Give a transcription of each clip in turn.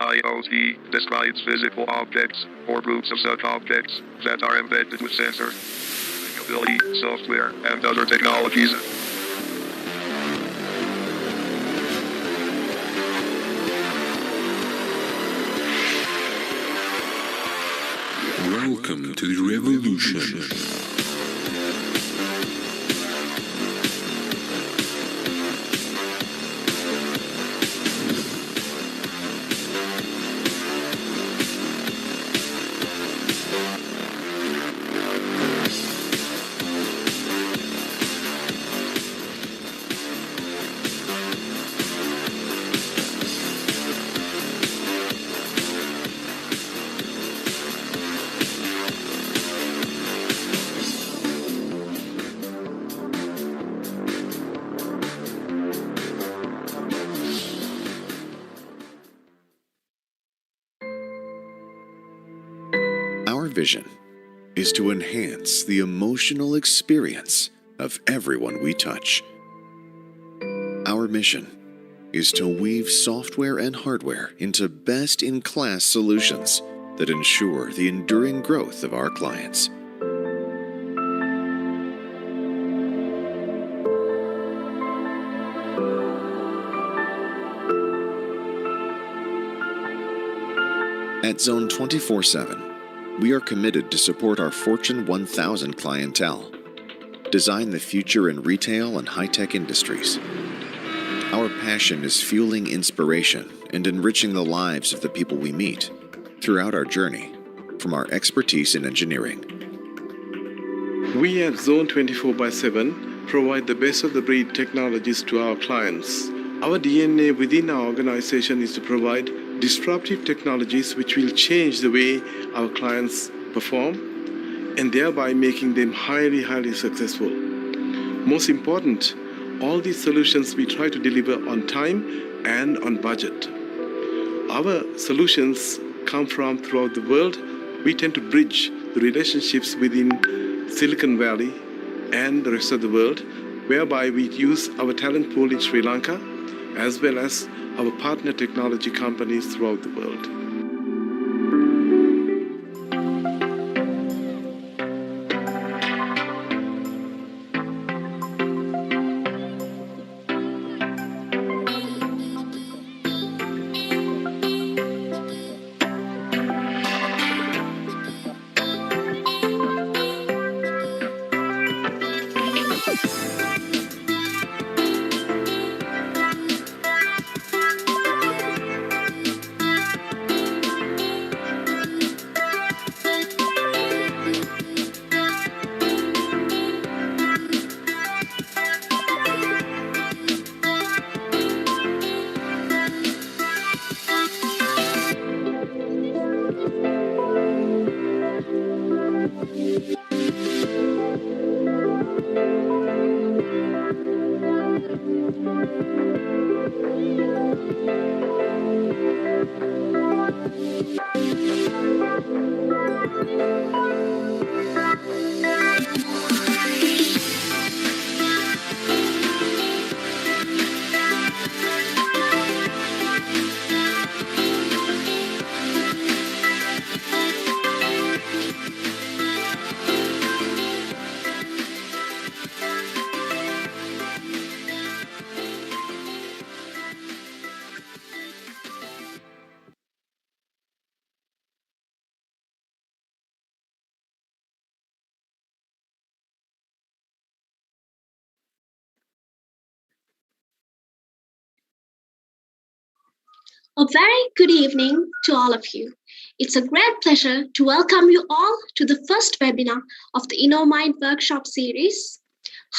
IoT describes physical objects or groups of such objects that are embedded with sensor, ability, software, and other technologies. Welcome to the revolution. Our vision is to enhance the emotional experience of everyone we touch. Our mission is to weave software and hardware into best-in-class solutions that ensure the enduring growth of our clients. At Zone 24/7, we are committed to support our Fortune 1000 clientele, design the future in retail and high-tech industries. Our passion is fueling inspiration and enriching the lives of the people we meet throughout our journey, from our expertise in engineering. We at Zone 24/7 provide the best of the breed technologies to our clients. Our DNA within our organization is to provide disruptive technologies which will change the way our clients perform and thereby making them highly successful. Most important, all these solutions we try to deliver on time and on budget. Our solutions come from throughout the world. We tend to bridge the relationships within Silicon Valley and the rest of the world, whereby we use our talent pool in Sri Lanka as well as our partner technology companies throughout the world. A very good evening to all of you. It's a great pleasure to welcome you all to the first webinar of the InnovMind workshop series,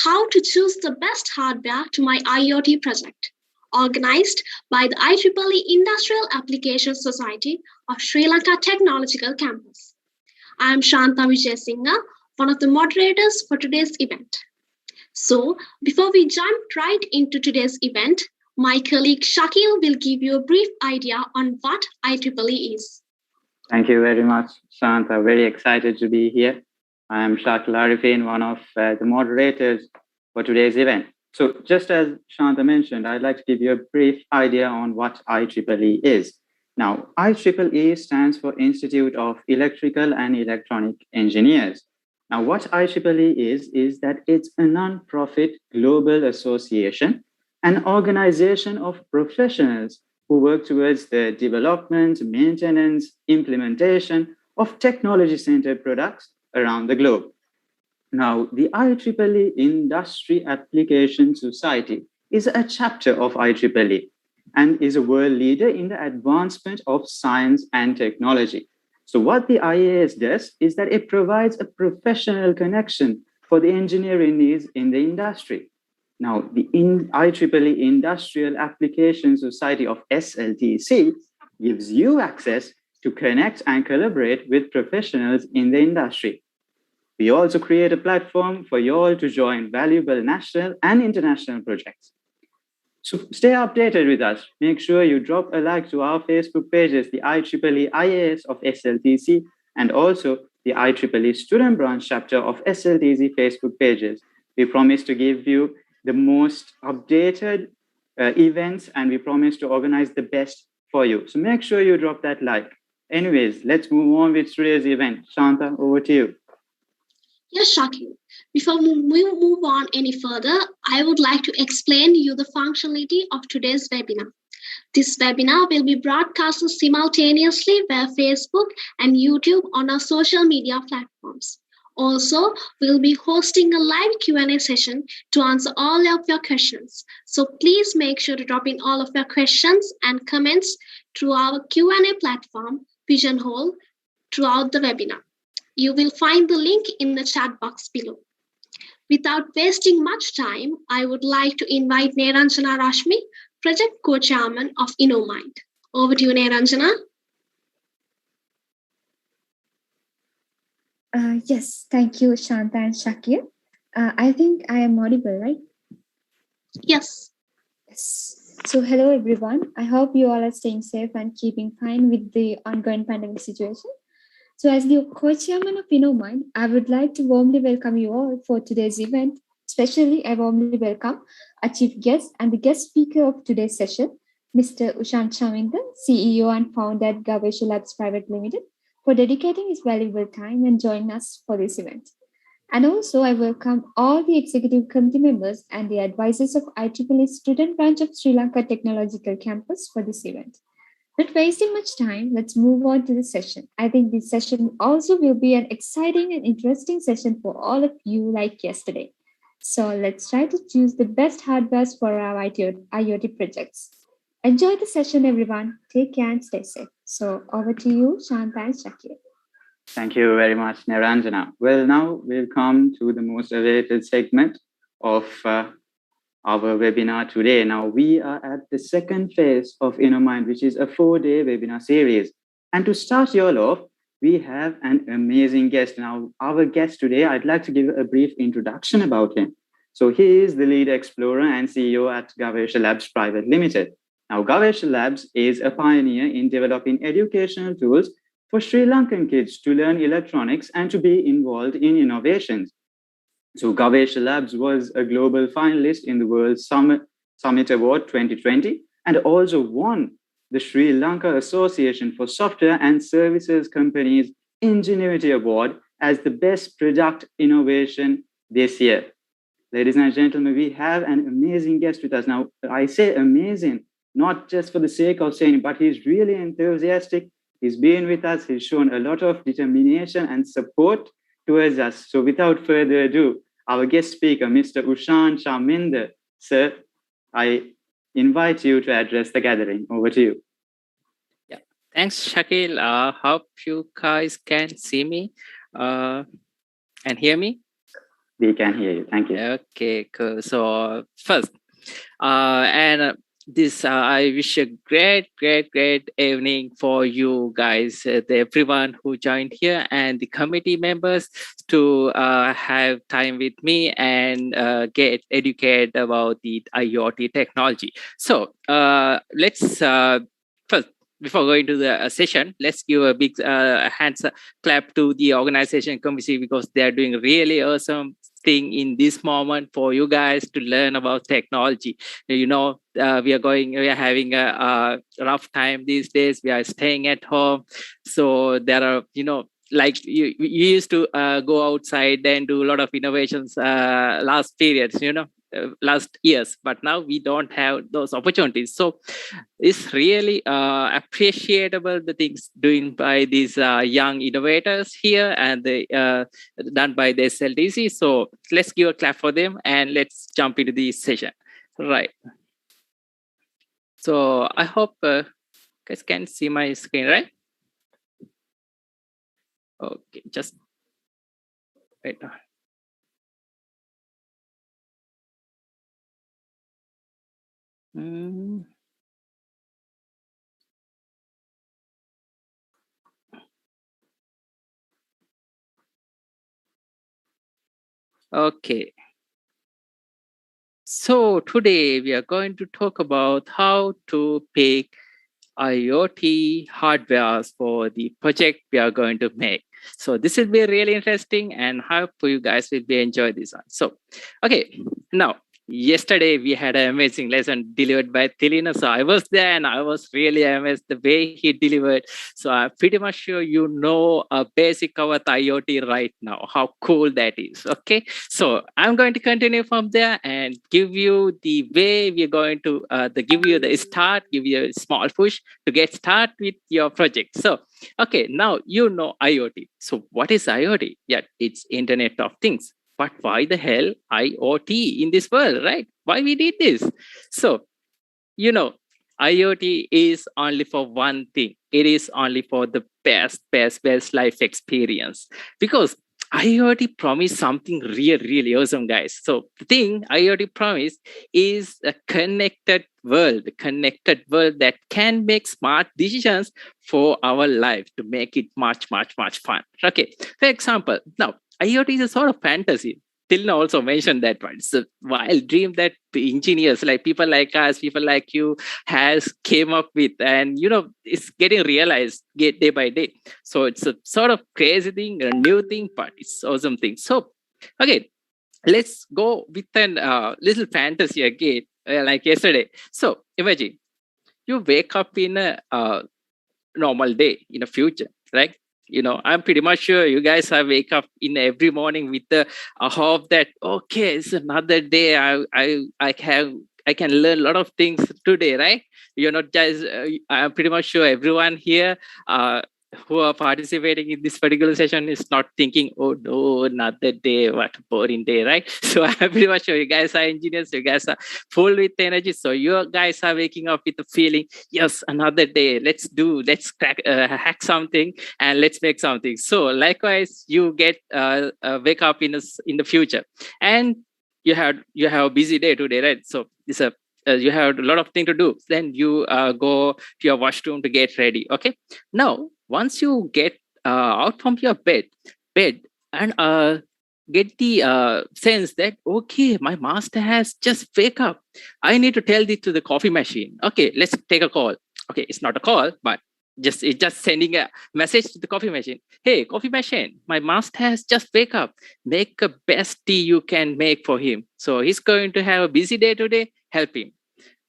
How to Choose the Best Hardware to My IoT Project, organized by the IEEE Industrial Application Society of Sri Lanka Technological Campus. I am Shanta Vijayasinghe, one of the moderators for today's event. So, before we jump right into today's event, my colleague Shakil will give you a brief idea on what IEEE is. Thank you very much, Shanta. Very excited to be here. I am Shakil Arifin, one of the moderators for today's event. So just as Shanta mentioned, I'd like to give you a brief idea on what IEEE is. Now, IEEE stands for Institute of Electrical and Electronic Engineers. Now, what IEEE is that it's a non-profit global association, an organization of professionals who work towards the development, maintenance, implementation of technology-centered products around the globe. Now, the IEEE Industry Application Society is a chapter of IEEE and is a world leader in the advancement of science and technology. So what the IAS does is that it provides a professional connection for the engineering needs in the industry. Now, the IEEE Industrial Application Society of SLTC gives you access to connect and collaborate with professionals in the industry. We also create a platform for you all to join valuable national and international projects. So stay updated with us. Make sure you drop a like to our Facebook pages, the IEEE IAS of SLTC, and also the IEEE Student Branch chapter of SLTC Facebook pages. We promise to give you the most updated events, and we promise to organize the best for you. So make sure you drop that like. Anyways, let's move on with today's event. Shanta, over to you. Yes, Shakil. Before we move on any further, I would like to explain to you the functionality of today's webinar. This webinar will be broadcasted simultaneously via Facebook and YouTube on our social media platforms. Also, we'll be hosting a live Q&A session to answer all of your questions. So please make sure to drop in all of your questions and comments through our Q&A platform, Pigeonhole, throughout the webinar. You will find the link in the chat box below. Without wasting much time, I would like to invite Neranjana Rashmi, Project Co-Chairman of InnovMind. Over to you, Neranjana. Yes, thank you, Shanta and Shakir. I think I am audible, right? Yes. Yes. So hello, everyone. I hope you all are staying safe and keeping fine with the ongoing pandemic situation. So as the co-chairman of InnovMind, I would like to warmly welcome you all for today's event. Especially, I warmly welcome our chief guest and the guest speaker of today's session, Mr. Ushan Chaminda, CEO and founder at Gavesha Labs Private Limited, for dedicating his valuable time and joining us for this event. And also, I welcome all the executive committee members and the advisors of IEEE Student Branch of Sri Lanka Technological Campus for this event. Not wasting much time, let's move on to the session. I think this session also will be an exciting and interesting session for all of you like yesterday. So let's try to choose the best hardware for our IoT projects. Enjoy the session, everyone. Take care and stay safe. So over to you, Shanta and Shakir. Thank you very much, Neranjana. Well, now we'll come to the most awaited segment of our webinar today. Now, we are at the second phase of InnovMind, which is a 4-day webinar series. And to start you all off, we have an amazing guest. Now, our guest today, I'd like to give a brief introduction about him. So he is the lead explorer and CEO at Gavesha Labs Private Limited. Now, Gavesha Labs is a pioneer in developing educational tools for Sri Lankan kids to learn electronics and to be involved in innovations. So Gavesha Labs was a global finalist in the World Summit Award 2020 and also won the Sri Lanka Association for Software and Services Companies Ingenuity Award as the best product innovation this year. Ladies and gentlemen, we have an amazing guest with us. Now, I say amazing, not just for the sake of saying, but he's really enthusiastic. He's been with us. He's shown a lot of determination and support towards us. So without further ado, our guest speaker, Mr. Ushan Chaminda. Sir, I invite you to address the gathering. Over to you. Thanks, Shakil. Hope you guys can see me and hear me. We can hear you. Thank you. Okay, cool. So first, and this I wish a great evening for you guys, everyone who joined here, and the committee members to have time with me and get educated about the IoT technology. So let's first. Before going to the session, let's give a big hands clap to the organization committee because they are doing really awesome thing in this moment for you guys to learn about technology. We are having a rough time these days. We are staying at home, so there are like you used to go outside and do a lot of innovations last periods, last years, but now we don't have those opportunities. So it's really appreciable the things doing by these young innovators here and they done by the SLTC. So let's give a clap for them and let's jump into the session. Right. So I hope guys can see my screen, right? Okay, just wait. Okay. So today we are going to talk about how to pick IoT hardwares for the project we are going to make. So this will be really interesting and hope you guys will be enjoy this one. So, okay, now yesterday we had an amazing lesson delivered by Tilina. So I was there and I was really amazed the way he delivered. So I'm pretty much sure you know a basic about IoT right now, how cool that is. Okay, so I'm going to continue from there and give you the way we're going to give you the start, give you a small push to get started with your project. So, okay, now you know IoT. So what is IoT? Yeah, it's Internet of Things. But why the hell IoT in this world, right? Why we did this? So, IoT is only for one thing. It is only for the best life experience. Because IoT promise something really awesome, guys. So the thing IoT promise is a connected world that can make smart decisions for our life to make it much fun. Okay, for example, now IoT is a sort of fantasy. Tilna also mentioned that one. It's a wild dream that engineers, like people like us, people like you, has came up with, and it's getting realized day by day. So it's a sort of crazy thing, a new thing, but it's awesome thing. So okay, let's go with a little fantasy again, like yesterday. So imagine you wake up in a normal day in the future, right? I'm pretty much sure you guys have wake up in every morning with the hope that okay, it's another day. I can learn a lot of things today, right? You're not just. I'm pretty much sure everyone here who are participating in this particular session is not thinking, oh no, another day, what a boring day, right? So I'm pretty much sure you guys are engineers, you guys are full with energy. So you guys are waking up with the feeling, yes, another day, let's hack something and let's make something. So likewise, you get wake up in the future and you have a busy day today, right? So it's a you have a lot of things to do. Then you go to your washroom to get ready. Okay, now once you get out from your bed and get the sense that okay, my master has just wake up, I need to tell this to the coffee machine. Okay, let's take a call. Okay, it's not a call, but it's just sending a message to the coffee machine. Hey, coffee machine, my master has just wake up, make the best tea you can make for him. So he's going to have a busy day today, help him.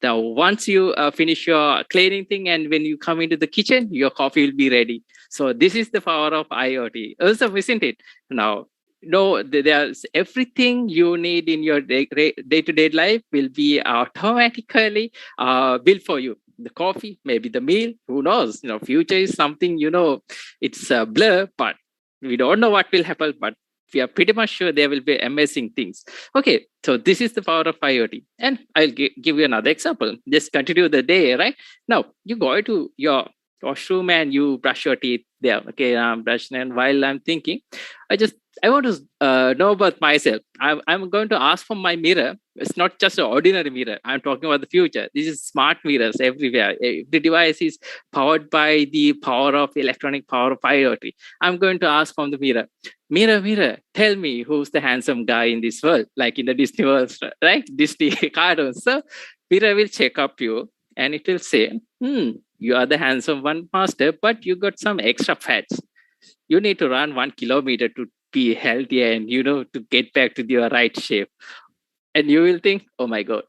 Now, once you finish your cleaning thing and when you come into the kitchen, your coffee will be ready. So this is the power of IoT. Awesome, isn't it? Now, no, there's everything you need in your day-to-day life will be automatically built for you. The coffee, maybe the meal, who knows? Future is something, it's a blur, but we don't know what will happen, but we are pretty much sure there will be amazing things. Okay, so this is the power of IoT. And I'll give you another example. Just continue the day, right? Now, you go to your washroom and you brush your teeth there. Okay, I'm brushing, and while I'm thinking, I want to know about myself. I'm going to ask for my mirror. It's not just an ordinary mirror. I'm talking about the future. This is smart mirrors everywhere. The device is powered by the power of electronic power of IoT. I'm going to ask from the mirror, mirror, mirror, tell me who's the handsome guy in this world, like in the Disney world, right? Disney cartoons. So mirror will check up you and it will say, you are the handsome one, master, but you got some extra fats. You need to run 1 kilometer to be healthy and, to get back to your right shape. And you will think, oh my God,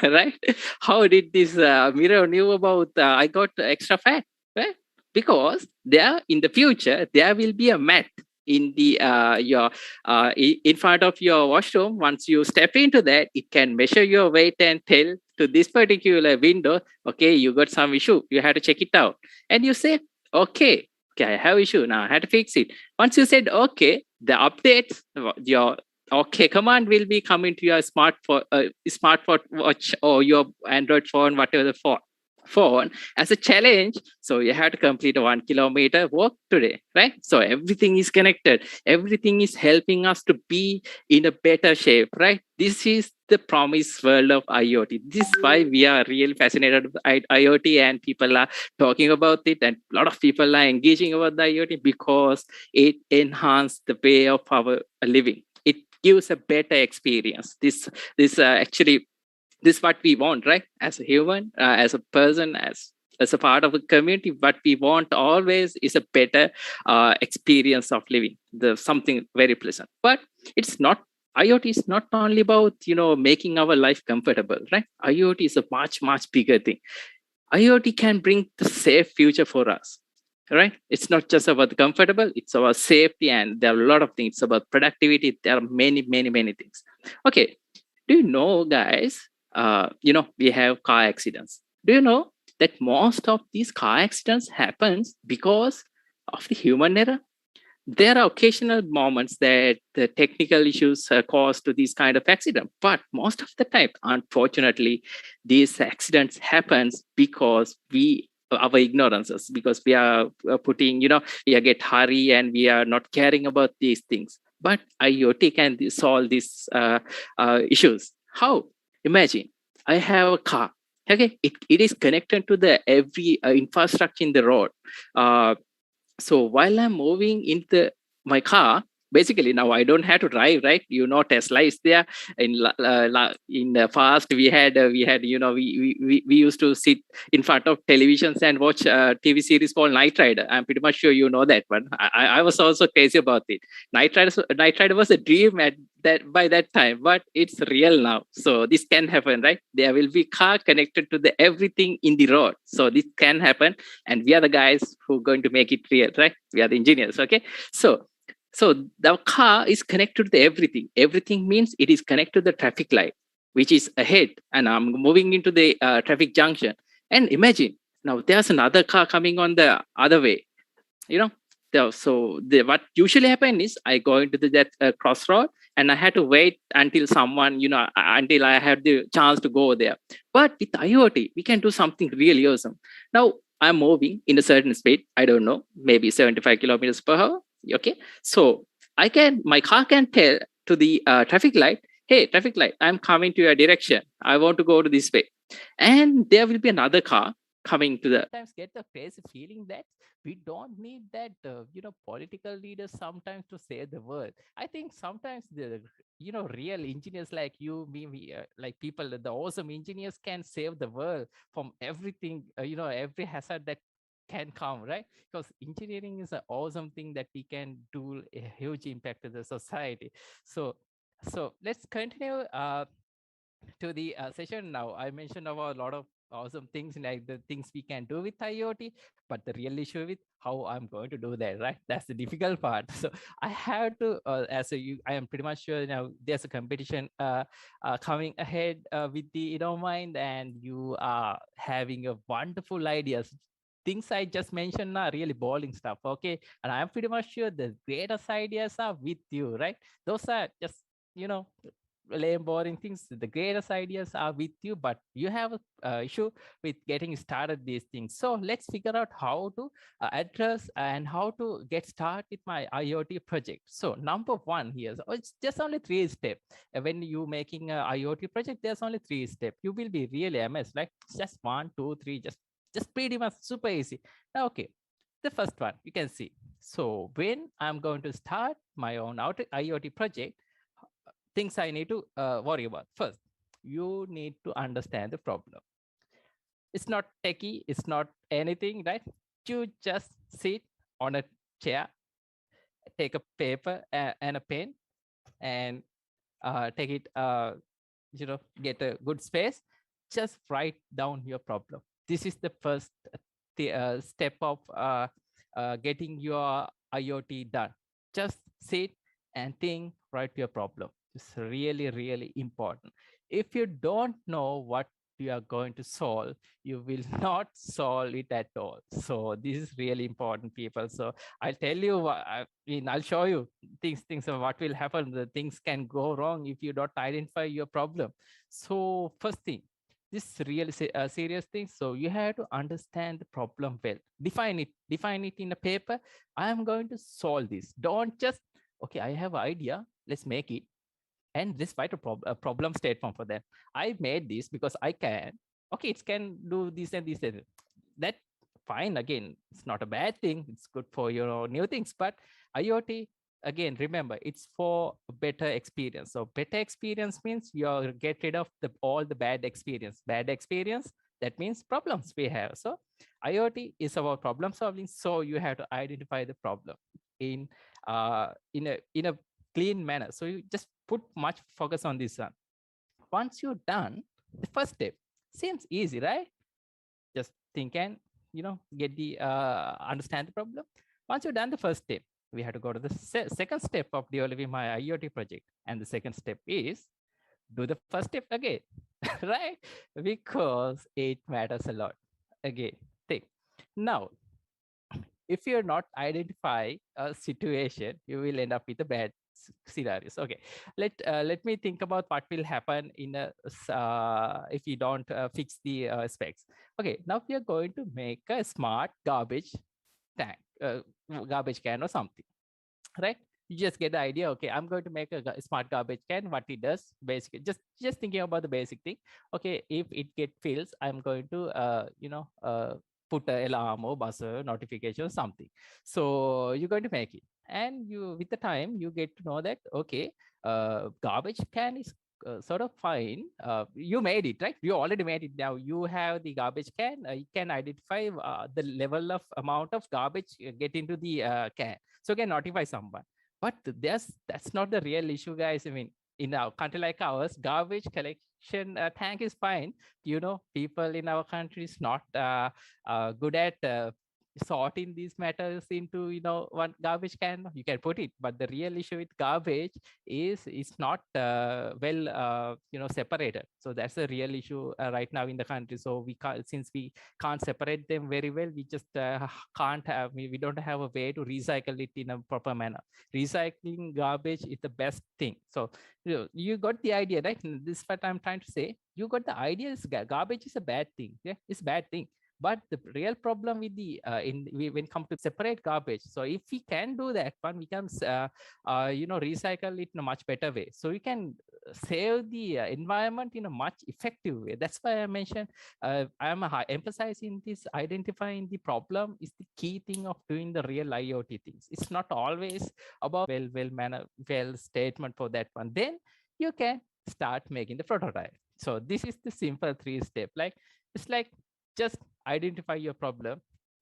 right? How did this mirror knew about I got extra fat, right? Because there in the future, there will be a mat in the in front of your washroom. Once you step into that, it can measure your weight and tell to this particular window, okay, you got some issue, you have to check it out. And you say, okay, I have issue now, I had to fix it. Once you said okay, the updates, your okay command will be coming to your smartphone watch or your Android phone, whatever the phone as a challenge. So you have to complete a 1 kilometer walk today, right? So everything is connected. Everything is helping us to be in a better shape, right? This is the promised world of IoT. This is why we are really fascinated with IoT, and people are talking about it, and a lot of people are engaging about the IoT because it enhances the way of our living. It gives a better experience. This actually, this is what we want, right? As a human, as a person, as a part of the community, what we want always is a better experience of living, something very pleasant. But it's not, IoT is not only about making our life comfortable, right? IoT is a much bigger thing. IoT can bring the safe future for us, right? It's not just about the comfortable, it's about safety, and there are a lot of things. It's about productivity. There are many things. Okay, do you know, guys, we have car accidents. Do you know that most of these car accidents happens because of the human error? There are occasional moments that the technical issues cause to these kind of accident, but most of the time, unfortunately, these accidents happens because our ignorances, because we are putting, we are get hurry and we are not caring about these things. But IoT can solve these issues. How? Imagine I have a car. Okay, it is connected to the every infrastructure in the road. So while I'm moving into my car, basically now I don't have to drive, right? Tesla is there. In the past we had we used to sit in front of televisions and watch a TV series called Night Rider. I'm pretty much sure you know that one. I was also crazy about it. Night Rider was a dream at that by that time, but it's real now. So this can happen, right? There will be car connected to the everything in the road. So this can happen, and we are the guys who are going to make it real, right? We are the engineers. Okay, so the car is connected to everything. Everything means it is connected to the traffic light, which is ahead, and I'm moving into the traffic junction. And imagine now there's another car coming on the other way. What usually happen is I go into that crossroad, and I had to wait until someone, until I had the chance to go there. But with IoT, we can do something really awesome. Now I'm moving in a certain speed. I don't know, maybe 75 kilometers per hour. Okay, so my car can tell to the traffic light, hey, traffic light, I'm coming to your direction. I want to go to this way. And there will be another car coming to the sometimes get the crazy feeling that we don't need that political leaders sometimes to save the world. I think sometimes the real engineers like you, me, like people, the awesome engineers can save the world from everything, every hazard that can come, right? Because engineering is an awesome thing that we can do a huge impact to the society. So let's continue to the session now. I mentioned about a lot of awesome things, like the things we can do with IoT, but the real issue with how I'm going to do that, right? That's the difficult part. So I have to, I am pretty much sure now there's a competition coming ahead with the InnovMind, and you are having a wonderful ideas. Things I just mentioned are really boring stuff, okay? And I'm pretty much sure the greatest ideas are with you, right? Those are just, lame, boring things. The greatest ideas are with you, but you have a issue with getting started these things. So let's figure out how to address and how to get started with my IoT project. So number one here, so it's just only 3 steps. When you making a IoT project, there's only 3 steps. You will be really amazed, like just 1, 2, 3, just pretty much super easy. Okay, the first one you can see. So when I'm going to start my own IoT project, things I need to worry about. First, you need to understand the problem. It's not techie, it's not anything, right? You just sit on a chair, take a paper and a pen, and take it, get a good space. Just write down your problem. This is the first step of getting your IoT done. Just sit and think, write your problem. It's really, really important. If you don't know what you are going to solve, you will not solve it at all. So this is really important, people. So I'll tell you, I'll show you things of what will happen. The things can go wrong if you don't identify your problem. So first thing, this really serious thing. So you have to understand the problem well. Define it in a paper. I am going to solve this. Don't just, okay, I have an idea, let's make it, and just write a problem statement for that. I made this because I can. Okay, it can do this and this. That fine. Again, it's not a bad thing. It's good for your new things. But IoT, again, remember, it's for better experience. So better experience means you get rid of all the bad experience. Bad experience, that means problems we have. So IoT is about problem solving. So you have to identify the problem in a clean manner. So you just put much focus on this one. Once you're done, the first step seems easy, right? Just think and get the understand the problem. Once you've done the first step, we have to go to the second step of developing my IoT project. And the second step is do the first step again, right? Because it matters a lot. Again, think. Now, if you're not identify a situation, you will end up with a bad scenarios. Okay, let me think about what will happen in a if you don't fix the specs. Okay, now we are going to make a smart garbage tank, garbage can or something, right? You just get the idea. Okay, I'm going to make a smart garbage can. What it does, basically, just thinking about the basic thing. Okay, if it get fills, I'm going to put an alarm or buzzer notification or something. So you're going to make it, and you with the time you get to know that, okay, garbage can is sort of fine. You made it, right? You already made it. Now you have the garbage can. You can identify the level of amount of garbage get into the can, so you can notify someone. But that's not the real issue, guys. I mean, in our country like ours, garbage collection tank is fine. People in our country is not good at sorting these matters into one garbage can. You can put it, but the real issue with garbage is it's not separated. So that's the real issue right now in the country. So we can't, since we can't separate them very well, we just can't have, we don't have a way to recycle it in a proper manner. Recycling garbage is the best thing. So you got the idea, right? This is what I'm trying to say. You got the idea. Is garbage is a bad thing. Yeah, it's a bad thing. But the real problem with the when it comes to separate garbage, so if we can do that one, we can recycle it in a much better way. So we can save the environment in a much effective way. That's why I mentioned I'm emphasizing this. Identifying the problem is the key thing of doing the real IoT things. It's not always about well statement for that one. Then you can start making the prototype. So this is the simple 3-step. Like it's like just identify your problem.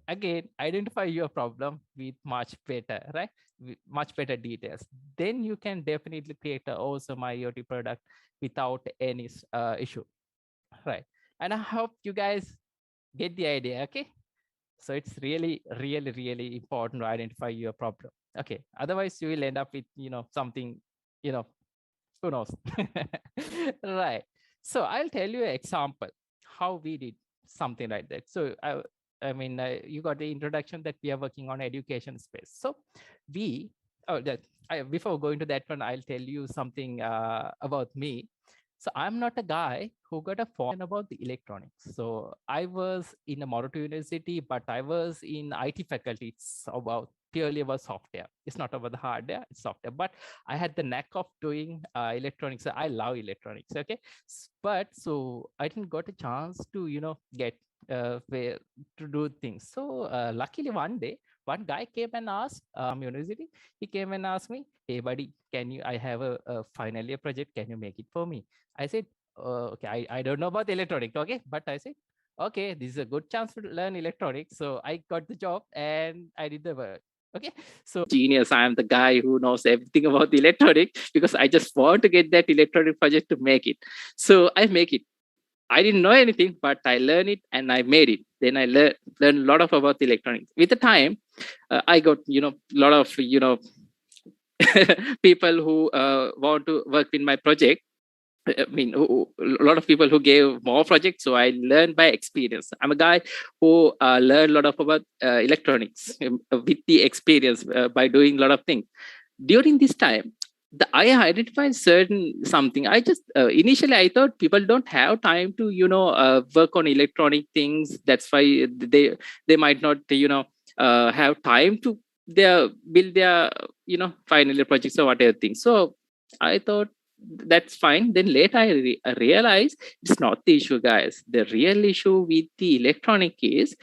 Again, identify your problem with much better, right? With much better details. Then you can definitely create an awesome IoT product without any issue, right? And I hope you guys get the idea, okay? So it's really, really, really important to identify your problem. Okay, otherwise you will end up with, something, who knows, right? So I'll tell you an example how we did something like that. So I mean, you got the introduction that we are working on education space. So we Oh, before going to that one, I'll tell you something about me. So I'm not a guy who got a form about the electronics. So I was in a Moroto University, but I was in IT faculty. It's about purely about software. It's not about the hardware, it's software. But I had the knack of doing electronics. So I love electronics. Okay, but so I didn't got a chance to get where to do things. So luckily one day, one guy came and asked university. He came and asked me, "Hey, buddy, can you? I have a final year project. Can you make it for me?" I said, "Okay, I don't know about electronics, okay," but I said, "Okay, this is a good chance to learn electronics." So I got the job and I did the work. Okay, so genius. I am the guy who knows everything about the electronic because I just want to get that electronic project to make it. So I make it. I didn't know anything, but I learned it and I made it. Then I learned a lot of about electronics. With the time, I got a lot of people who want to work in my project. I mean, a lot of people who gave more projects. So I learned by experience. I'm a guy who learned a lot of about electronics with the experience by doing a lot of things. During this time, I identified certain something. I just initially I thought people don't have time to work on electronic things. That's why they might not have time to build their final year projects or whatever things. So I thought that's fine. Then later I realized it's not the issue, guys. The real issue with the electronic is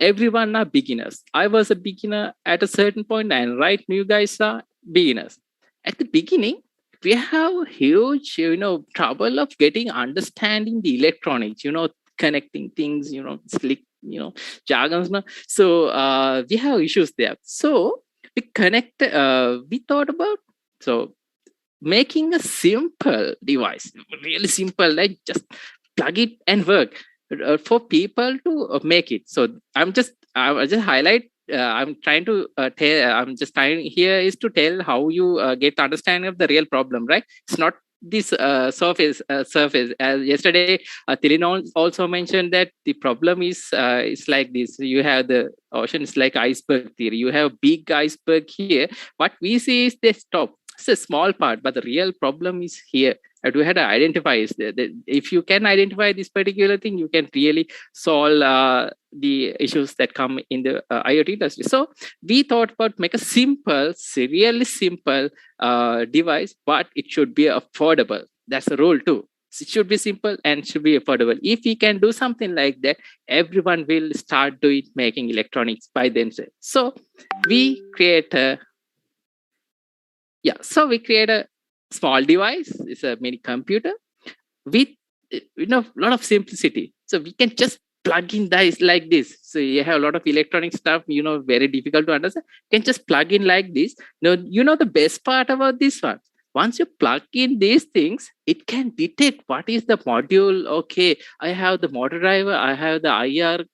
everyone are beginners. I was a beginner at a certain point, and right now you guys are beginners. At the beginning, we have huge trouble of getting understanding the electronics, connecting things, slick jargons. So we have issues there. So we thought about so making a simple device, really simple, like just plug it and work for people to make it. So I'll just highlight. I'm trying to tell. I'm just trying here is to tell how you get understanding of the real problem, right? It's not this surface. As yesterday, Tilin also mentioned that the problem is it's like this. You have the ocean. It's like iceberg theory. You have big iceberg here. What we see is the top. It's a small part, but the real problem is here. And we had to identify is that if you can identify this particular thing, you can really solve the issues that come in the IoT industry. So we thought about make a simple, really simple device, but it should be affordable. That's the rule too. It should be simple and should be affordable. If we can do something like that, everyone will start doing making electronics by themselves. So we create a we create a small device. It's a mini computer with a lot of simplicity. So we can just plug in dice like this. So you have a lot of electronic stuff, very difficult to understand. You can just plug in like this. Now, the best part about this one. Once you plug in these things, it can detect what is the module. Okay, I have the motor driver, I have the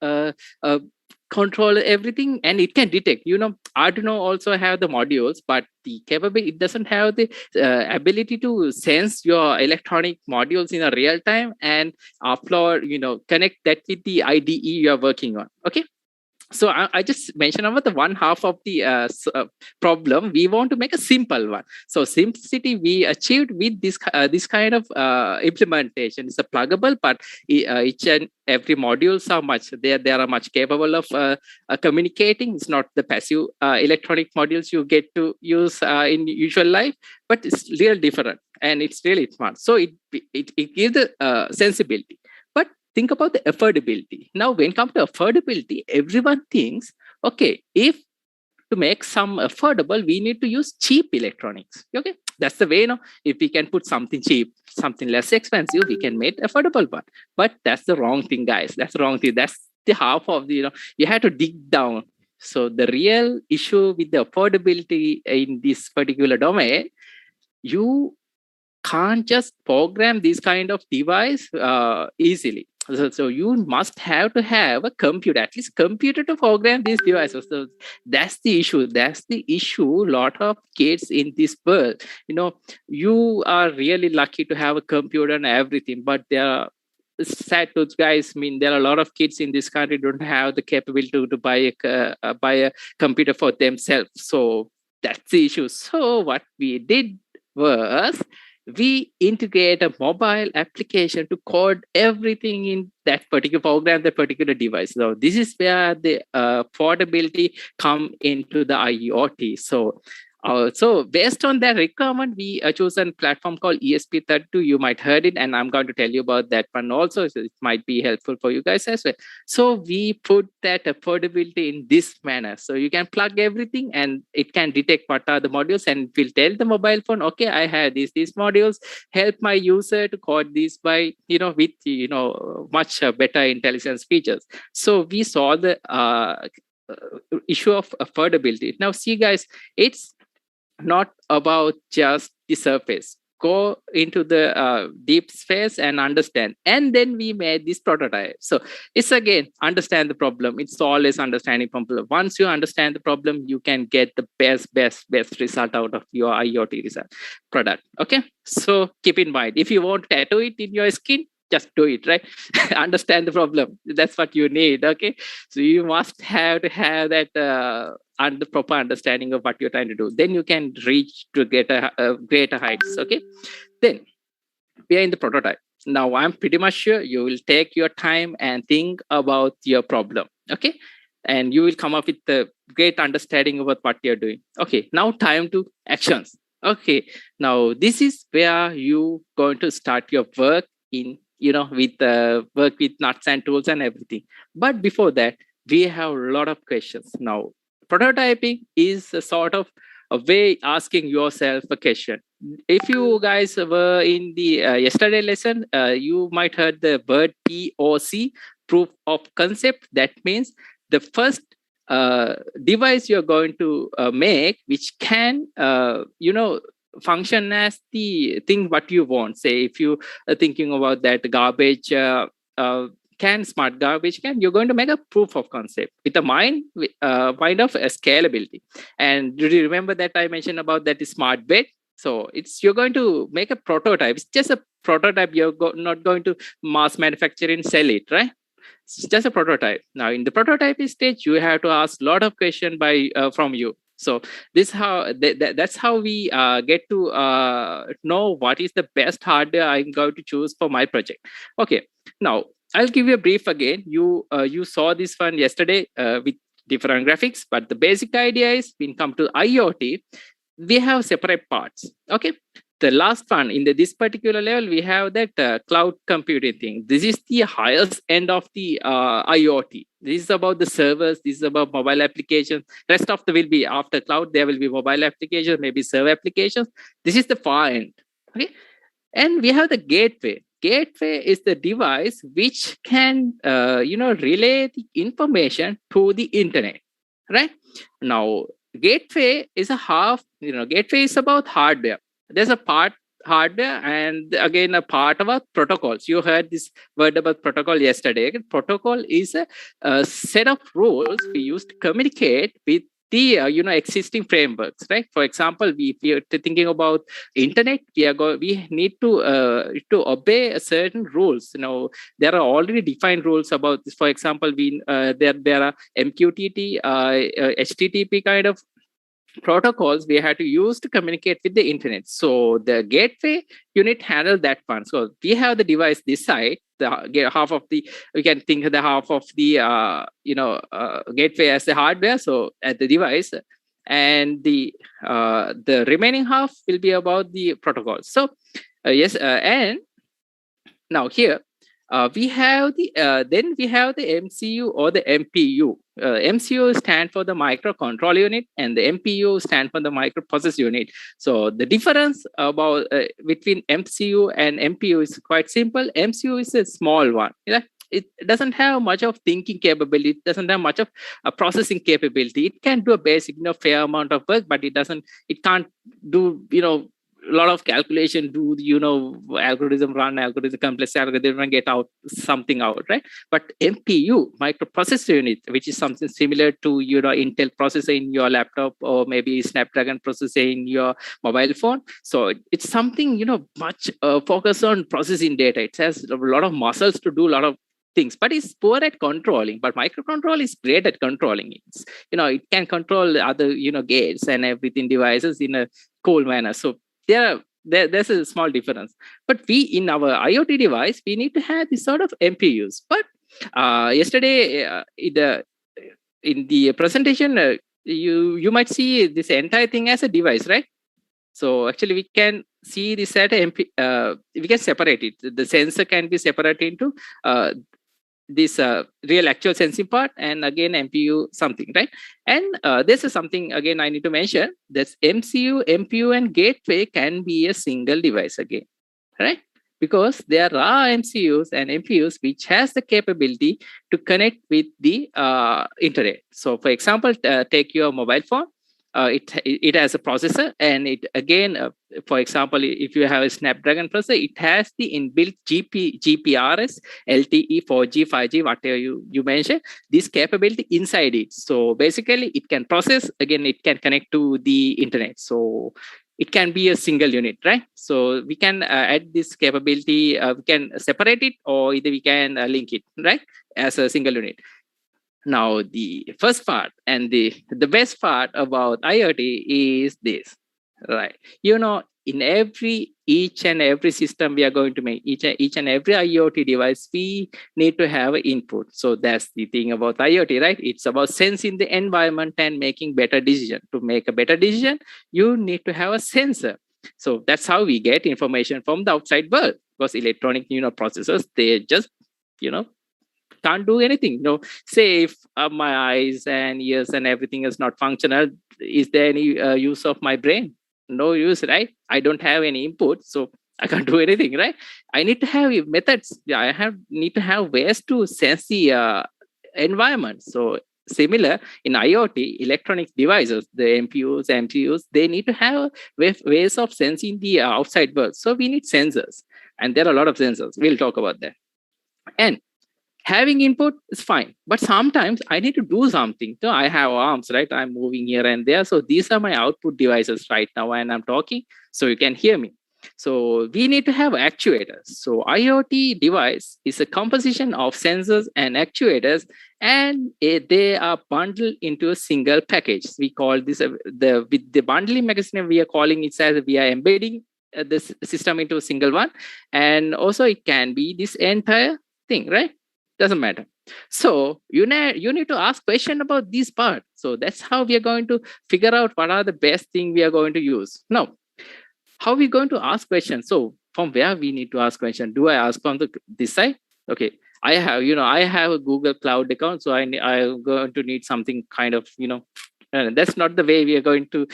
IR control everything, and it can detect. Arduino also have the modules, but the capability, it doesn't have the ability to sense your electronic modules in a real time and upload, connect that with the IDE you are working on. Okay. So I just mentioned about the one half of the problem. We want to make a simple one. So simplicity we achieved with this kind of implementation. It's a pluggable, but each and every modules are much. They are much capable of communicating. It's not the passive electronic modules you get to use in usual life, but it's real different and it's really smart. So it gives the sensibility. Think about the affordability. Now, when it comes to affordability, everyone thinks, okay, if to make some affordable, we need to use cheap electronics. Okay, that's the way. If we can put something cheap, something less expensive, we can make affordable one. But that's the wrong thing, guys. That's the wrong thing. That's the half of the. You have to dig down. So the real issue with the affordability in this particular domain, you can't just program this kind of device easily. So you must have to have a computer, at least computer to program these devices. So that's the issue. That's the issue. A lot of kids in this world, you are really lucky to have a computer and everything, but there are sad truths, guys. I mean, there are a lot of kids in this country don't have the capability to buy a computer for themselves. So That's the issue. So what we did was we integrate a mobile application to code everything in that particular program, that particular device. So this is where the affordability come into the IoT. So based on that requirement, we chose a platform called ESP32. You might heard it, and I'm going to tell you about that one also. So it might be helpful for you guys as well. So we put that affordability in this manner. So you can plug everything, and it can detect what are the modules, and it will tell the mobile phone, okay, I have these modules. Help my user to code this by with much better intelligence features. So we saw the issue of affordability. Now, see, guys, it's not about just the surface. Go into the deep space and understand. And then we made this prototype. So it's again, understand the problem. It's always understanding problem. Once you understand the problem, you can get the best result out of your IoT result product. Okay. So keep in mind, if you want to tattoo it in your skin, just do it, right? Understand the problem. That's what you need. Okay. So you must have to have that and the proper understanding of what you're trying to do. Then you can reach to get a greater heights. Okay. Then we are in the prototype. Now I'm pretty much sure you will take your time and think about your problem. Okay. And you will come up with a great understanding about what you're doing. Okay. Now time to actions. Okay. Now this is where you going to start your work in with work with nuts and tools and everything. But before that, we have a lot of questions. Now, prototyping is a sort of a way asking yourself a question. If you guys were in the yesterday lesson, you might heard the word POC, proof of concept. That means the first device you're going to make, which can, function as the thing what you want. Say if you are thinking about that garbage smart garbage can, you're going to make a proof of concept with a mind of scalability. And do you remember that I mentioned about that smart bed? So you're going to make a prototype. It's just a prototype. You're not going to mass manufacture and sell it, right? It's just a prototype. Now in the prototype stage, you have to ask a lot of questions from you. So that's how we get to know what is the best hardware I'm going to choose for my project. Okay, now I'll give you a brief again. You saw this one yesterday with different graphics, but the basic idea is when come to IoT, we have separate parts. Okay. The last one in this particular level, we have that cloud computing thing. This is the highest end of the IoT. This is about the servers. This is about mobile applications. Rest of the will be after cloud. There will be mobile applications, maybe server applications. This is the far end. Okay, and we have the gateway. Gateway is the device which can relay the information to the internet. Right now, gateway is a half. Gateway is about hardware. There's a part hardware and again a part about protocols. You heard this word about protocol yesterday. Protocol is a set of rules we use to communicate with the existing frameworks, right? For example, if we are thinking about internet, we need to obey a certain rules. There are already defined rules about this. For example, there are MQTT, HTTP kind of protocols we had to use to communicate with the internet. So the gateway unit handle that one. So we have the device this side, we can think of the half of the gateway as the hardware, so at the device, and the remaining half will be about the protocols. So and now here we have the MCU or the MPU. MCU stand for the microcontrol unit, and the MPU stand for the microprocess unit. So the difference about between MCU and MPU is quite simple. MCU is a small one. It doesn't have much of thinking capability. It doesn't have much of processing capability. It can do a basic, fair amount of work, but it can't do, a lot of calculation, algorithm, complex algorithm, and get out something out, right? But MPU, microprocessor unit, which is something similar to, Intel processor in your laptop or maybe Snapdragon processor in your mobile phone. So it's something, much focused on processing data. It has a lot of muscles to do a lot of things, but it's poor at controlling. But microcontroller is great at controlling it. It can control other, gates and everything devices in a cool manner. So there's a small difference. But we, in our IoT device, we need to have this sort of MPUs. But yesterday, in the presentation, you might see this entire thing as a device, right? So actually, we can see this at we can separate it. The sensor can be separated into this real actual sensing part, and again MPU something, right? And this is something again I need to mention. This MCU, MPU, and gateway can be a single device again, right? Because there are MCUs and MPUs which has the capability to connect with the internet. So, for example, take your mobile phone. It has a processor, and it again, for example, if you have a Snapdragon processor, it has the inbuilt GPRS, LTE, 4G, 5G, whatever you mentioned, this capability inside it. So basically, it can process, again, it can connect to the internet. So it can be a single unit, right? So we can add this capability, we can separate it, or either we can link it, right, as a single unit. Now, the first part and the best part about IoT is this, right? In each and every system we are going to make, each and every IoT device, we need to have input. So that's the thing about IoT, right? It's about sensing the environment and making better decision. To make a better decision, you need to have a sensor. So that's how we get information from the outside world, because electronic processors, they just can't do anything. Say if my eyes and ears and everything is not functional, is there any use of my brain? No use, right? I don't have any input, so I can't do anything, right? I need to have methods. Need to have ways to sense the environment. So similar in IoT, electronic devices, the MPUs, MCUs, they need to have ways of sensing the outside world. So we need sensors, and there are a lot of sensors. We'll talk about that. And having input is fine, but sometimes I need to do something. So I have arms, right? I'm moving here and there. So these are my output devices right now, and I'm talking, so you can hear me. So we need to have actuators. So IoT device is a composition of sensors and actuators, and they are bundled into a single package. We call this with the bundling mechanism. We are calling it as we are embedding this system into a single one, and also it can be this entire thing, right? Doesn't matter. So you need to ask question about this part. So that's how we are going to figure out what are the best thing we are going to use. Now, how are we going to ask questions? So from where we need to ask question? Do I ask on this side? Okay, I have a Google Cloud account, so I'm going to need something kind of that's not the way we are going to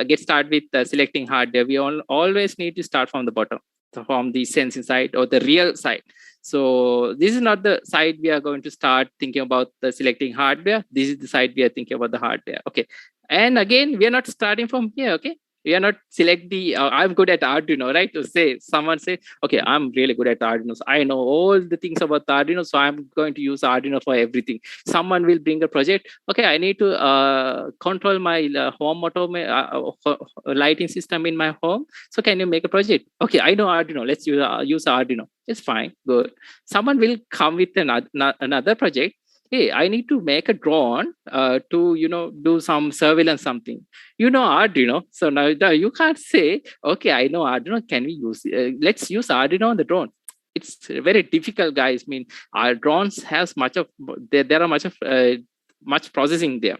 get started with selecting hardware. We always need to start from the bottom, from the sensing side or the real side. So this is not the side we are going to start thinking about the selecting hardware. This is the side we are thinking about the hardware. Okay. And again, we are not starting from here. Okay. We are not select the, I'm good at Arduino, right? To say, someone say, okay, I'm really good at Arduino. So I know all the things about the Arduino. So I'm going to use Arduino for everything. Someone will bring a project. Okay, I need to control my home lighting system in my home. So can you make a project? Okay, I know Arduino. Let's use Arduino. It's fine, good. Someone will come with another project. Hey, I need to make a drone to do some surveillance something. Arduino. So now you can't say, okay, I know Arduino. Can we use? Let's use Arduino on the drone. It's very difficult, guys. I mean, our drones has much of there are much processing there.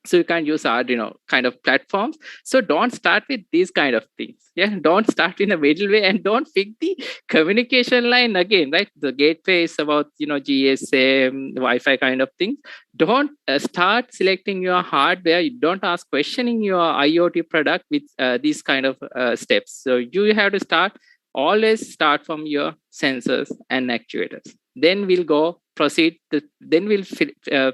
So you can't use Arduino kind of platforms. So don't start with these kind of things. Yeah, don't start in a middle way, and don't pick the communication line again, right? The gateway is about GSM, Wi-Fi kind of things. Don't start selecting your hardware. You don't ask questioning your IoT product with these kind of steps. So you have to always start from your sensors and actuators. Then we'll proceed. Then we'll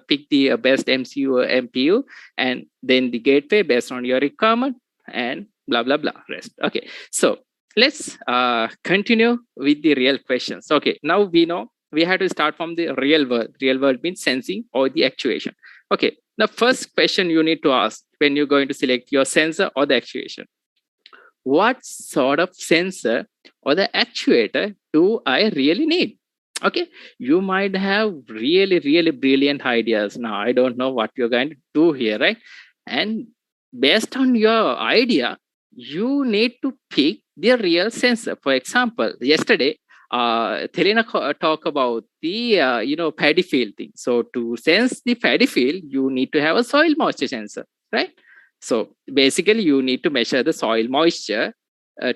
pick the best MCU or MPU, and then the gateway based on your requirement, and blah, blah, blah, rest. Okay, so let's continue with the real questions. Okay, now we know we have to start from the real world. Real world means sensing or the actuation. Okay, the first question you need to ask when you're going to select your sensor or the actuation. What sort of sensor or the actuator do I really need? Okay, you might have really, really brilliant ideas. Now, I don't know what you're going to do here, right? And based on your idea, you need to pick the real sensor. For example, yesterday, Thelina talk about the paddy field thing. So to sense the paddy field, you need to have a soil moisture sensor, right? So basically, you need to measure the soil moisture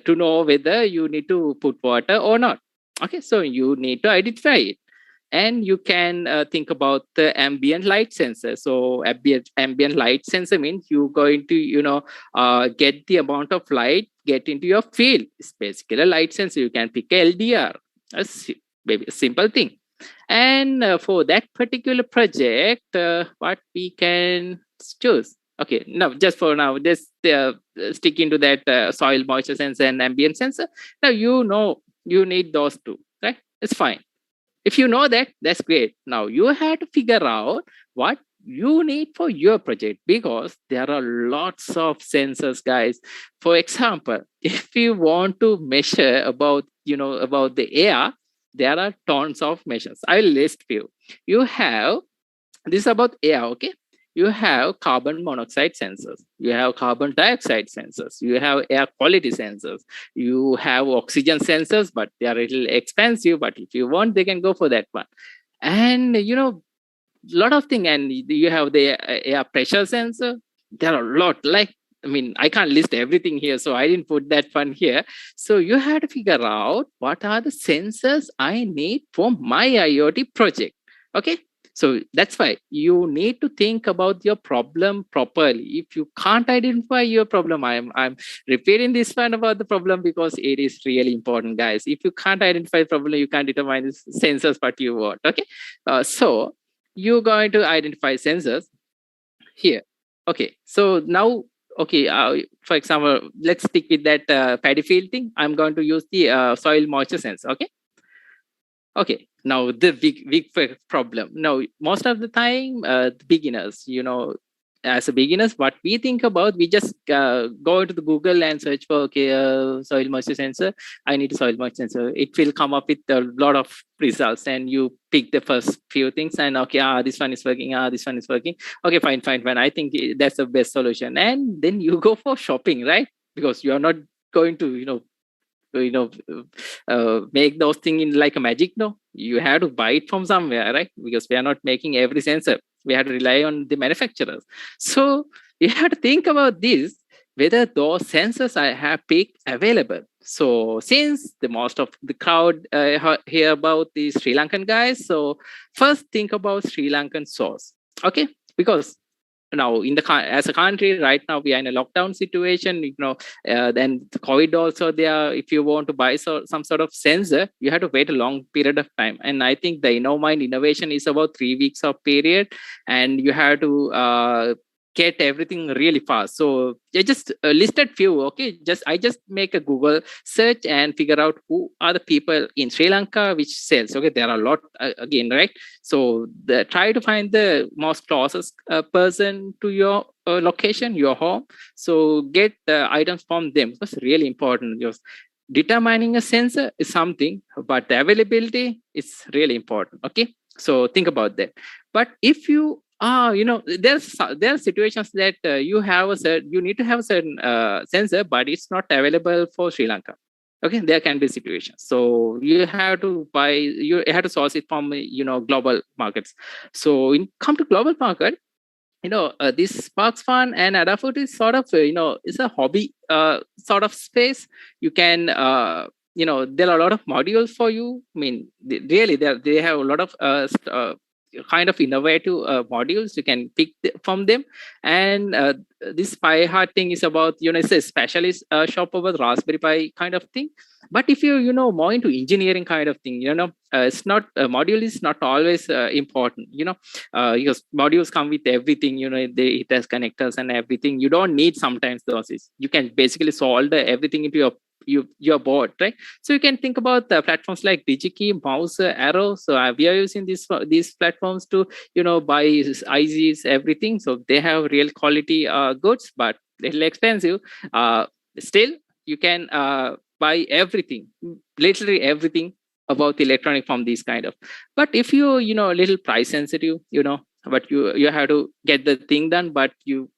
to know whether you need to put water or not. Okay, so you need to identify it. And you can think about the ambient light sensor. So ambient light sensor means you're going to get the amount of light get into your field. It's basically a light sensor. You can pick a LDR, maybe a simple thing. And for that particular project, what we can choose. Okay, now just for now, just stick into that soil moisture sensor and ambient sensor. Now you need those two, right? It's fine. If you know that, that's great. Now you have to figure out what you need for your project, because there are lots of sensors, guys. For example, if you want to measure about the air, there are tons of measures. I will list few. You have this is about air, okay? You have carbon monoxide sensors, you have carbon dioxide sensors, you have air quality sensors, you have oxygen sensors, but they are a little expensive, but if you want, they can go for that one. And lot of things. And you have the air pressure sensor. There are a lot, like, I mean, I can't list everything here, so I didn't put that one here. So you have to figure out what are the sensors I need for my IoT project. Okay, so that's why you need to think about your problem properly. If you can't identify your problem, I'm repeating this one about the problem because it is really important, guys. If you can't identify the problem, you can't determine the sensors what you want. Okay, so you're going to identify sensors here. Okay, so now, okay, for example, let's stick with that paddy field thing. I'm going to use the soil moisture sensor. Okay. Okay, now the big problem. Now, most of the time, beginners, as a beginners, what we think about, we just go to the Google and search for, okay, soil moisture sensor. I need a soil moisture sensor. It will come up with a lot of results, and you pick the first few things, and okay, this one is working. This one is working. Okay, fine. I think that's the best solution, and then you go for shopping, right? Because you are not going to, make those things in like a magic. No, you have to buy it from somewhere, right? Because we are not making every sensor, we have to rely on the manufacturers. So you have to think about this, whether those sensors I have picked available. So since the most of the crowd hear about the Sri Lankan guys, so first think about Sri Lankan source. Okay, because now in the as a country right now we are in a lockdown situation, then the COVID also there. If you want to buy some sort of sensor, you have to wait a long period of time. And I think the InnovMind innovation is about 3 weeks of period, and you have to get everything really fast. So I just listed few. Okay, I just make a Google search and figure out who are the people in Sri Lanka which sells. Okay, there are a lot again, right? So try to find the most closest person to your location, your home. So get the items from them. That's really important. Just determining a sensor is something, but the availability is really important. Okay, so think about that. But if you there are situations that you need to have a certain sensor, but it's not available for Sri Lanka. Okay, there can be situations, so you have to source it from global markets. So in come to global market, this Sparks Fun and Adafruit is sort of it's a hobby sort of space. You can there are a lot of modules for you. I mean, really they have a lot of kind of innovative modules you can pick from them. And this Pi Heart thing is about, it's a specialist shop over Raspberry Pi kind of thing. But if you more into engineering kind of thing, it's not module is not always important, because modules come with everything, it has connectors and everything. You don't need sometimes those. You can basically solder everything into your board, right? So you can think about the platforms like DigiKey, Mouse, Arrow. So we are using these platforms to buy IZs, everything. So they have real quality goods, but little expensive. Still, you can buy everything, literally everything about electronic from these kind of. But if you a little price sensitive, but you have to get the thing done, but you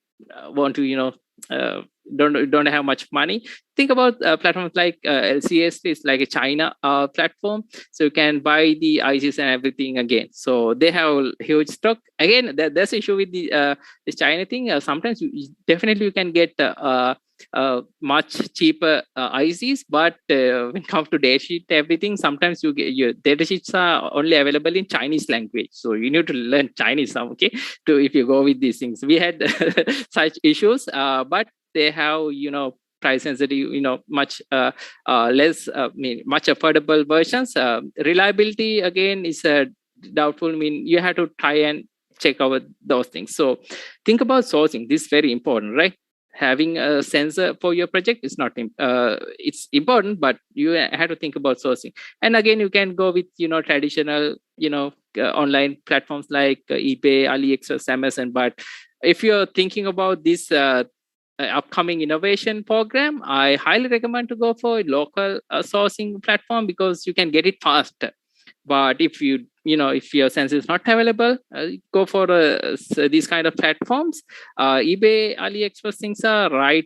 want to uh, don't have much money, think about platforms like LCS is like a China platform, so you can buy the ICs and everything again. So they have huge stock. Again, there's issue with the this China thing. Sometimes definitely you can get much cheaper ICs, but when it comes to data sheet, everything, sometimes you get your data sheets are only available in Chinese language. So you need to learn Chinese, okay, to if you go with these things. We had such issues, but they have price sensitive, much less, much affordable versions. Reliability again is doubtful. You have to try and check out those things. So think about sourcing. This is very important, right? Having a sensor for your project is not it's important, but you have to think about sourcing. And again, you can go with traditional online platforms like eBay, AliExpress, Amazon. But if you're thinking about this upcoming innovation program, I highly recommend to go for a local sourcing platform, because you can get it faster. But if if your sensor is not available, go for these kind of platforms. eBay, AliExpress things are right.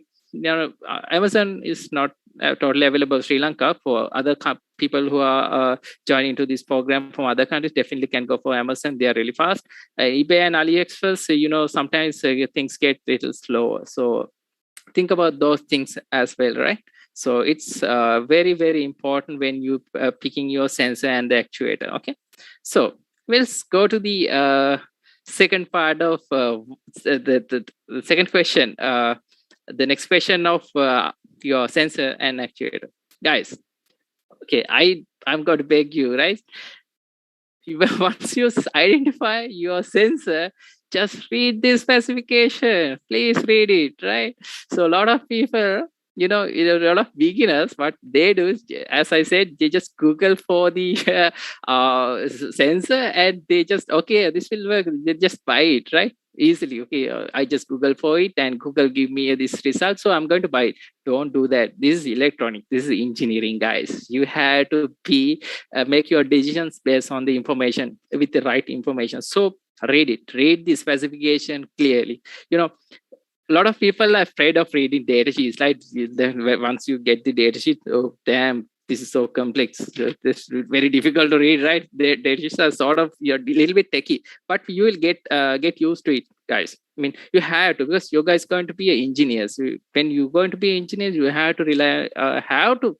Amazon is not totally available in Sri Lanka. For other people who are joining to this program from other countries, definitely can go for Amazon. They are really fast. eBay and AliExpress, sometimes things get a little slower. So think about those things as well, right? So it's very, very important when you picking your sensor and the actuator. Okay, so let's go to the second part of the second question. The next question of your sensor and actuator, guys. Okay, I'm going to beg you, right? Once you identify your sensor, just read the specification. Please read it, right? So a lot of people, a lot of beginners, what they do is, as I said, they just Google for the sensor, and they just, okay, this will work. They just buy it, right? Easily. Okay, I just Google for it, and Google give me this result, so I'm going to buy it. Don't do that. This is electronic. This is engineering, guys. You have to make your decisions based on the information, with the right information. So read it. Read the specification clearly. A lot of people are afraid of reading data sheets. Like, then once you get the data sheet, oh damn, this is so complex. This is very difficult to read, right? The data sheets are sort of, you're a little bit techy, but you will get used to it, guys. You have to, because you guys going to be engineers. When you're going to be engineers, you have to rely,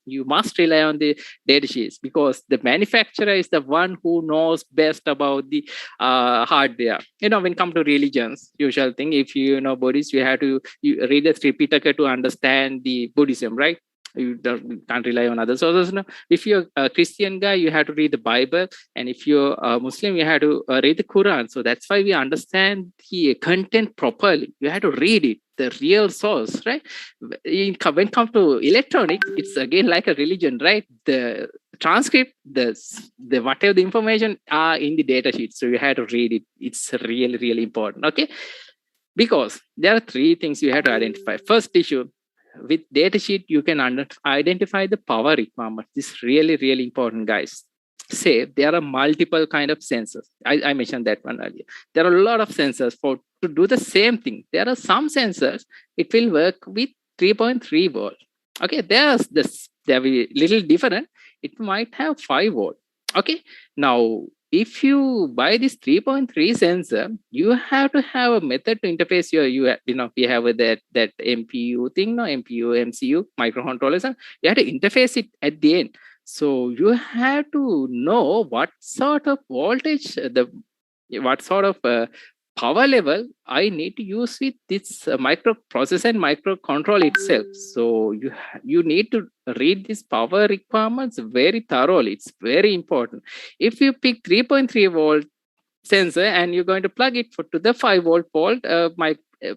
you must rely on the data sheets, because the manufacturer is the one who knows best about the hardware. When it comes to religions, usual thing, if you know Buddhist, you have to read the Tripitaka to understand the Buddhism, right? You can't rely on other sources. No? If you're a Christian guy, you have to read the Bible, and if you're a Muslim, you have to read the Quran. So that's why we understand the content properly. You have to read it, the real source, right? When it comes to electronics, it's again like a religion, right? The transcript, the whatever the information are in the data sheet, so you have to read it. It's really, really important. Okay, because there are three things you have to identify. First issue, with datasheet, you can identify the power requirement. This is really, really important, guys. Say there are multiple kind of sensors. I mentioned that one earlier. There are a lot of sensors to do the same thing. There are some sensors, it will work with 3.3 volt. Okay, they're a little different. It might have 5 volt. Okay, now if you buy this 3.3 sensor, you have to have a method to interface we have that MPU thing, MPU, MCU, microcontrollers. You have to interface it at the end. So you have to know what sort of voltage, what sort of power level I need to use with this microprocessor and microcontroller itself. So you need to read these power requirements very thoroughly. It's very important. If you pick 3.3 volt sensor and you're going to plug it to the 5 volt port,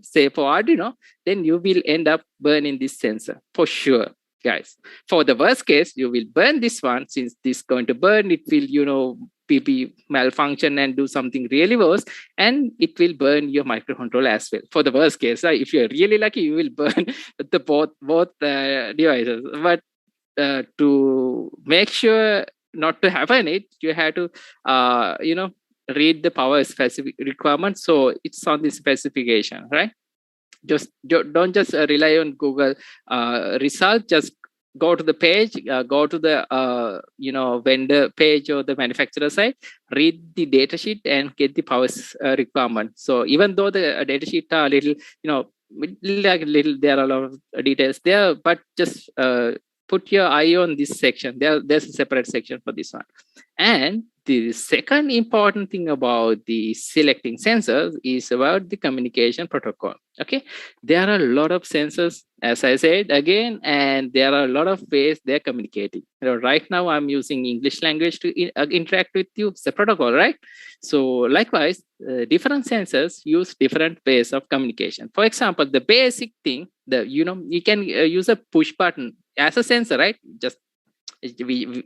say for Arduino, then you will end up burning this sensor for sure, guys. For the worst case, you will burn this one. Since this is going to burn, it will PP malfunction and do something really worse, and it will burn your microcontroller as well. For the worst case, if you're really lucky, you will burn both devices. But to make sure not to happen it, you have to read the power specific requirement. So it's on the specification, right? Just don't just rely on Google result. Just go to the page, go to the vendor page or the manufacturer side, read the data sheet and get the power requirement. So even though the data sheet are a little, like little, there are a lot of details there, but just put your eye on this section. There's a separate section for this one. And the second important thing about the selecting sensors is about the communication protocol. Okay, there are a lot of sensors, as I said again, and there are a lot of ways they're communicating. Right now I'm using English language to interact with you. It's a protocol, right? So likewise, different sensors use different ways of communication. For example, the basic thing, you can use a push button as a sensor, right? Just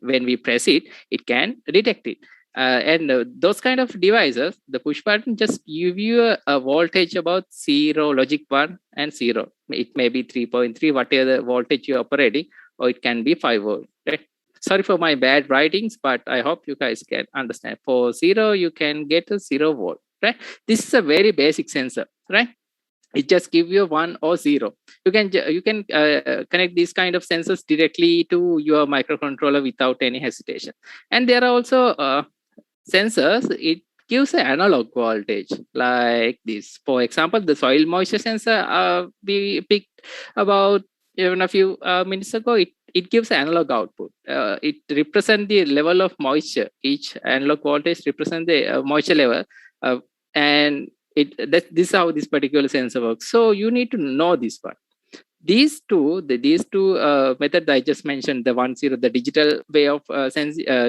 when we press it, it can detect it. And those kind of devices, the push button just give you a voltage about 0, logic 1 and 0. It may be 3.3, whatever the voltage you're operating, or it can be 5 volt. Right? Sorry for my bad writings, but I hope you guys can understand. For 0, you can get a 0 volt. Right? This is a very basic sensor, right? It just give you 1 or 0. You can connect these kind of sensors directly to your microcontroller without any hesitation. And there are also sensors, it gives an analog voltage like this. For example, the soil moisture sensor we picked about even a few minutes ago. It gives analog output. It represents the level of moisture. Each analog voltage represents the moisture level, and this is how this particular sensor works. So you need to know this one. These two methods I just mentioned, the 1-0, the digital way of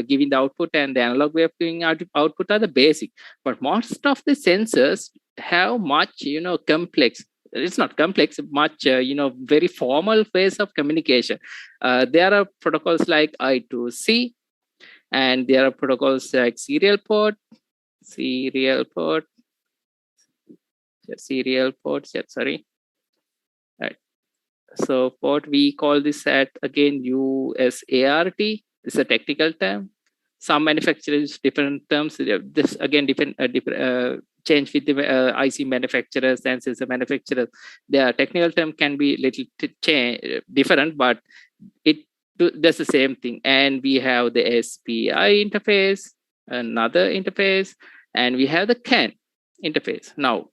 giving the output, and the analog way of giving output are the basic. But most of the sensors have much, complex. It's not complex, much, very formal ways of communication. There are protocols like I2C, and there are protocols like serial port. Right. So what we call this at again USART. It's a technical term. Some manufacturers different terms. This again different change with the IC manufacturers and sensor manufacturers. Their technical term can be little different, but it does the same thing. And we have the SPI interface, another interface, and we have the CAN interface. Now,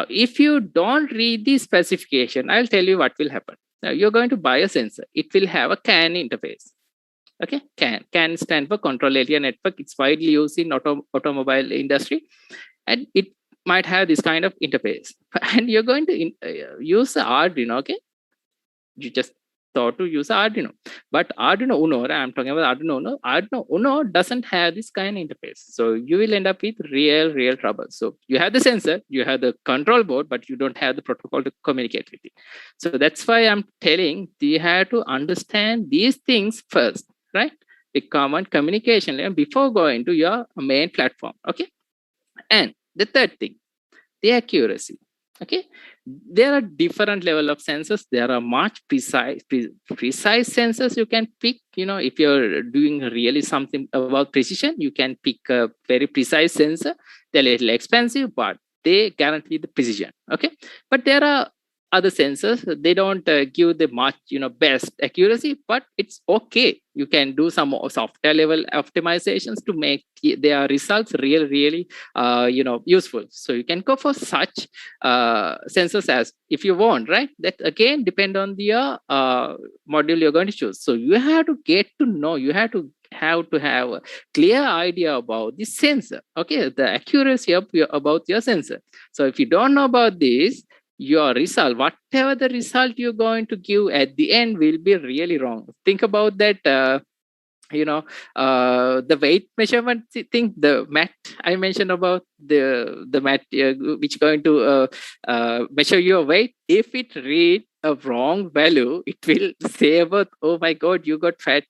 if you don't read the specification, I'll tell you what will happen. Now, you're going to buy a sensor. It will have a CAN interface. Okay, CAN stands for Control Area Network. It's widely used in automobile industry, and it might have this kind of interface. And you're going to use the Arduino. Okay, you just thought to use Arduino, but Arduino Uno, I'm talking about Arduino Uno. Arduino Uno doesn't have this kind of interface, so you will end up with real trouble. So you have the sensor, you have the control board, but you don't have the protocol to communicate with it. So that's why I'm telling you have to understand these things first, right? The common communication layer before going to your main platform. Okay, and the third thing, the accuracy. Okay, there are different level of sensors. There are much precise sensors you can pick. If you're doing really something about precision, you can pick a very precise sensor. They're a little expensive, but they guarantee the precision. Okay, but there are other sensors. They don't give the much best accuracy, but it's okay. You can do some software level optimizations to make their results really useful. So you can go for such sensors as if you want, right? That again depend on the module you're going to choose. So you have to get to know, you have to have a clear idea about the sensor. Okay, the accuracy about your sensor. So if you don't know about this, your result, whatever the result you're going to give at the end, will be really wrong. Think about that. The weight measurement thing, the mat I mentioned about, the mat which going to measure your weight. If it read a wrong value, it will say about, oh my god, you got fat,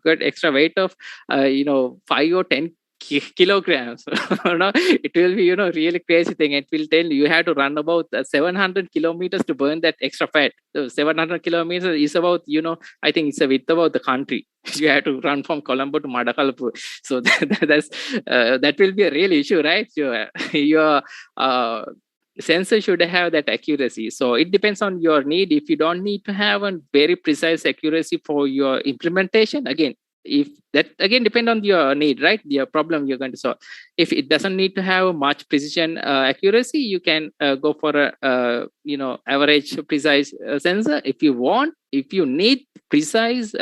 got extra weight of 5 or 10 kilograms. It will be, really crazy thing. It will tell you have to run about 700 kilometers to burn that extra fat. So 700 kilometers is about, I think it's a width about the country. You have to run from Colombo to Madakalapur. So that will be a real issue, right? Your sensor should have that accuracy. So it depends on your need. If you don't need to have a very precise accuracy for your implementation, again, if that again depend on your need, right? Your problem you're going to solve. If it doesn't need to have much precision accuracy, you can go for a average precise sensor. If you need precise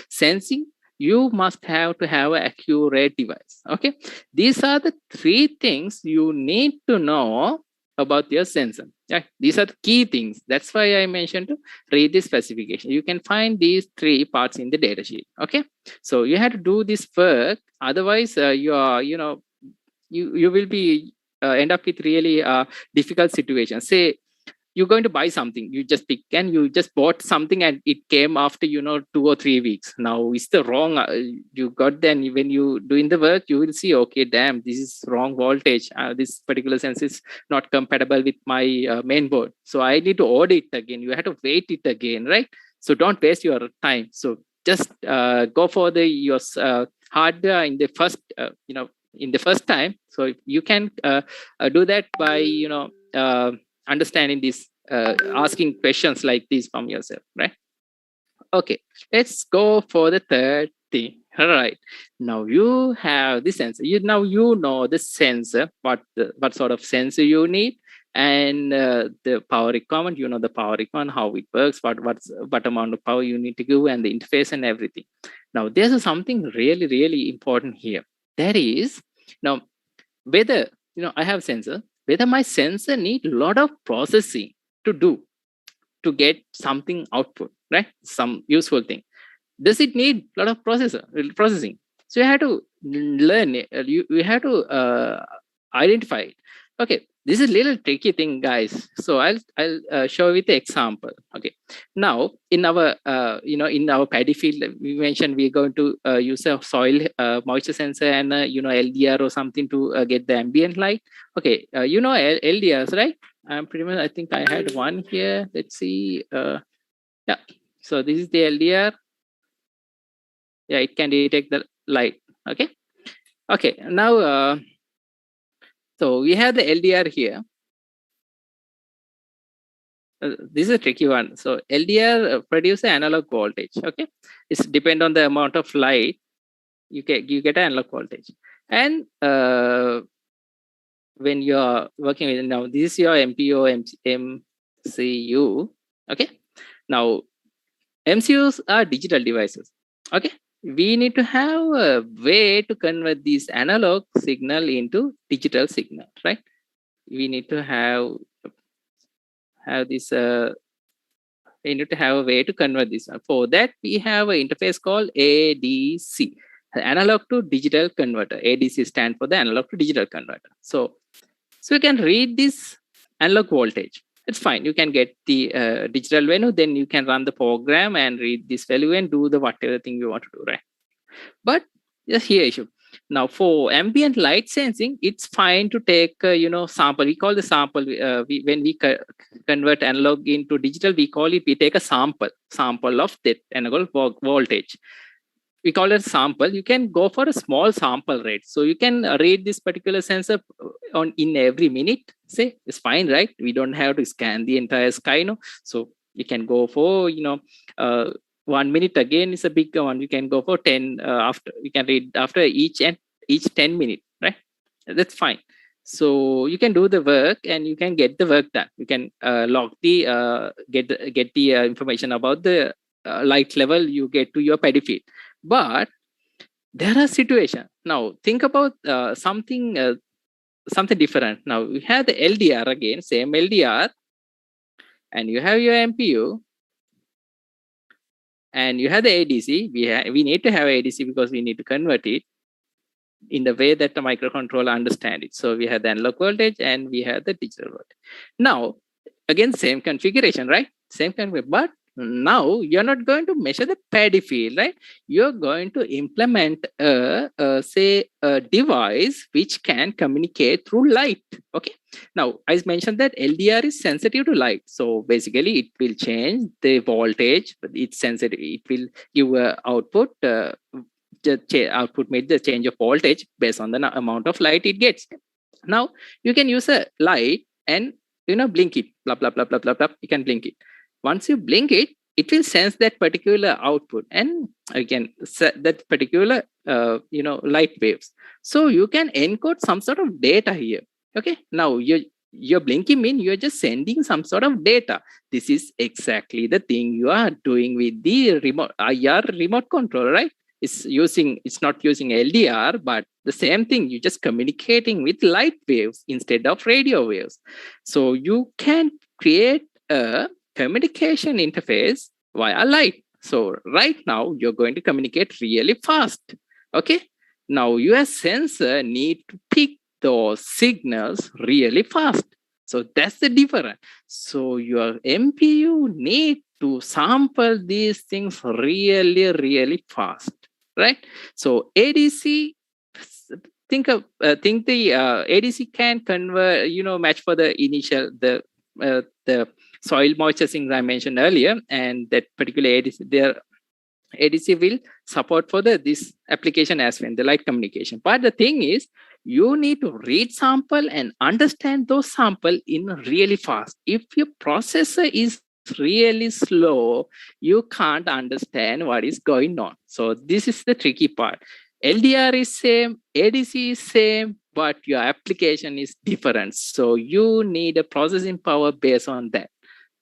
sensing, you must have to have an accurate device. Okay, these are the three things you need to know about your sensor. Yeah, these are the key things. That's why I mentioned to read the specification. You can find these three parts in the data sheet. Okay, so you have to do this work. Otherwise, you will be end up with really difficult situation. Say you're going to buy something, you just pick and you just bought something and it came after 2 or 3 weeks. Now it's the wrong you got. Then when you doing the work, you will see, okay, damn, this is wrong voltage, this particular sensor is not compatible with my main board, so I need to order it again. You have to wait it again, right? So don't waste your time. So just go for your hardware in the first in the first time. So you can do that by understanding this, asking questions like this from yourself, right? Okay, let's go for the third thing. All right, now you have the sensor. Now you know the sensor, what sort of sensor you need, and the power requirement. You know the power requirement, how it works, what amount of power you need to give, and the interface and everything. Now there's something really, really important here. That is, now whether I have sensor, whether my sensor need a lot of processing to do to get something output, right? Some useful thing. Does it need a lot of processing? So you have to learn it. You have to identify it. Okay, this is a little tricky thing, guys. So I'll show you with the example. Okay, now in our in our paddy field, we mentioned we're going to use a soil moisture sensor and LDR or something to get the ambient light. Okay, LDRs, right? Pretty much, I think I had one here. Let's see. Yeah, so this is the LDR. Yeah, it can detect the light. Okay, now so we have the LDR here. This is a tricky one. So LDR produces analog voltage. Okay, it's depend on the amount of light you get an analog voltage. And when you're working with, now this is your MPO MCU. Okay, now MCUs are digital devices. Okay, we need to have a way to convert this analog signal into digital signal, right? We need to have this we need to have a way to convert this. For that, we have an interface called ADC, analog to digital converter. ADC stands for the analog to digital converter. So you can read this analog voltage. It's fine. You can get the digital value, then you can run the program and read this value and do the whatever thing you want to do, right? But just here issue. Now for ambient light sensing, it's fine to take sample. We call the sample when we convert analog into digital. We take a sample of that analog voltage. We call it sample. You can go for a small sample rate. So you can read this particular sensor in every minute. Say it's fine, right? We don't have to scan the entire sky, So you can go for 1 minute. Again is a big one. You can go for 10 after. You can read after each 10 minutes, right? That's fine. So you can do the work and you can get the work done. You can log the get the information about the light level you get to your paddy field. But there are situations. Now think about something different. Now we have the LDR again, same LDR, and you have your MPU, and you have the ADC. We need to have ADC because we need to convert it in the way that the microcontroller understands it. So we have the analog voltage and we have the digital voltage. Now again, same configuration, right? Same configuration, but Now you're not going to measure the paddy field, right? You're going to implement say a device which can communicate through light. Okay. Now I mentioned that LDR is sensitive to light, so basically it will change the voltage, but it's sensitive. It will give a output. Output made the change of voltage based on the amount of light it gets. Now you can use a light and blink it, blah blah blah blah blah blah. You can blink it. Once you blink it, it will sense that particular output, and again set that particular light waves. So you can encode some sort of data here. Okay. Now you're blinking mean you're just sending some sort of data. This is exactly the thing you are doing with the remote IR remote control, right? It's not using LDR, but the same thing. You're just communicating with light waves instead of radio waves. So you can create a communication interface via light. So right now you're going to communicate really fast. Okay. Now your sensor need to pick those signals really fast. So that's the difference. So your MPU need to sample these things really, really fast. Right. So ADC, think the ADC can convert, match for the initial the soil moisture things I mentioned earlier, and that particular ADC will support for this application as well, the light communication. But the thing is, you need to read sample and understand those sample in really fast. If your processor is really slow, you can't understand what is going on. So this is the tricky part. LDR is same, ADC is same, but your application is different. So you need a processing power based on that.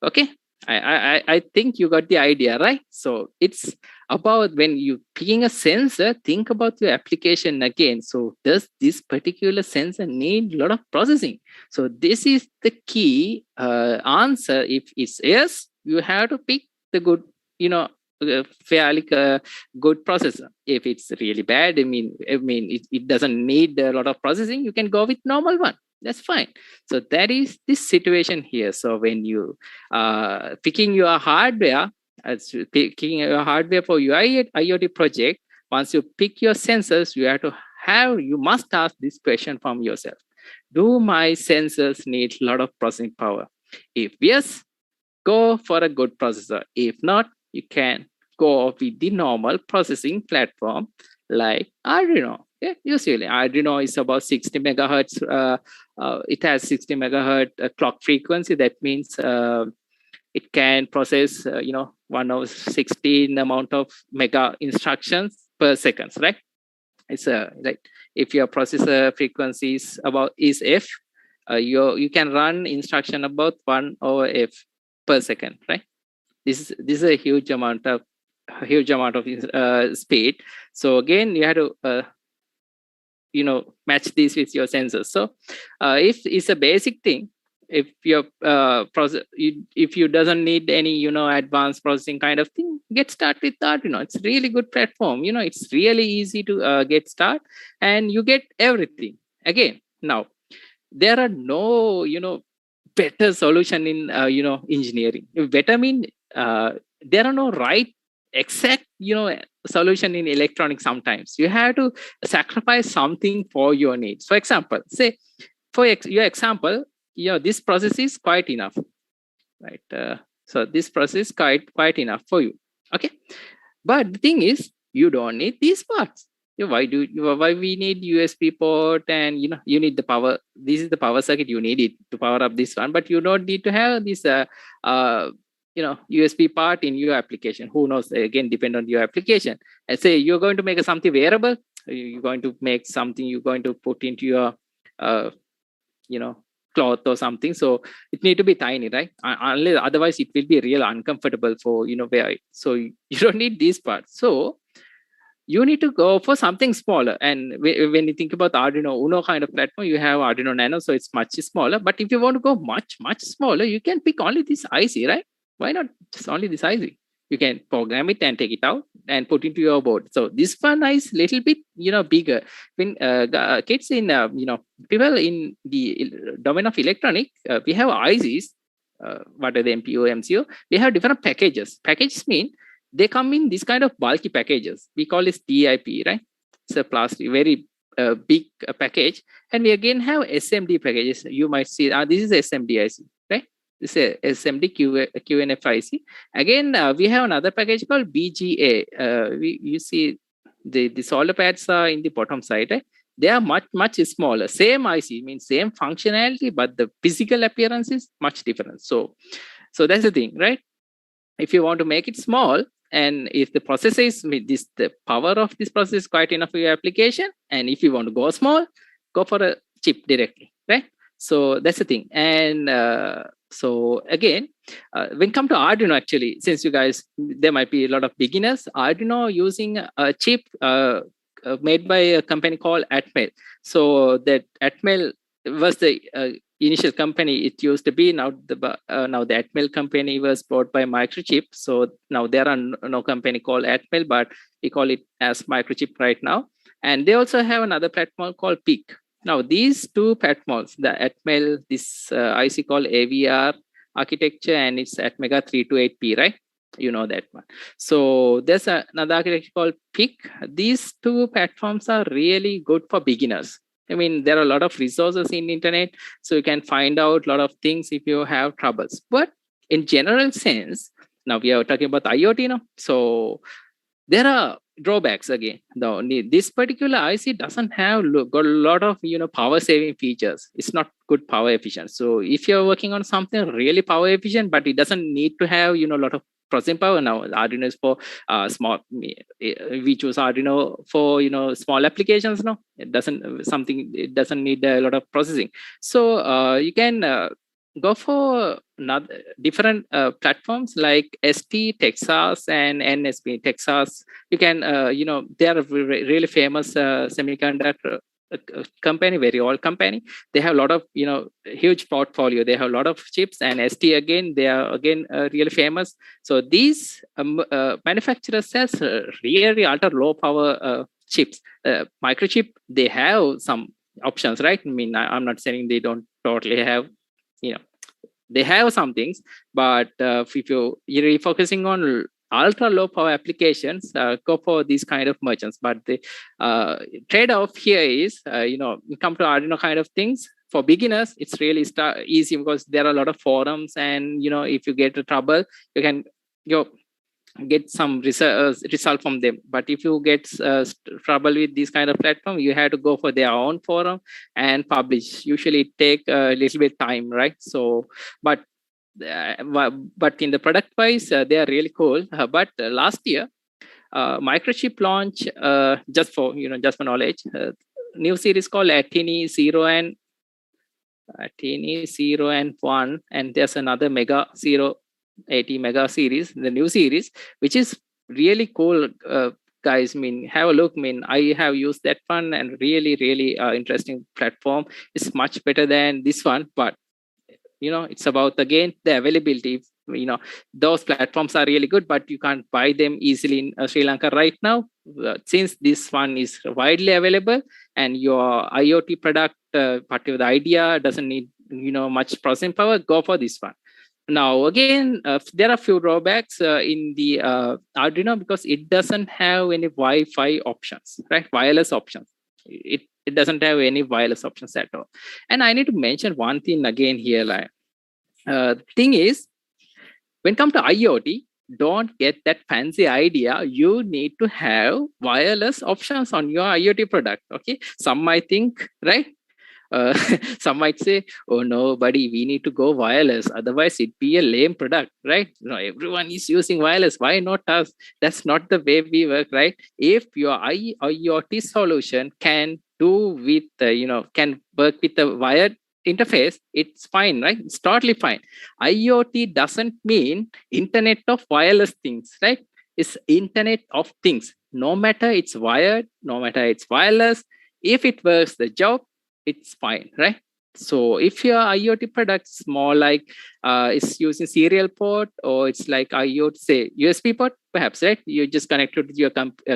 Okay. I think you got the idea, right? So it's about when you picking a sensor, think about your application again. So does this particular sensor need a lot of processing? So this is the key answer. If it's yes, you have to pick the good, fairly good processor. If it's really bad, it doesn't need a lot of processing, you can go with normal one. That's fine. So that is this situation here. So when you picking your hardware, picking your hardware for your IoT project, once you pick your sensors, you must ask this question from yourself. Do my sensors need a lot of processing power? If yes, go for a good processor. If not, you can go with the normal processing platform like Arduino. Yeah, usually Arduino is about 60 megahertz. It has 60 megahertz clock frequency. That means it can process, 1/16 amount of mega instructions per second, right? It's like if your processor frequency is F, you can run instruction about 1/F per second, right? This is a huge amount of speed. So again, you have to match this with your sensors. So if it's a basic thing, if your if you doesn't need any advanced processing kind of thing, get started with Arduino. It's a really good platform. It's really easy to get started, and you get everything. Again, now there are no better solution in engineering. Better mean there are no right exact solution in electronics. Sometimes you have to sacrifice something for your needs. For example, say for your example, this process is quite enough, right? So this process is quite enough for you. Okay, but the thing is, you don't need these parts. Why we need USB port, and you need the power. This is the power circuit, you need it to power up this one, but you don't need to have this USB part in your application. Who knows? Again, depend on your application. And say you're going to make something wearable, you're going to make something you're going to put into your cloth or something. So it need to be tiny, right? Unless otherwise it will be real uncomfortable for wear it. So you don't need these parts. So you need to go for something smaller. And when you think about Arduino Uno kind of platform, you have Arduino Nano, so it's much smaller. But if you want to go much smaller, you can pick only this IC, right? Why not just only this IC? You can program it and take it out and put into your board. So this one is little bit bigger. When kids in people in the domain of electronic, we have ICs what are the MPO, MCO? We have different packages. Packages mean they come in this kind of bulky packages. We call this DIP, right? It's a plastic, very big package. And we again have SMD packages. You might see, this is SMD IC, right? This is a SMD QNFIC. Again, we have another package called BGA. You see the solder pads are in the bottom side, right? They are much smaller. Same IC, means same functionality, but the physical appearance is much different. So that's the thing, right? If you want to make it small, and if the processor is the power of this processor is quite enough for your application, and if you want to go small, go for a chip directly, right? So that's the thing. And so again, when come to Arduino, actually, since you guys, there might be a lot of beginners, Arduino using a chip made by a company called Atmel. So that Atmel was the initial company it used to be. Now the Atmel company was bought by Microchip. So now there are no company called Atmel, but we call it as Microchip right now. And they also have another platform called PIC. Now these two platforms, the Atmel, this IC called AVR architecture, and it's Atmega 328P, right? You know that one. So there's another architecture called PIC. These two platforms are really good for beginners. I mean, there are a lot of resources in the internet, so you can find out a lot of things if you have troubles. But in general sense, now we are talking about IoT now. So there are drawbacks again. Though this particular IC doesn't have got a lot of power saving features. It's not good power efficient. So if you're working on something really power efficient, but it doesn't need to have a lot of processing power. Now Arduino is for small. We choose Arduino for small applications. Now it doesn't need a lot of processing. So you can go for different platforms like ST, Texas, and NSP, Texas. You can, they are a really famous semiconductor company, very old company. They have a lot of, huge portfolio. They have a lot of chips, and ST again, they are again really famous. So these manufacturers sells really ultra low power chips. Microchip, they have some options, right? I mean, I'm not saying they don't totally have, they have some things, but if you're really focusing on ultra low power applications, go for these kind of merchants. But the trade-off here is, you come to Arduino kind of things. For beginners, it's really easy because there are a lot of forums, and if you get a trouble, you can get some result from them. But if you get trouble with this kind of platform, you have to go for their own forum and publish. Usually it take a little bit time, right? So but in the product wise, they are really cool. But last year, Microchip launched, just for knowledge, new series called Atini 0 and 1, and there's another Mega 080 Mega series, the new series, which is really cool. Guys, I mean, have a look. I mean, I have used that one, and really interesting platform. It's much better than this one, but it's about again the availability. Those platforms are really good, but you can't buy them easily in Sri Lanka right now. Since this one is widely available, and your IoT product, part of the idea, doesn't need much processing power, go for this one. Now again, there are a few drawbacks in the Arduino, because it doesn't have any Wi-Fi options, right? Wireless options. It doesn't have any wireless options at all. And I need to mention one thing again here. Like, thing is, when it comes to IoT, don't get that fancy idea. You need to have wireless options on your IoT product. Okay, some might think, right? Some might say, oh no, buddy, we need to go wireless, otherwise it'd be a lame product, right? Everyone is using wireless, why not us? That's not the way we work, right? If your IoT solution can do with can work with the wired interface, it's fine, right? It's totally fine. IoT doesn't mean Internet of Wireless Things, right? It's Internet of Things. No matter it's wired, no matter it's wireless, if it works the job, it's fine, right? So if your IoT product is more like it's using serial port, or it's like IoT, say USB port, perhaps, right? You just connect it to your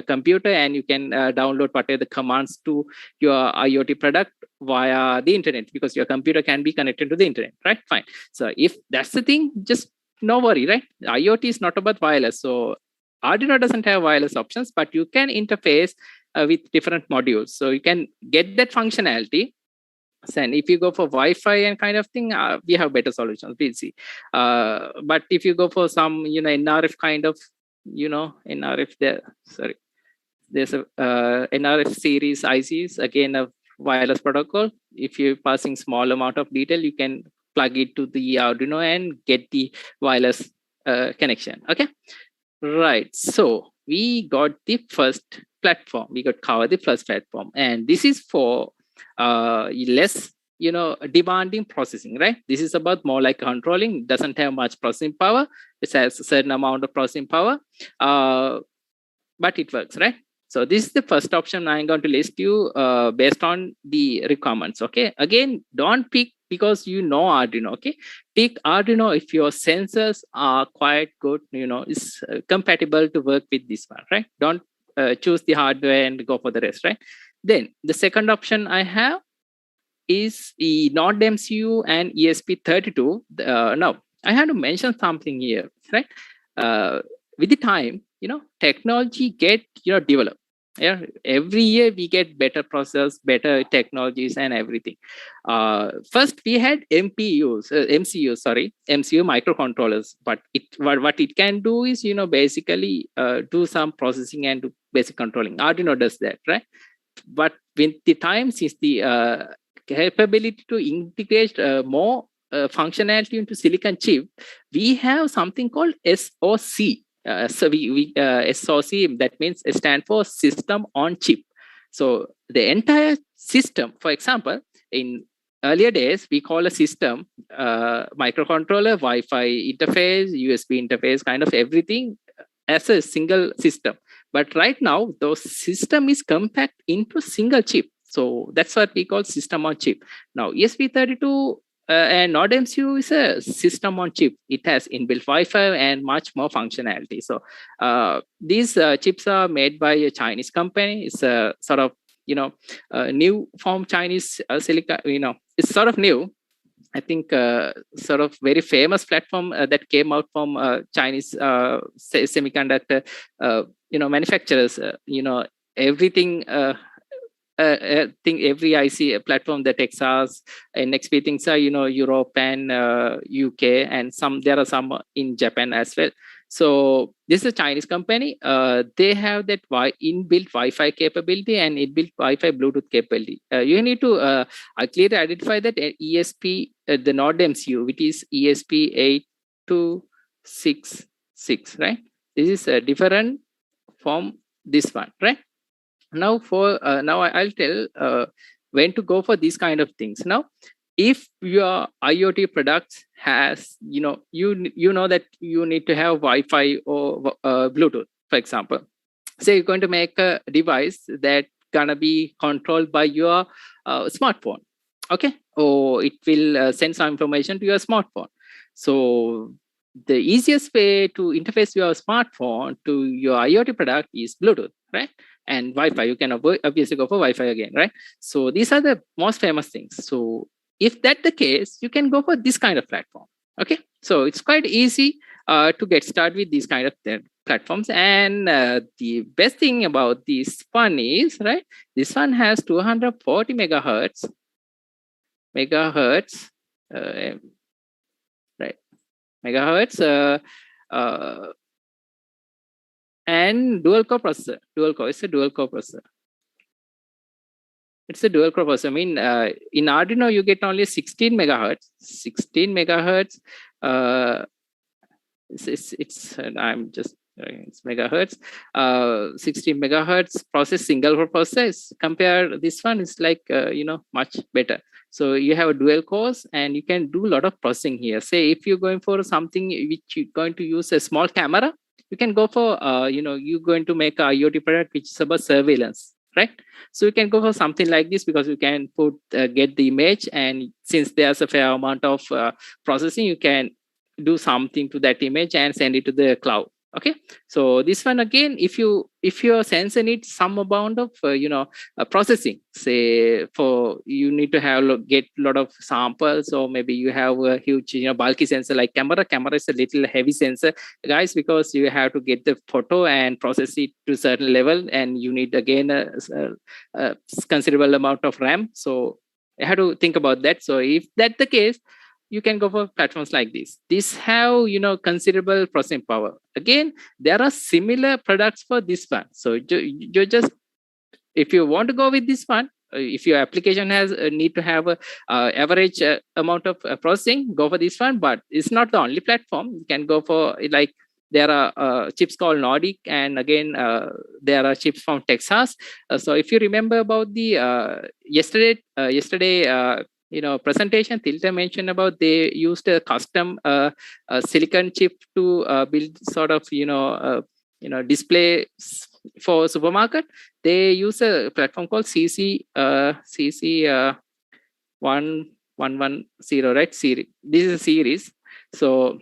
computer and you can download whatever the commands to your IoT product via the internet, because your computer can be connected to the internet, right? Fine. So if that's the thing, just no worry, right? IoT is not about wireless. So Arduino doesn't have wireless options, but you can interface with different modules. So you can get that functionality. And if you go for Wi-Fi and kind of thing, we have better solutions. We'll see. But if you go for some, NRF kind of, NRF there. Sorry, there's a NRF series ICs, again a wireless protocol. If you're passing small amount of detail, you can plug it to the Arduino and get the wireless connection. Okay, right. So we got the first platform. We got covered the first platform, and this is for less demanding processing, right? This is about more like controlling. Doesn't have much processing power. It has a certain amount of processing power, but it works, right? So this is the first option I'm going to list you based on the requirements. Okay, again, don't pick because you know Arduino. Okay, pick Arduino if your sensors are quite good, is compatible to work with this one, right? Don't choose the hardware and go for the rest, right? Then the second option I have is the Node MCU and ESP32. Now I have to mention something here, right? With the time, technology get developed. Yeah, every year we get better process, better technologies, and everything. First we had MCU microcontrollers, but what it can do is basically do some processing and do basic controlling. Arduino does that, right? But with the time, since the capability to integrate more functionality into silicon chip, we have something called SoC. SoC, that means it stands for system on chip. So the entire system, for example, in earlier days, we call a system microcontroller, Wi-Fi interface, USB interface, kind of everything as a single system. But right now, the system is compact into single chip. So that's what we call system on chip. Now, ESP32 and Node MCU is a system on chip. It has inbuilt Wi-Fi and much more functionality. So these chips are made by a Chinese company. It's a sort of, new form Chinese silicon, it's sort of new. I think sort of very famous platform that came out from Chinese semiconductor, manufacturers. Everything. I think every IC platform, the Texas and NXP things are Europe and UK, and there are some in Japan as well. So this is a Chinese company. They have that inbuilt Wi-Fi capability and inbuilt Wi-Fi Bluetooth capability. You need to clearly identify that ESP, the Node MCU, which is ESP8266, right? This is different from this one, right? Now I'll tell when to go for these kind of things. Now, if your IoT products has, you know that you need to have Wi-Fi or Bluetooth, for example. Say you're going to make a device that gonna be controlled by your smartphone, okay? Or it will send some information to your smartphone. So the easiest way to interface your smartphone to your IoT product is Bluetooth, right? And Wi-Fi. You can obviously go for Wi-Fi again, right? So these are the most famous things. So if that's the case, you can go for this kind of platform. Okay, so it's quite easy to get started with these kind of platforms. And the best thing about this one is, right, this one has 240 megahertz, right, megahertz, and dual core processor. It's a dual core processor. It's a dual core processor. I mean, in Arduino, you get only 16 megahertz. 16 megahertz. It's megahertz. 16 megahertz process, single core process. Compare this one, it's like much better. So you have a dual cores, and you can do a lot of processing here. Say if you're going for something which you're going to use a small camera, you can go for you're going to make a IoT product which is about surveillance, right? So you can go for something like this, because you can get the image, and since there's a fair amount of processing, you can do something to that image and send it to the cloud. Okay, so this one again, if your sensor needs some amount of processing, say for you need to have get a lot of samples, or maybe you have a huge bulky sensor like camera is a little heavy sensor, guys, because you have to get the photo and process it to a certain level, and you need again a considerable amount of RAM. So I have to think about that. So if that's the case, you can go for platforms like this. These have considerable processing power. Again, there are similar products for this one. So you just, if you want to go with this one, if your application has need to have a average amount of processing, go for this one. But it's not the only platform. You can go for like, there are chips called Nordic, and again there are chips from Texas. So if you remember about the yesterday presentation, Tilta mentioned about they used a custom silicon chip to build sort of display for supermarket. They use a platform called CC 1110, right? Series. This is a series. So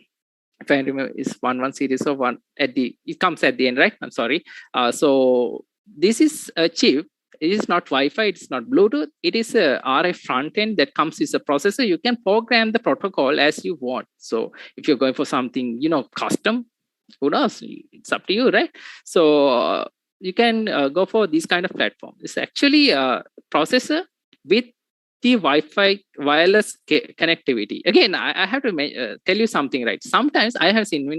if I remember, it's 11 series of one at the, it comes at the end, right? I'm sorry. So this is a chip. It is not Wi-Fi, it's not Bluetooth. It is a RF front end that comes with a processor. You can program the protocol as you want. So if you're going for something, custom, who knows? It's up to you, right? So you can go for this kind of platform. It's actually a processor with the Wi-Fi wireless connectivity. Again, I have to tell you something, right? Sometimes I have seen,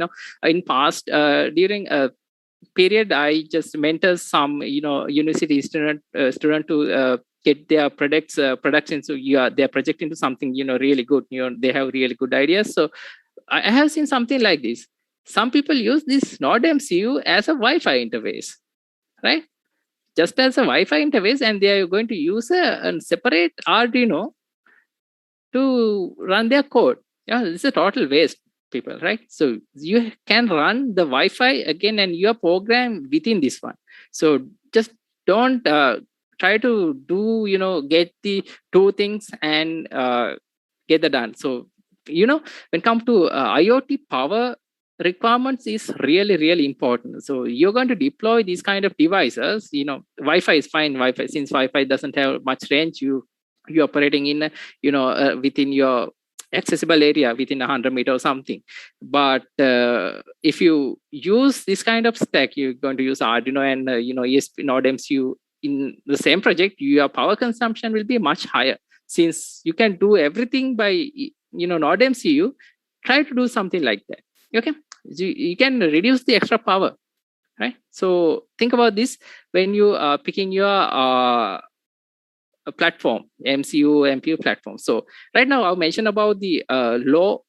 in past, during a period, I just mentor some, university student to get their products into their project into something, really good. They have really good ideas. So I have seen something like this. Some people use this Node MCU as a Wi-Fi interface, right? Just as a Wi-Fi interface, and they are going to use a separate Arduino to run their code. Yeah, this is a total waste, people, right? So you can run the Wi-Fi again, and your program within this one. So just don't try to do, get the two things and get that done. So, when it comes to IoT, power requirements is really, really important. So you're going to deploy these kind of devices. Wi-Fi is fine. Wi-Fi, since Wi-Fi doesn't have much range, you're operating in within your accessible area within 100 meters or something. But if you use this kind of stack, you're going to use Arduino and ESP Node MCU in the same project, your power consumption will be much higher. Since you can do everything by Node MCU, try to do something like that. Okay, you can reduce the extra power, right? So think about this when you are picking your platform, MCU, MPU platform. So right now I'll mention about the low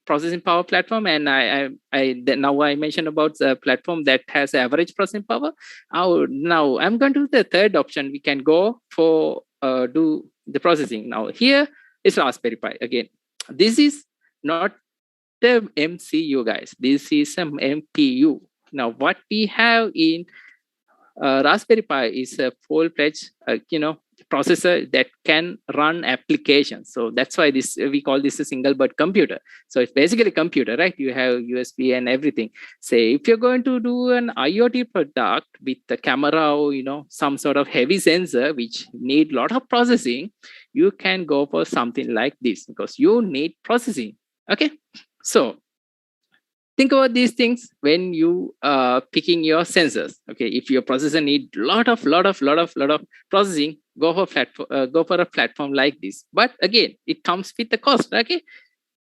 processing power platform, and now I mentioned about the platform that has average processing power. Now I'm going to the third option. We can go for do the processing. Now here is Raspberry Pi. Again, this is not the MCU, guys. This is some MPU. Now what we have in Raspberry Pi is a full-fledged processor that can run applications. So that's why we call this a single board computer. So it's basically a computer, right? You have USB and everything. Say if you're going to do an IoT product with the camera or some sort of heavy sensor which need a lot of processing, you can go for something like this because you need processing. Okay, so think about these things when you picking your sensors. Okay, if your processor need lot of processing, go for a platform like this. But again, it comes with the cost. Okay,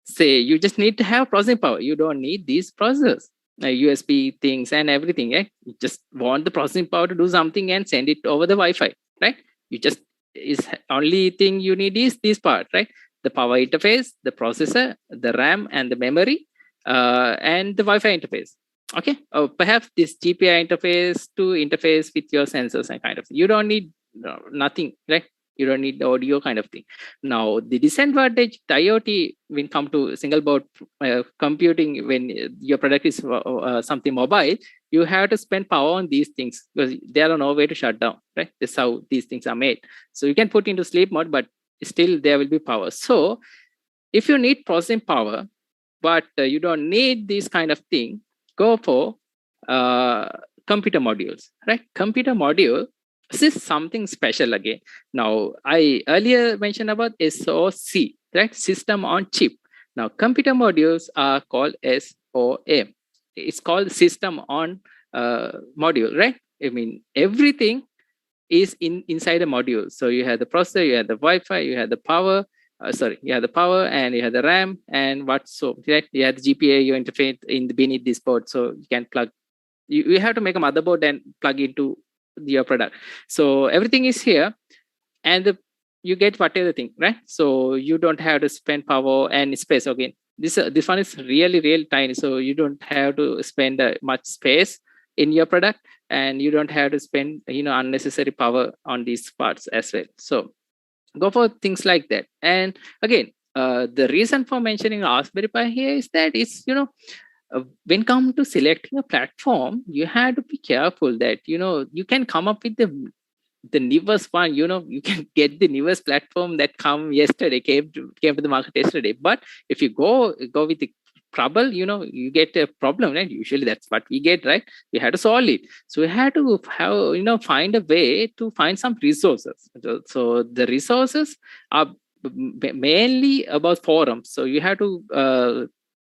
say you just need to have processing power. You don't need these processors, USB things and everything. You just want the processing power to do something and send it over the Wi-Fi, right? You just is only thing you need is this part, right? The power interface, the processor, the RAM, and the memory. And the Wi-Fi interface. Okay, perhaps this GPI interface to interface with your sensors and kind of thing. You don't need nothing, right? You don't need the audio kind of thing. Now, the disadvantage IoT when come to single board computing, when your product is something mobile, you have to spend power on these things because there are no way to shut down, right? That's how these things are made. So you can put into sleep mode, but still there will be power. So if you need processing power, but you don't need this kind of thing, go for computer modules, right? Computer module, this is something special again. Now, I earlier mentioned about SoC, right? System on chip. Now, computer modules are called SOM. It's called system on module, right? I mean, everything is inside a module. So you have the processor, you have the Wi-Fi, you have the power, you have the power and you have the RAM and right? You have the GPA, you interface in the beneath this board, so you can plug. You have to make a motherboard and plug into your product. So everything is here, and you get whatever thing, right? So you don't have to spend power and space again. This one is really tiny, so you don't have to spend much space in your product, and you don't have to spend unnecessary power on these parts as well. So go for things like that. And again, the reason for mentioning Raspberry Pi here is that it's when come to selecting a platform, you have to be careful that you can come up with the newest one. You can get the newest platform that came to the market yesterday. But if you go with the trouble, you get a problem, right? Usually that's what we get, right? We had to solve it. So we had to have find a way to find some resources. So the resources are mainly about forums. So you have to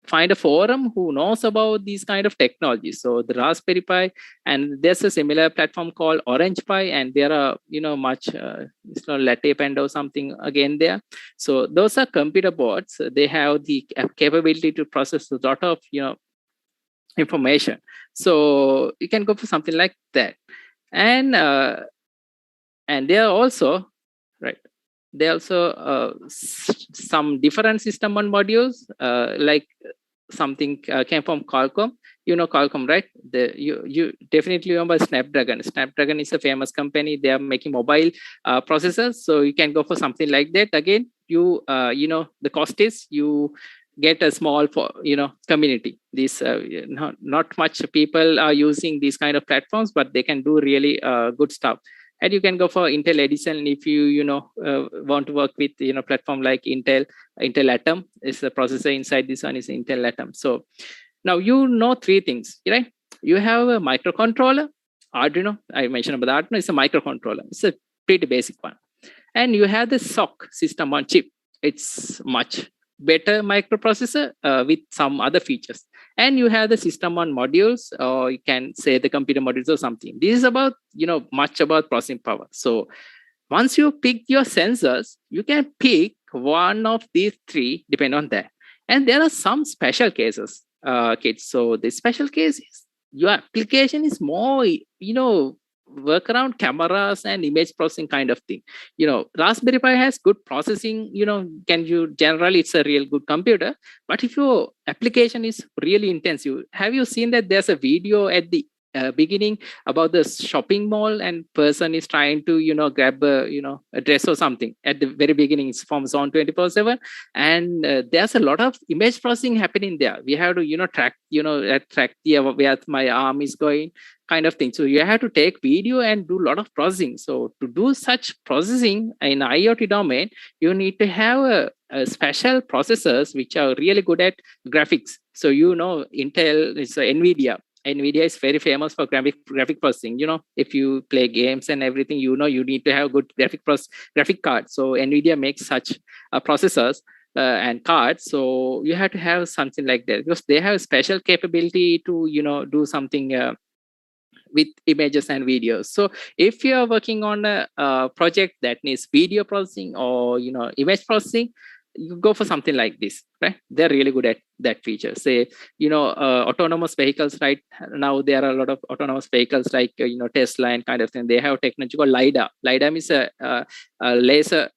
find a forum who knows about these kind of technologies. So the Raspberry Pi, and there's a similar platform called Orange Pi, and there are much it's not Latte Panda or something again there. So those are computer boards. They have the capability to process a lot of information. So you can go for something like that. And they are also right. There are also some different system on modules, like something came from Qualcomm. Qualcomm, right? You definitely remember Snapdragon. Snapdragon is a famous company. They are making mobile processors. So you can go for something like that. Again, the cost is you get a small community. This not much people are using these kind of platforms, but they can do really good stuff. And you can go for Intel Edison if you want to work with platform like Intel Atom is the processor inside this one is Intel Atom. So now three things, right? You have a microcontroller, Arduino. I mentioned about Arduino. It's a microcontroller. It's a pretty basic one. And you have the SoC, system on chip. It's much better microprocessor with some other features. And you have the system on modules, or you can say the computer modules or something. This is about much about processing power. So once you pick your sensors, you can pick one of these three depending on that. And there are some special cases, kids. So the special case is your application is more work around cameras and image processing kind of thing. Raspberry Pi has good processing. Generally it's a real good computer. But if your application is really intensive, have you seen that there's a video at the beginning about the shopping mall, and person is trying to grab a dress or something at the very beginning? It's from Zone 24/7, and there's a lot of image processing happening there. We have to track where my arm is going, kind of thing. So you have to take video and do a lot of processing. So to do such processing in IoT domain, you need to have a special processors which are really good at graphics. So Intel is NVIDIA. NVIDIA is very famous for graphic processing. If you play games and everything, you need to have good graphic card. So NVIDIA makes such processors and cards. So you have to have something like that, because they have a special capability to do something with images and videos. So if you are working on a project that needs video processing or image processing, you go for something like this, right? They're really good at that feature. Say, autonomous vehicles, right? Now there are a lot of autonomous vehicles like, Tesla and kind of thing. They have technology called LiDAR. LiDAR is a laser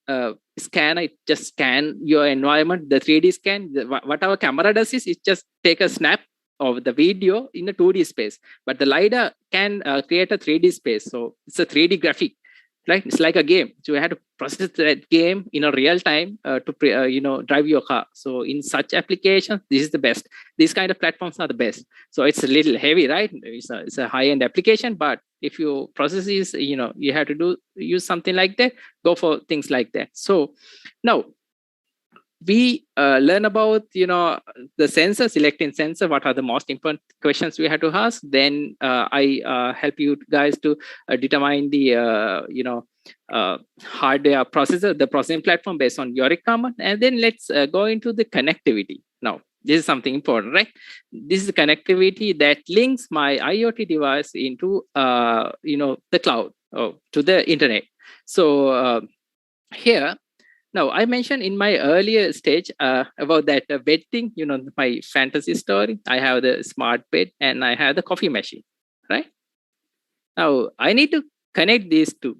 scanner. It just scan your environment, the 3D scan. What our camera does is it just take a snap of the video in a 2D space. But the LiDAR can create a 3D space. So it's a 3D graphic. Right, it's like a game. So you have to process that game in a real time to drive your car. So in such applications, this is the best. These kind of platforms are the best. So it's a little heavy, right? It's a high-end application, but if your process is you have to use something like that, go for things like that. So now we learn about, the sensor, selecting sensor, what are the most important questions we have to ask. Then I help you guys to determine the, hardware processor, the processing platform based on your requirement. And then let's go into the connectivity. Now, this is something important, right? This is the connectivity that links my IoT device into, the cloud, to the internet. So here, now, I mentioned in my earlier stage about that bed thing, my fantasy story. I have the smart bed and I have the coffee machine, right? Now, I need to connect these two,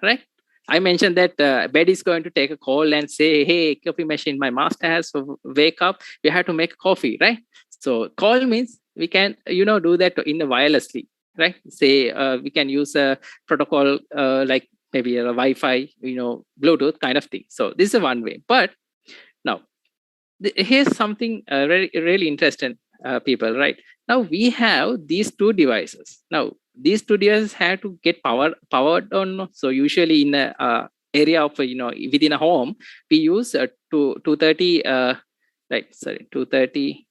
right? I mentioned that bed is going to take a call and say, hey, coffee machine, my master has to wake up. We have to make coffee, right? So call means we can, do that in the wirelessly, right? Say we can use a protocol like maybe a Wi-Fi, Bluetooth kind of thing. So this is one way. But now, here's something really interesting, people, right? Now we have these two devices. Now these two devices have to get powered on. So usually in a area of, within a home, we use 230, 230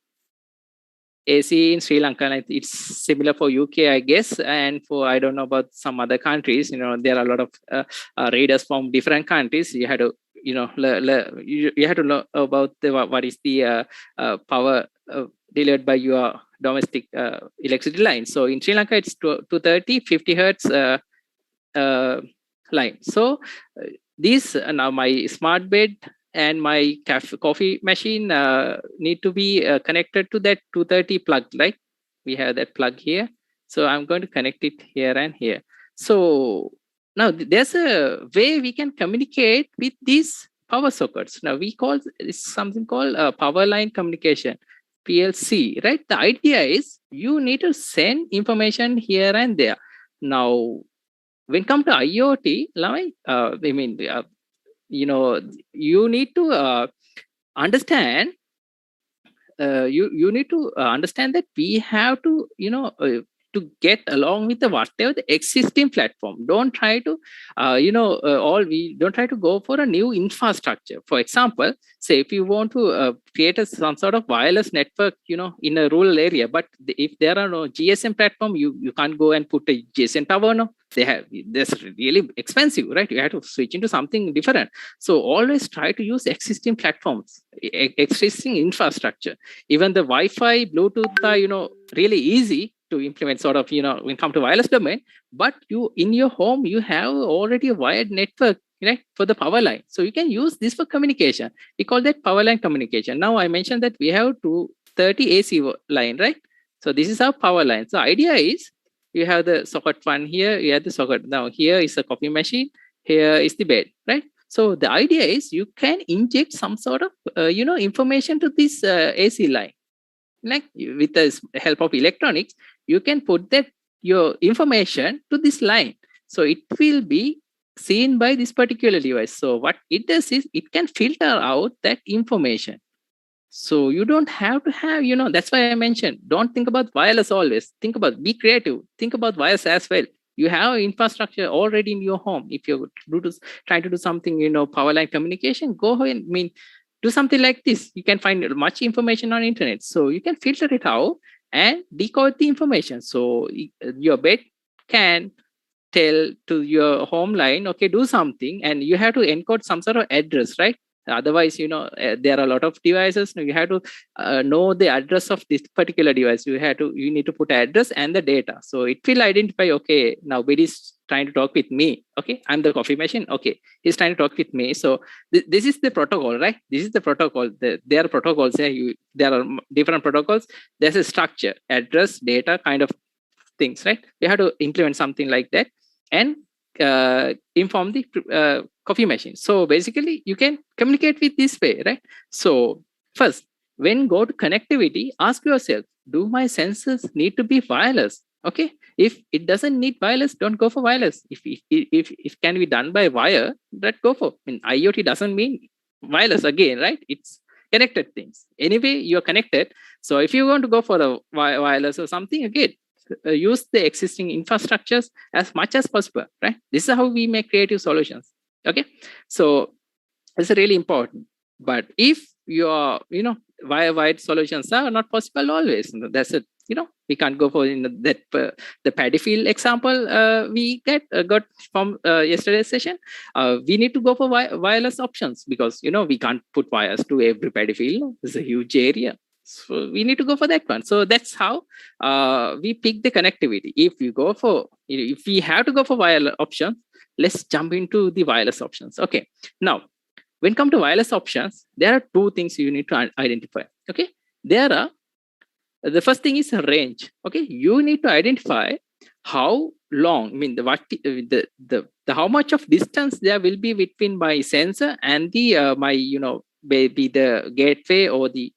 AC in Sri Lanka, and it's similar for UK, I guess, and for I don't know about some other countries. There are a lot of radars from different countries. You had to, you have to know about what is the power delivered by your domestic electricity line. So in Sri Lanka, it's 230, 50 hertz line. So these now my smart bed and my coffee machine need to be connected to that 230 plug, right? We have that plug here. So I'm going to connect it here and here. So now there's a way we can communicate with these power sockets. Now we call it's something called power line communication, PLC, right? The idea is you need to send information here and there. Now, when it comes to IoT, you need to understand. You need to understand that we have to, to get along with the whatever the existing platform. Don't try to, we don't try to go for a new infrastructure. For example, say if you want to create some sort of wireless network, in a rural area, but if there are no GSM platform, you can't go and put a GSM tower. No, that's really expensive, right? You have to switch into something different. So always try to use existing platforms, existing infrastructure. Even the Wi-Fi, Bluetooth are, really easy to implement, sort of, when it comes to wireless domain. But you in your home, you have already a wired network, right, for the power line. So you can use this for communication. We call that power line communication. Now I mentioned that we have 230 AC line, right? So this is our power line. So idea is you have the socket one here, you have the socket. Now here is a coffee machine, here is the bed, right? So the idea is you can inject some sort of, information to this AC line. Like with the help of electronics, you can put that your information to this line. So it will be seen by this particular device. So what it does is it can filter out that information. So you don't have to have, that's why I mentioned, don't think about wireless always. Think about, be creative. Think about wireless as well. You have infrastructure already in your home. If you're trying to do something, power line communication, go ahead. Do something like this. You can find much information on internet. So you can filter it out and decode the information. So your bed can tell to your home line, okay, do something, and you have to encode some sort of address, right? Otherwise, there are a lot of devices. You have to know the address of this particular device. You need to put address and the data. So it will identify, okay, now Bid is trying to talk with me. Okay, I'm the coffee machine. Okay, he's trying to talk with me. So this is the protocol, right? This is the protocol. There are protocols. There are different protocols. There's a structure, address, data kind of things, right? We have to implement something like that and inform the coffee machine. So basically, you can communicate with this way, right? So first, when go to connectivity, ask yourself, do my sensors need to be wireless? Okay, if it doesn't need wireless, don't go for wireless. If it can be done by wire, that go for. IoT doesn't mean wireless again, right? It's connected things. Anyway, you're connected. So if you want to go for the wireless or something, again, use the existing infrastructures as much as possible, right? This is how we make creative solutions. Okay, so it's really important. But if your, wired solutions are not possible always. That's it. We can't go for that the paddy field example we got from yesterday's session. We need to go for wireless options because we can't put wires to every paddy field. It's a huge area. So we need to go for that one. So that's how we pick the connectivity. If we have to go for wireless options, let's jump into the wireless options. Okay. Now, when come to wireless options, there are two things you need to identify. Okay. The first thing is a range. Okay. You need to identify how long, the how much of distance there will be between my sensor and the maybe the gateway or the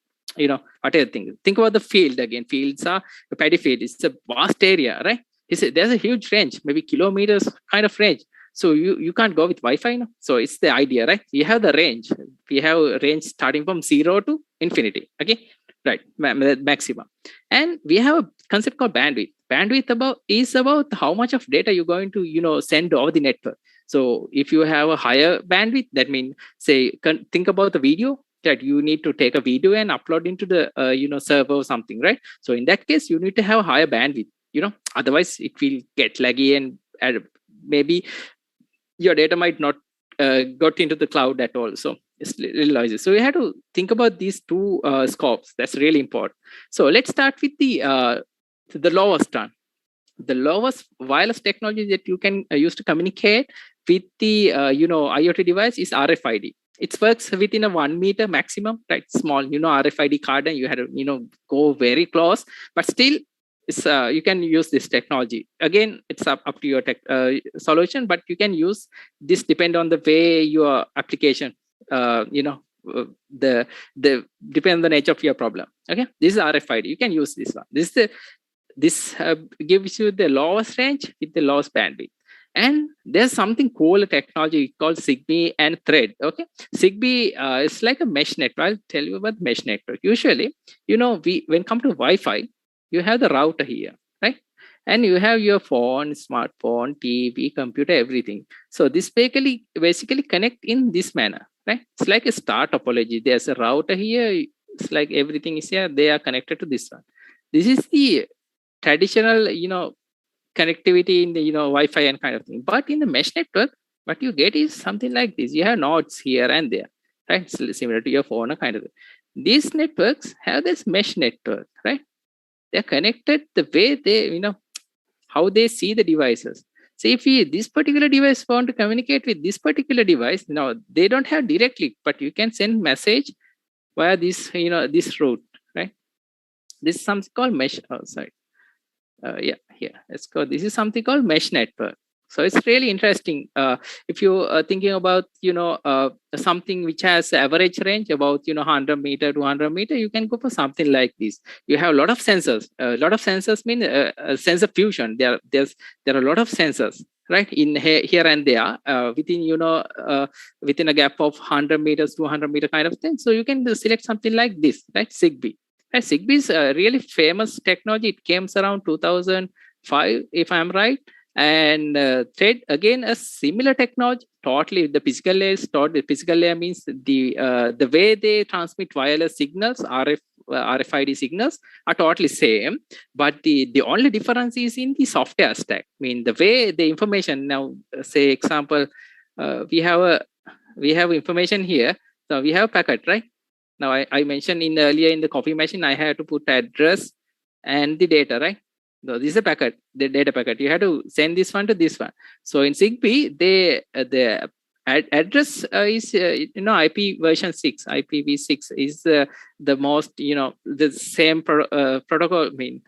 whatever thing. Think about the field again. Fields are a paddy field. It's a vast area, right? There's a huge range, maybe kilometers kind of range. So you can't go with Wi-Fi now. So it's the idea, right? You have the range. We have a range starting from 0 to infinity. Okay, right, maximum. And we have a concept called bandwidth. Bandwidth is about how much of data you're going to send over the network. So if you have a higher bandwidth, that means think about the video that you need to take a video and upload into the server or something, right? So in that case, you need to have a higher bandwidth. Otherwise it will get laggy and maybe your data might not got into the cloud at all. So it's little noisy. So we have to think about these two scopes. That's really important. So let's start with the lowest one. The lowest wireless technology that you can use to communicate with the IoT device is RFID. It works within a 1 meter maximum, right? Small, RFID card, and you had to go very close, but still it's you can use this technology. Again, it's up to your solution, but you can use this depend on the way your application the depend on the nature of your problem. Okay, this is RFID. You can use this one. This gives you the lowest range with the lowest bandwidth. And there's something cool technology called Zigbee and Thread. Okay, Zigbee is like a mesh network. I'll tell you about mesh network. Usually, when come to Wi-Fi, you have the router here, right? And you have your phone, smartphone, TV, computer, everything. So this basically connect in this manner, right? It's like a star topology. There's a router here. It's like everything is here. They are connected to this one. This is the traditional, connectivity in the Wi-Fi and kind of thing. But in the mesh network, what you get is something like this. You have nodes here and there, right? It's similar to your phone or kind of thing. These networks have this mesh network, right? They're connected the way they, how they see the devices. So if this particular device want to communicate with this particular device, they don't have directly, but you can send message via this, this route, right? This is something called mesh. Oh, sorry. Here, let's go. This is something called mesh network. So it's really interesting. If you are thinking about, something which has average range about, 100 meter to 200 meter, you can go for something like this. You have a lot of sensors. A lot of sensors mean sensor fusion. There are a lot of sensors, right? In here and there, within a gap of 100 meters, 200 meter kind of thing. So you can select something like this, right? Zigbee. Zigbee is a really famous technology. It came around 2005, if I'm right. And Thread, again, a similar technology. Totally, the physical layer is taught. The physical layer means the way they transmit wireless signals, RFID signals, are totally same. But the only difference is in the software stack. I mean, the way the information now, say example, we have information here. So we have packet, right? Now, I mentioned earlier in the coffee machine, I had to put address and the data, right? So this is a packet, the data packet. You have to send this one to this one. So in Zigbee, the address is IP version 6, IPv6 is the most the same protocol. I mean,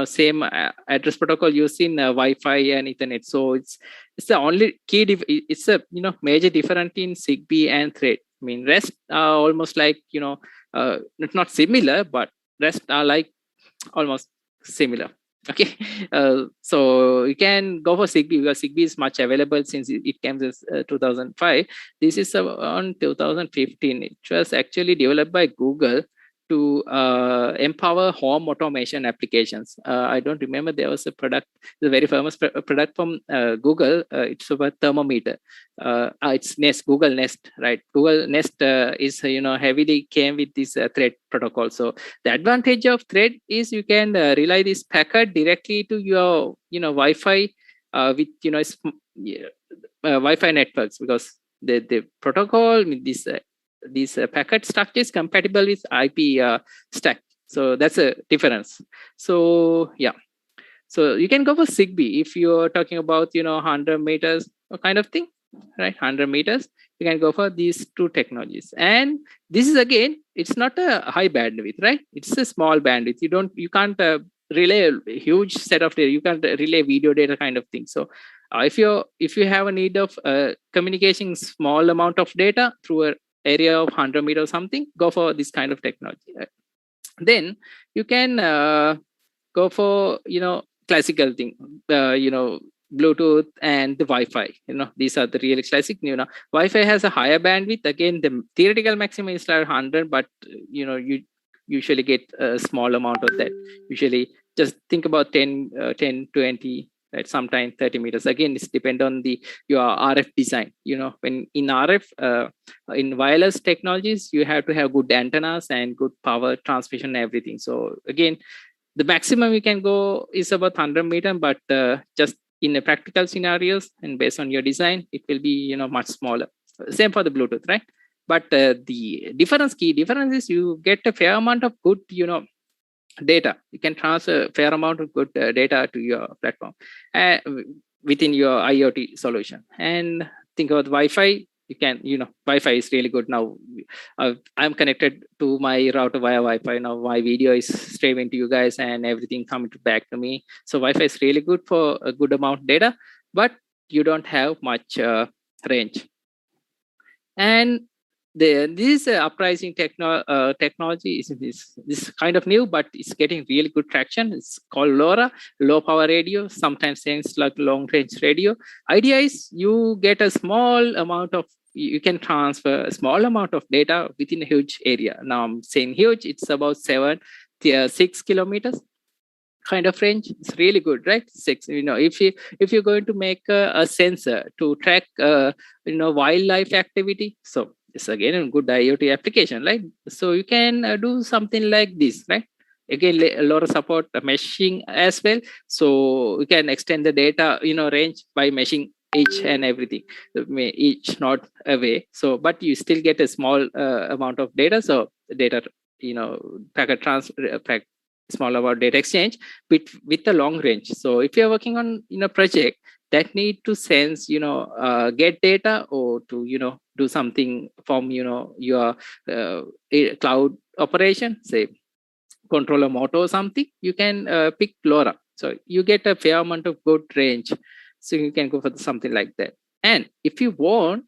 same address protocol used in Wi-Fi and Ethernet. So it's the only key. It's a major difference in Zigbee and Thread. I mean, rest are almost like, not similar, but rest are like almost similar. Okay. So you can go for Zigbee because Zigbee is much available since it came since 2005. This is on 2015. It was actually developed by Google. to empower home automation applications. I don't remember, there was a product, the very famous product from Google. It's about thermometer. It's Nest, Google Nest, right? Google Nest is heavily came with this thread protocol. So the advantage of thread is you can relay this packet directly to your Wi-Fi with Wi-Fi networks, because the protocol with this packet structure is compatible with IP stack. So that's a difference. So yeah, so you can go for Zigbee if you're talking about 100 meters kind of thing, right? 100 meters, you can go for these two technologies. And this is, again, it's not a high bandwidth, right? It's a small bandwidth. You can't relay a huge set of data. You can't relay video data kind of thing. So if you have a need of communicating small amount of data through an area of 100 meters or something, go for this kind of technology. Then you can go for classical thing, Bluetooth and the Wi-Fi. These are the real classic. Wi-Fi has a higher bandwidth. Again, the theoretical maximum is like 100, but you usually get a small amount of that. Usually, just think about 10, 20. Right, sometimes 30 meters. Again, it's depend on your RF design. When in RF, in wireless technologies, you have to have good antennas and good power transmission and everything. So again, the maximum you can go is about 100 meters, but just in a practical scenarios and based on your design, it will be much smaller. Same for the Bluetooth, right? But the key difference is you get a fair amount of good data. You can transfer a fair amount of good data to your platform within your IoT solution. And think about Wi-Fi. You can, Wi-Fi is really good now. I'm connected to my router via Wi-Fi. Now my video is streaming to you guys and everything coming back to me. So Wi-Fi is really good for a good amount of data, but you don't have much range. And this uprising technology is kind of new, but it's getting really good traction. It's called LoRa, low power radio, sometimes things like long range radio. Idea is you get a small amount of, you can transfer a small amount of data within a huge area. Now I'm saying huge, it's about 6 kilometers kind of range. It's really good, right? 6. If you're going to make a sensor to track wildlife activity, so it's again a good IoT application, right? So you can do something like this, right? Again, a lot of support meshing as well. So you can extend the data range by meshing each and everything, each node away. So but you still get a small amount of data. So data packet transfer, small about data exchange with a long range. So if you're working on a project that need to sense get data or to do something from your cloud operation, say controller motor or something, you can pick LoRa. So you get a fair amount of good range. So you can go for something like that. And if you want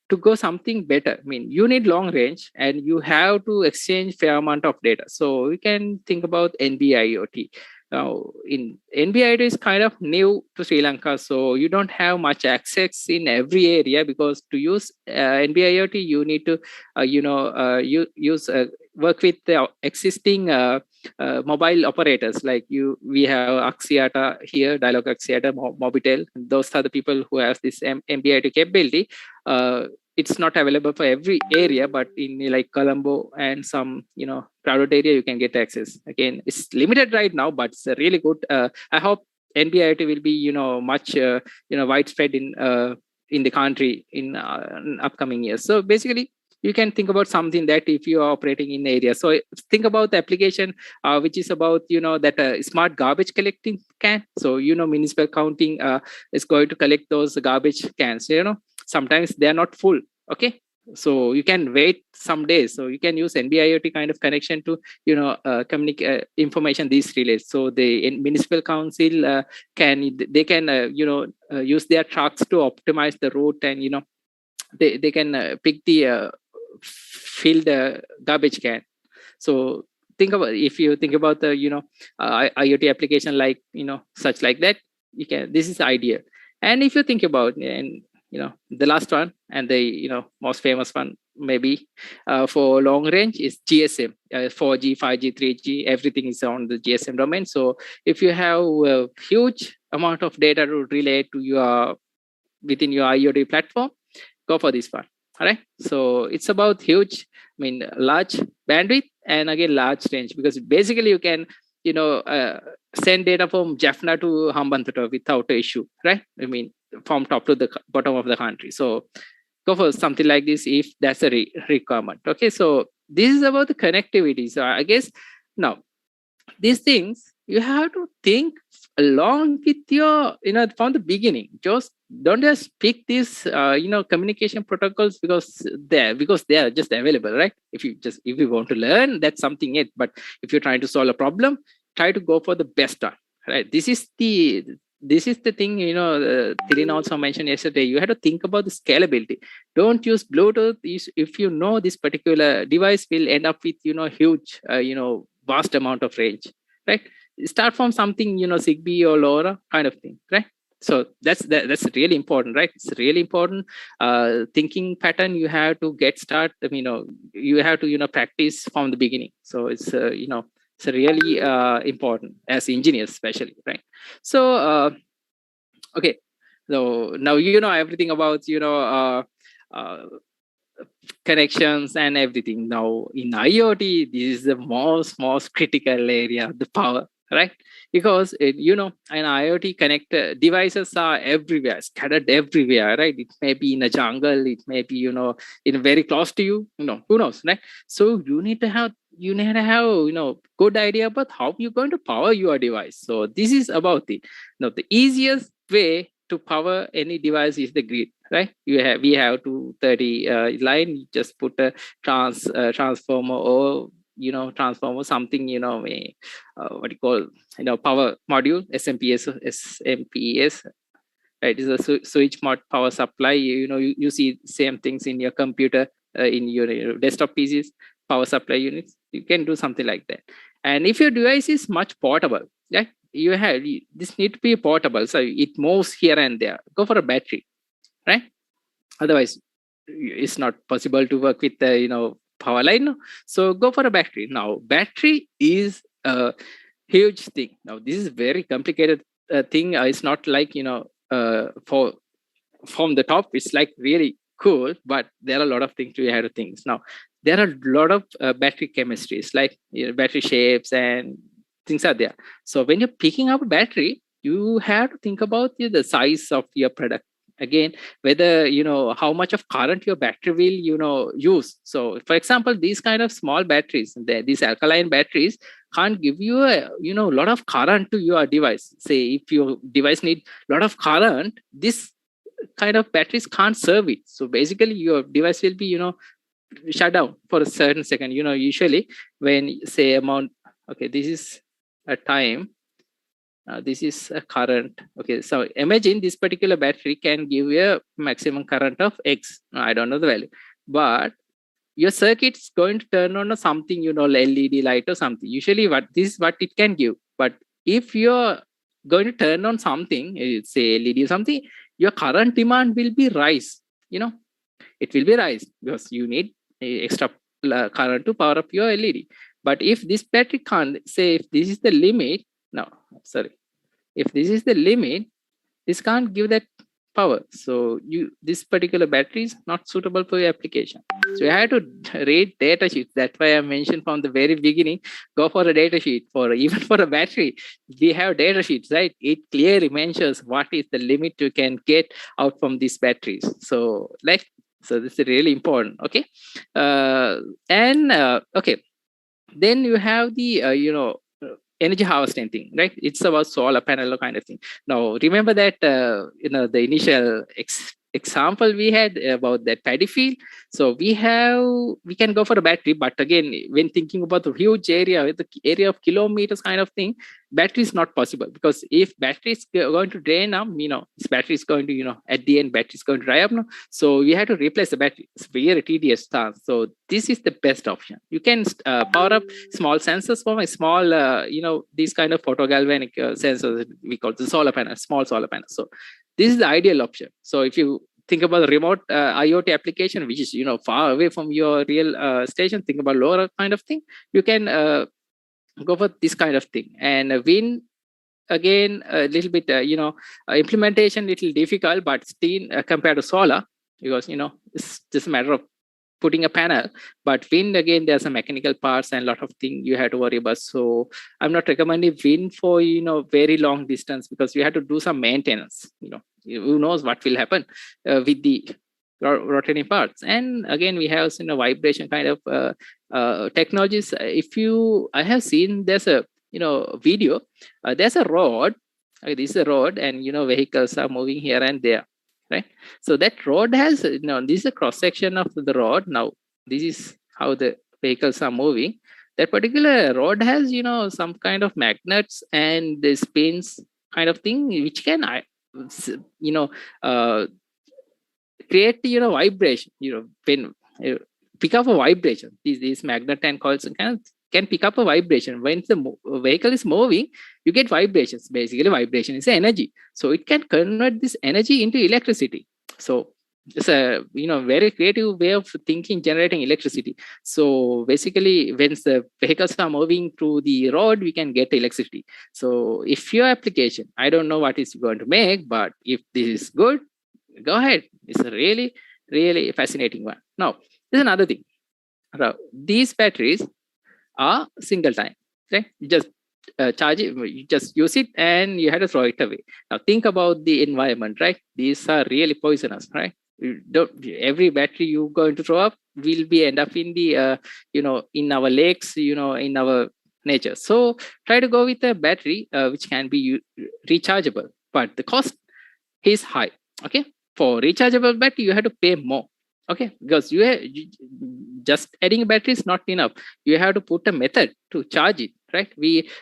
to go something better, you need long range and you have to exchange fair amount of data. So you can think about NB-IoT. Now, in NB-IoT is kind of new to Sri Lanka, so you don't have much access in every area, because to use NB-IoT, you need to, work with the existing mobile operators. Like we have Axiata here, Dialog Axiata, Mobitel. Those are the people who have this NB-IoT capability. It's not available for every area, but in like Colombo and some crowded area, you can get access. Again, it's limited right now, but it's really good. I hope NB-IoT will be much widespread in the country in upcoming years. So basically, you can think about something that if you are operating in the area. So think about the application which is about that smart garbage collecting can. So municipal counting is going to collect those garbage cans. Sometimes they are not full. Okay, so you can wait some days. So you can use NB-IoT kind of connection to communicate information these relays. So the municipal council can use their trucks to optimize the route, and they can pick the fill the garbage can. So if you think about the IoT application like such like that, you can. This is the idea. And if you think about, and the last one and the most famous one maybe for long range is GSM. 4G, 5G, 3G, everything is on the GSM domain. So if you have a huge amount of data to relay to your within your IoT platform, go for this one. All right. So it's about huge, large bandwidth and again large range, because basically you can send data from Jaffna to Hambantota without an issue, right? From top to the bottom of the country. So go for something like this if that's a requirement. Okay, so this is about the connectivity. So I guess now these things you have to think along with your from the beginning. Just don't just pick these communication protocols because they are just available, right? If you want to learn, that's something it. But if you're trying to solve a problem, try to go for the best one, right? This is the thing, Thirin also mentioned yesterday. You have to think about the scalability. Don't use Bluetooth if you know this particular device will end up with huge vast amount of range, right? Start from something Zigbee or LoRa kind of thing, right? So that's really important, right? It's really important thinking pattern. You have to get started. You have to practice from the beginning. So it's it's really important as engineers, especially, right? So okay, so now everything about connections and everything. Now in IoT, this is the most critical area, the power, right? Because an IoT connector devices are everywhere, scattered everywhere, right? It may be in a jungle, it may be in very close to you, who knows, right? So you need to have good idea about how you're going to power your device. So this is about it. Now the easiest way to power any device is the grid, right? We have 230 line. You just put a transformer or transformer something, what you call power module, SMPS, right? Is a switch mod power supply. You see same things in your computer, in your desktop PCs, power supply units. You can do something like that. And if your device is much portable, yeah, this need to be portable, so it moves here and there. Go for a battery, right? Otherwise it's not possible to work with the power line, no? So go for a battery. Now battery is a huge thing. Now this is very complicated thing. It's not like for from the top it's like really cool, but there are a lot of things you have to think. Now there are a lot of battery chemistries, like battery shapes and things are there. So when you're picking up a battery, you have to think about the size of your product. Again, whether how much of current your battery will use. So for example, these kind of small batteries, these alkaline batteries can't give you a lot of current to your device. Say if your device need a lot of current, this kind of batteries can't serve it. So basically your device will be shut down for a certain second. Usually when say amount, okay, this is a time, this is a current. Okay, so imagine this particular battery can give you a maximum current of X. I don't know the value, but your circuit's going to turn on something, LED light or something. Usually this is what it can give. But if you're going to turn on something, say LED or something, your current demand will be rise. It will be rise because you need extra current to power up your LED. But if this battery can't, say if this is the limit, if this is the limit, this can't give that power. So this particular battery is not suitable for your application. So you have to read data sheets. That's why I mentioned from the very beginning, go for a data sheet. For even for a battery, we have data sheets, right? It clearly mentions what is the limit you can get out from these batteries. So this is really important. Okay. Okay. Then you have the energy harvesting thing, right? It's about solar panel kind of thing. Now remember that the initial example we had about that paddy field. So we can go for a battery, but again, when thinking about the huge area, with the area of kilometers kind of thing, battery is not possible, because if battery is going to drain up, this battery is going to at the end battery is going to dry up, no? So we have to replace the battery. It's very tedious task. So this is the best option. You can power up small sensors from a small these kind of photogalvanic sensors we call the solar panel, small solar panel. So this is the ideal option. So if you think about the remote IoT application, which is far away from your real station. Think about LoRa kind of thing. You can go for this kind of thing. And wind, again, a little bit implementation little difficult, but still compared to solar, because it's just a matter of putting a panel. But wind, again, there's some mechanical parts and a lot of things you have to worry about. So I'm not recommending wind for very long distance, because you have to do some maintenance. Who knows what will happen with the rotating parts. And again, we have vibration kind of technologies. I have seen there's a video. There's a road. This is a road, and vehicles are moving here and there, right? So that road has this is a cross section of the road. Now this is how the vehicles are moving. That particular road has some kind of magnets and the spins kind of thing, which can create vibration. When pick up a vibration, these magnet and coils can pick up a vibration. When the vehicle is moving, you get vibrations. Basically, vibration is energy. So it can convert this energy into electricity. So it's a very creative way of thinking, generating electricity. So basically, when the vehicles are moving through the road, we can get electricity. So if your application, I don't know what it's going to make, but if this is good, go ahead. It's a really, really fascinating one. Now, there's another thing. These batteries are single time, right? You just charge it, you just use it, and you have to throw it away. Now think about the environment, right? These are really poisonous, right? Every battery you're going to throw up will be end up in the in our lakes, in our nature. So try to go with a battery which can be rechargeable, but the cost is high. Okay, for rechargeable battery you have to pay more. Okay, because just adding a battery is not enough. You have to put a method to charge it, right?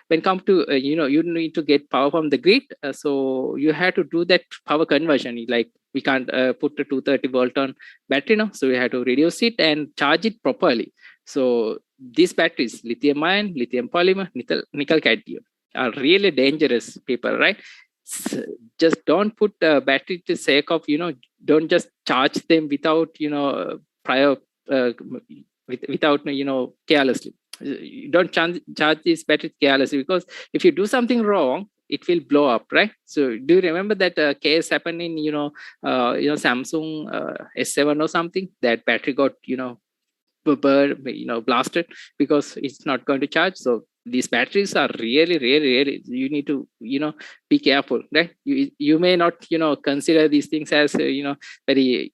When come to you need to get power from the grid, so you have to do that power conversion. Like we can't put a 230 volt on battery now, so we have to reduce it and charge it properly. So these batteries, lithium ion, lithium polymer, nickel cadmium, are really dangerous, people, right? Just don't put a battery to sake of don't just charge them without prior without carelessly. You don't charge these batteries carelessly, because if you do something wrong, it will blow up, right? So do you remember that case happened in Samsung S7 or something? That battery got blasted because it's not going to charge. So these batteries are really you need to be careful, right? You may not consider these things as very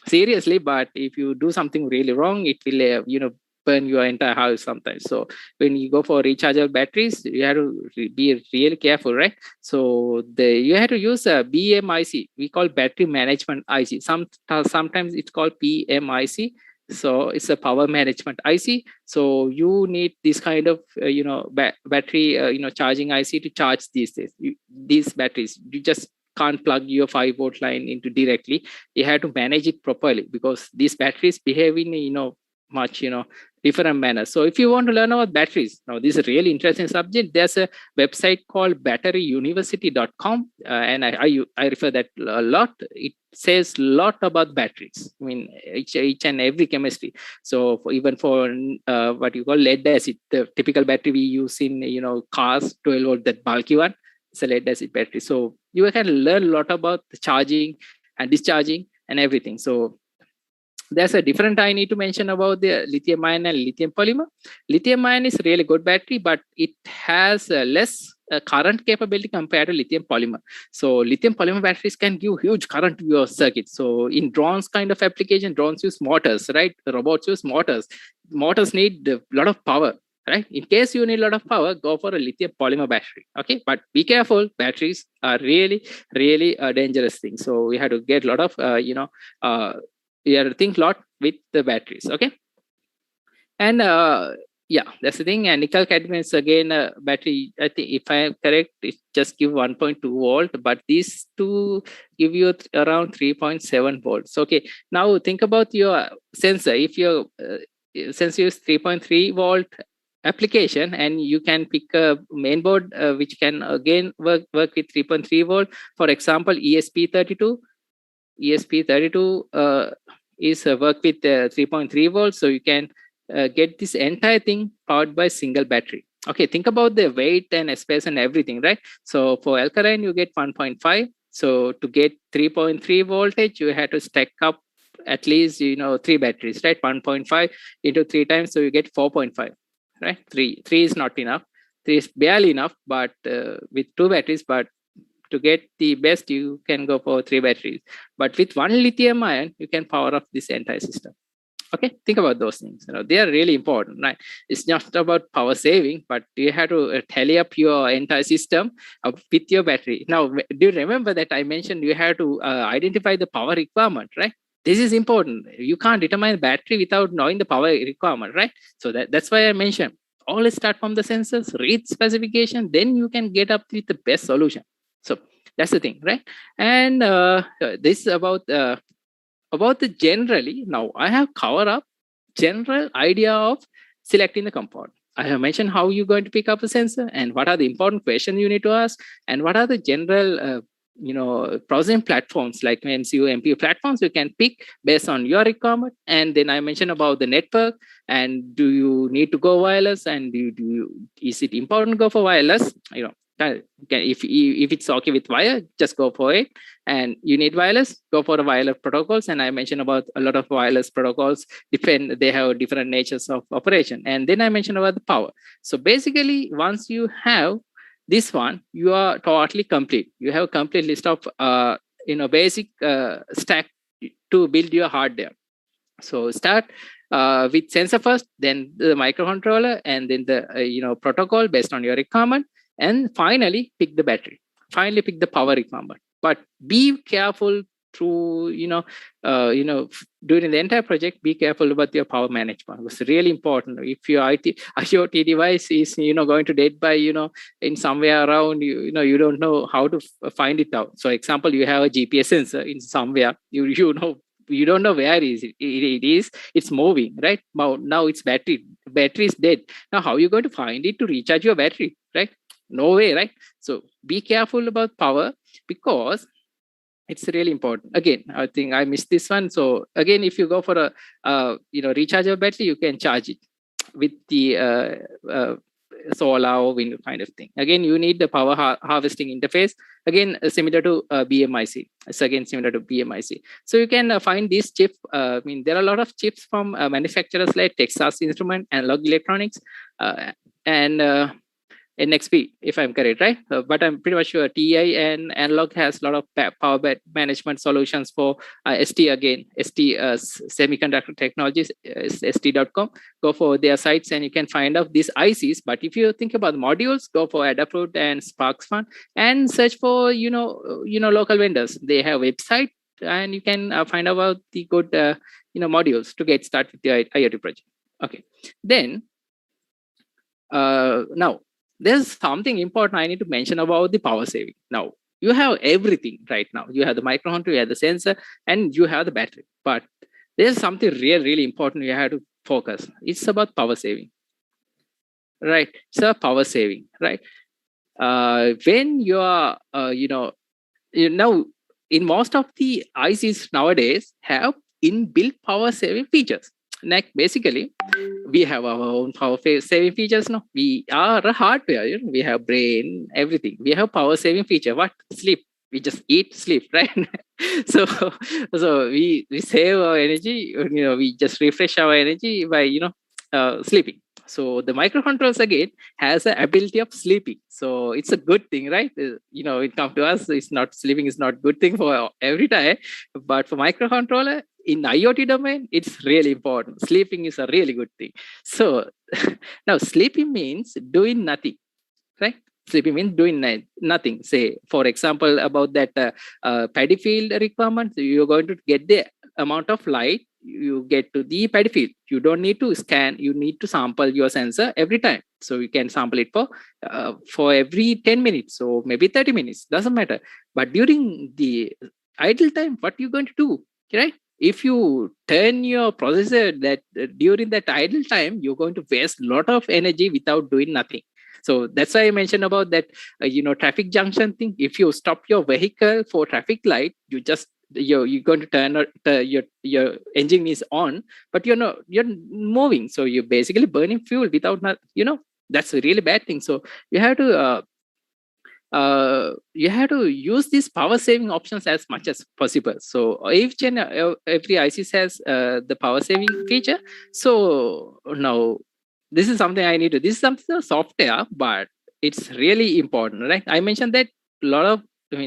seriously, but if you do something really wrong, it will burn your entire house sometimes. So when you go for rechargeable batteries, you have to be really careful, right? So you have to use a BMIC. We call battery management IC. Sometimes it's called PMIC. So it's a power management IC. So you need this kind of battery charging IC to charge these batteries. You just can't plug your 5-volt line into directly. You have to manage it properly, because these batteries behave in much different manner. So if you want to learn about batteries, now this is a really interesting subject. There's a website called batteryuniversity.com, and I refer that a lot. It says a lot about batteries. I mean, each and every chemistry. So even for what you call lead acid, the typical battery we use in cars, 12 volt, that bulky one, it's a lead acid battery. So you can learn a lot about the charging and discharging and everything. So there's a different I need to mention about the lithium ion and lithium polymer. Lithium ion is really good battery, but it has less current capability compared to lithium polymer. So lithium polymer batteries can give huge current to your circuit. So in drones kind of application, drones use motors, right? The robots use motors. Motors need a lot of power, right? In case you need a lot of power, go for a lithium polymer battery. Okay, but be careful. Batteries are really a dangerous thing. So we have to get a lot of you have to think a lot with the batteries. Okay, and yeah, that's the thing. And nickel cadmium is again a battery. I think if I am correct, it just give 1.2 volt, but these two give you around 3.7 volts. Okay, now think about your sensor. If your sensor is 3.3 volt application, and you can pick a main board which can again work with 3.3 volt. For example, ESP32 is work with 3.3 volts, so you can get this entire thing powered by single battery. Okay, think about the weight and space and everything, right? So for alkaline you get 1.5. So to get 3.3 voltage, you have to stack up at least 3 batteries, right? 1.5 into 3 times, so you get 4.5, right? 3 is not enough. 3 is barely enough, but with 2 batteries. But to get the best, you can go for 3 batteries. But with 1 lithium ion, you can power up this entire system. Okay, think about those things. They are really important, right? It's not about power saving, but you have to tally up your entire system with your battery. Now, do you remember that I mentioned you have to identify the power requirement, right? This is important. You can't determine battery without knowing the power requirement, right? So that's why I mentioned always start from the sensors, read specification, then you can get up with the best solution. So that's the thing, right? And this is about the generally. Now I have covered up general idea of selecting the compound. I have mentioned how you're going to pick up a sensor and what are the important questions you need to ask and what are the general processing platforms like MCU, MPU platforms you can pick based on your requirement. And then I mentioned about the network and do you need to go wireless and is it important to go for wireless? If it's okay with wire, just go for it. And you need wireless, go for the wireless protocols. And I mentioned about a lot of wireless protocols they have different natures of operation. And then I mentioned about the power. So basically, once you have this one, you are totally complete. You have a complete list of basic stack to build your hardware. So start with sensor first, then the microcontroller, and then the protocol based on your requirement. And finally, pick the battery. Finally, pick the power requirement. But be careful through, during the entire project, be careful about your power management. It's really important. If your IoT device is, going to dead by, in somewhere around, you don't know how to find it out. So, example, you have a GPS sensor in somewhere, you don't know where it is. It's moving, right? Now it's battery is dead. Now, how are you going to find it to recharge your battery, right? No way, right? So be careful about power because it's really important. Again, I think I missed this one. So again, if you go for a rechargeable battery, you can charge it with the solar or wind kind of thing. Again, you need the power harvesting interface. Again, similar to BMIC. It's again similar to BMIC. So you can find this chip. There are a lot of chips from manufacturers like Texas Instruments, Analog Electronics, and NXP, if I'm correct, right? But I'm pretty much sure TI and Analog has a lot of power management solutions for ST again. ST Semiconductor Technologies, ST.com. Go for their sites and you can find out these ICs. But if you think about modules, go for Adafruit and SparkFun and search for local vendors. They have a website and you can find out about the good modules to get started with the IoT project. Okay, then now. There's something important I need to mention about the power saving. Now, you have everything right now. You have the microcontroller, you have the sensor, and you have the battery. But there's something really important you have to focus. It's about power saving, right? So power saving, right? When you are, in most of the ICs nowadays have inbuilt power saving features. Like basically, we have our own power saving features now. We are a hardware, we have brain, everything. We have power saving feature. What? Sleep. We just eat, sleep, right? so we save our energy, we just refresh our energy by, sleeping. So the microcontrollers again has the ability of sleeping. So it's a good thing, right? It comes to us, it's not sleeping is not good thing for every time, but for microcontroller in IoT domain, it's really important. Sleeping is a really good thing. So now sleeping means doing nothing, right? Sleeping means doing nothing. Say, for example, about that paddy field requirement, you're going to get the amount of light you get to the paddy field. You don't need to scan. You need to sample your sensor every time. So you can sample it for every 10 minutes. So maybe 30 minutes. Doesn't matter. But during the idle time, what you're going to do, right? if you turn your processor that during that idle time, you're going to waste a lot of energy without doing nothing. So that's why I mentioned about that, traffic junction thing. If you stop your vehicle for traffic light, you're going to turn your engine is on, but you're moving. So you're basically burning fuel without that's a really bad thing. So you have to use these power saving options as much as possible. So every IC has the power saving feature. So now this is something I need to. This is something software, but it's really important, right? I mentioned that a lot of,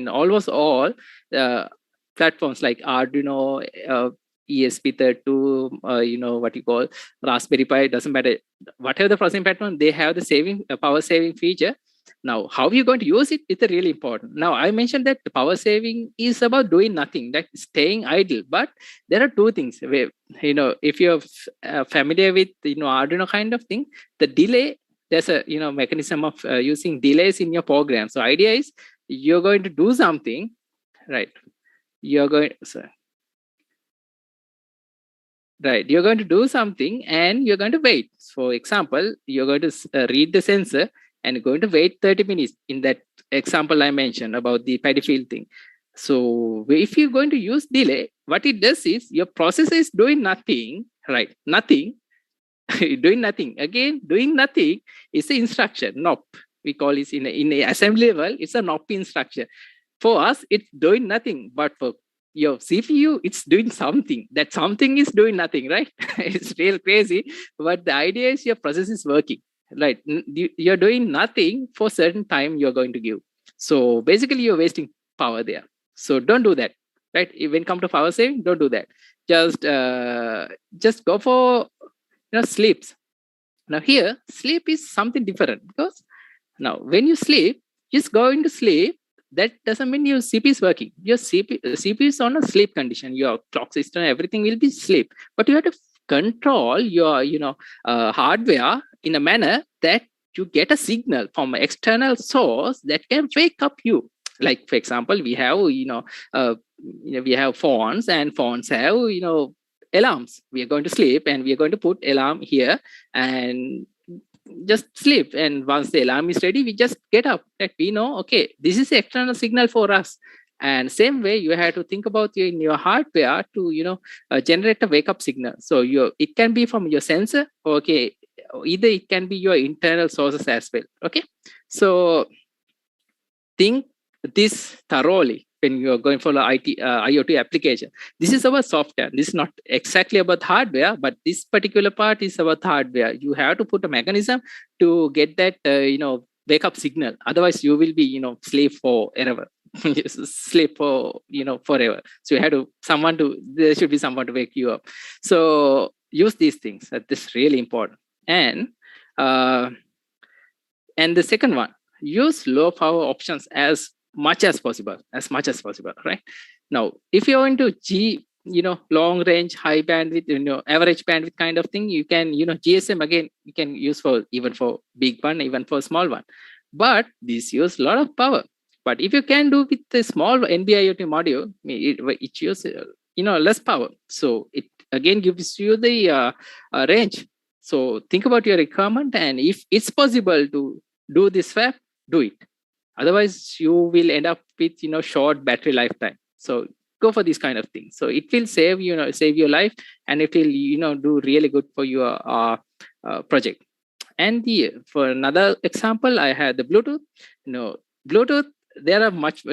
almost all platforms like Arduino, ESP32, what you call Raspberry Pi, doesn't matter. Whatever the processing platform, they have the power saving feature. Now, how you're going to use it is really important. Now, I mentioned that the power saving is about doing nothing, like staying idle. But there are two things. Where, if you're familiar with Arduino kind of thing, the delay, there's a mechanism of using delays in your program. So idea is you're going to do something, right? You're going to do something and you're going to wait. For example, you're going to read the sensor and going to wait 30 minutes in that example I mentioned about the paddy field thing. So if you're going to use delay, what it does is your processor is doing nothing, right? Nothing, doing nothing. Again, doing nothing is the instruction, NOP. We call it in the assembly level, it's a NOP instruction. For us, it's doing nothing, but for your CPU, it's doing something. That something is doing nothing, right? It's real crazy, but the idea is your process is working. Right, you're doing nothing for certain time you're going to give. So basically you're wasting power there. So don't do that, right? When it comes to power saving, don't do that. Just go for sleeps. Now here, sleep is something different, because now when you sleep, just going to sleep, that doesn't mean your CPU is working. Your CPU is on a sleep condition. Your clock system, everything will be sleep, but you have to control your hardware in a manner that you get a signal from an external source that can wake up you. Like, for example, we have we have phones, and phones have alarms. We are going to sleep and we are going to put alarm here and just sleep, and once the alarm is ready, we just get up. That we know, okay, this is the external signal for us. And same way, you have to think about in your hardware to generate a wake up signal. So it can be from your sensor, okay, either it can be your internal sources as well. Okay, so think this thoroughly when you are going for the IoT application. This is about software. This is not exactly about hardware, but this particular part is about hardware. You have to put a mechanism to get that wake up signal. Otherwise, you will be slave forever. Sleep for forever. So you have there should be someone to wake you up. So use these things. This is really important. And the second one, use low power options as much as possible, right? Now, if you're into long range, high bandwidth, average bandwidth kind of thing, you can, GSM again, you can use even for big one, even for small one. But this use a lot of power. But if you can do with the small NB-IoT module, it uses less power. So it again gives you the range. So think about your requirement, and if it's possible to do this swap, do it. Otherwise, you will end up with short battery lifetime. So go for this kind of thing. So it will save your life, and it will do really good for your project. And for another example, I had the Bluetooth. Bluetooth, there are much,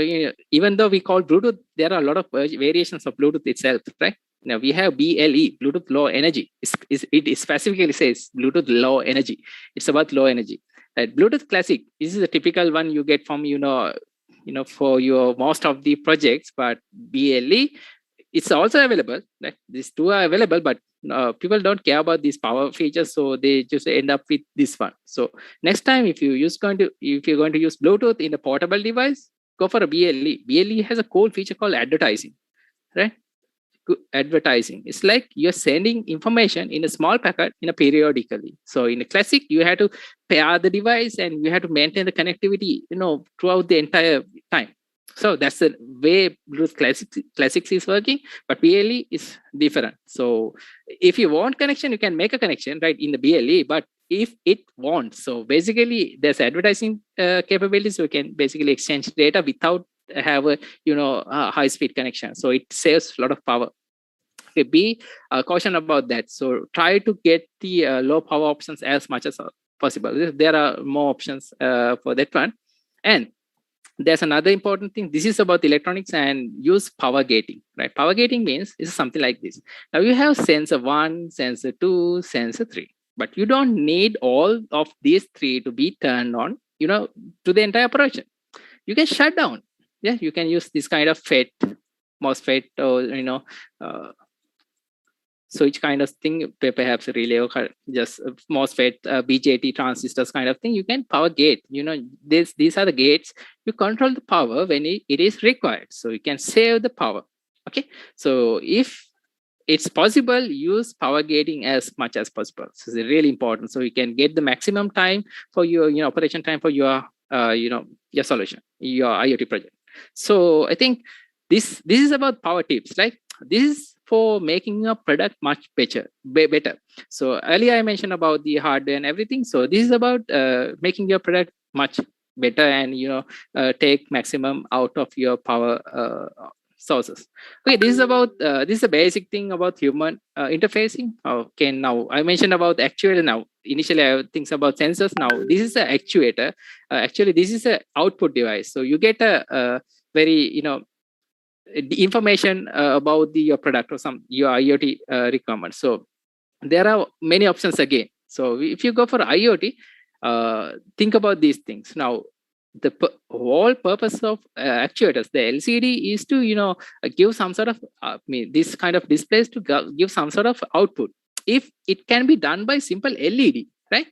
even though we call Bluetooth, there are a lot of variations of Bluetooth itself, right? Now we have BLE, Bluetooth Low Energy. It specifically says Bluetooth Low Energy. It's about low energy. Right? Bluetooth Classic, this is a typical one you get from for your most of the projects. But BLE, it's also available. Right? These two are available, but people don't care about these power features, so they just end up with this one. So next time, if you're going to use Bluetooth in a portable device, go for a BLE. BLE has a cool feature called advertising, right? Advertising. It's like you're sending information in a small packet periodically. So in a Classic, you have to pair the device and you have to maintain the connectivity, throughout the entire time. So that's the way Bluetooth Classics is working, but BLE is different. So if you want connection, you can make a connection right in the BLE, but if it wants, so basically there's advertising capabilities, so you can basically exchange data without have a high speed connection. So it saves a lot of power. Okay, be caution about that. So try to get the low power options as much as possible. There are more options for that one. And there's another important thing. This is about electronics and use power gating, right? Power gating means it's something like this. Now you have sensor 1, sensor 2, sensor 3, but you don't need all of these 3 to be turned on, to the entire operation. You can shut down. Yeah, you can use this kind of FET, MOSFET, or switch kind of thing, perhaps relay or just MOSFET, BJT transistors kind of thing. You can power gate. These are the gates. You control the power when it is required. So you can save the power. Okay. So if it's possible, use power gating as much as possible. So it's really important. So you can get the maximum time for your operation time for your your solution, your IoT project. So I think this is about power tips. Like this is for making your product much better. So earlier I mentioned about the hardware and everything. So this is about making your product much better and take maximum out of your power sources. Okay, this is about this is a basic thing about human interfacing. Okay, now I mentioned about actuator. Now initially I think about sensors. Now this is an actuator. Actually, this is an output device. So you get a very the information about your product or your IoT requirements. So there are many options again. So if you go for IoT, think about these things. Now the whole purpose of actuators, the LCD, is to give some sort of this kind of displays to give some sort of output. If it can be done by simple LED, right?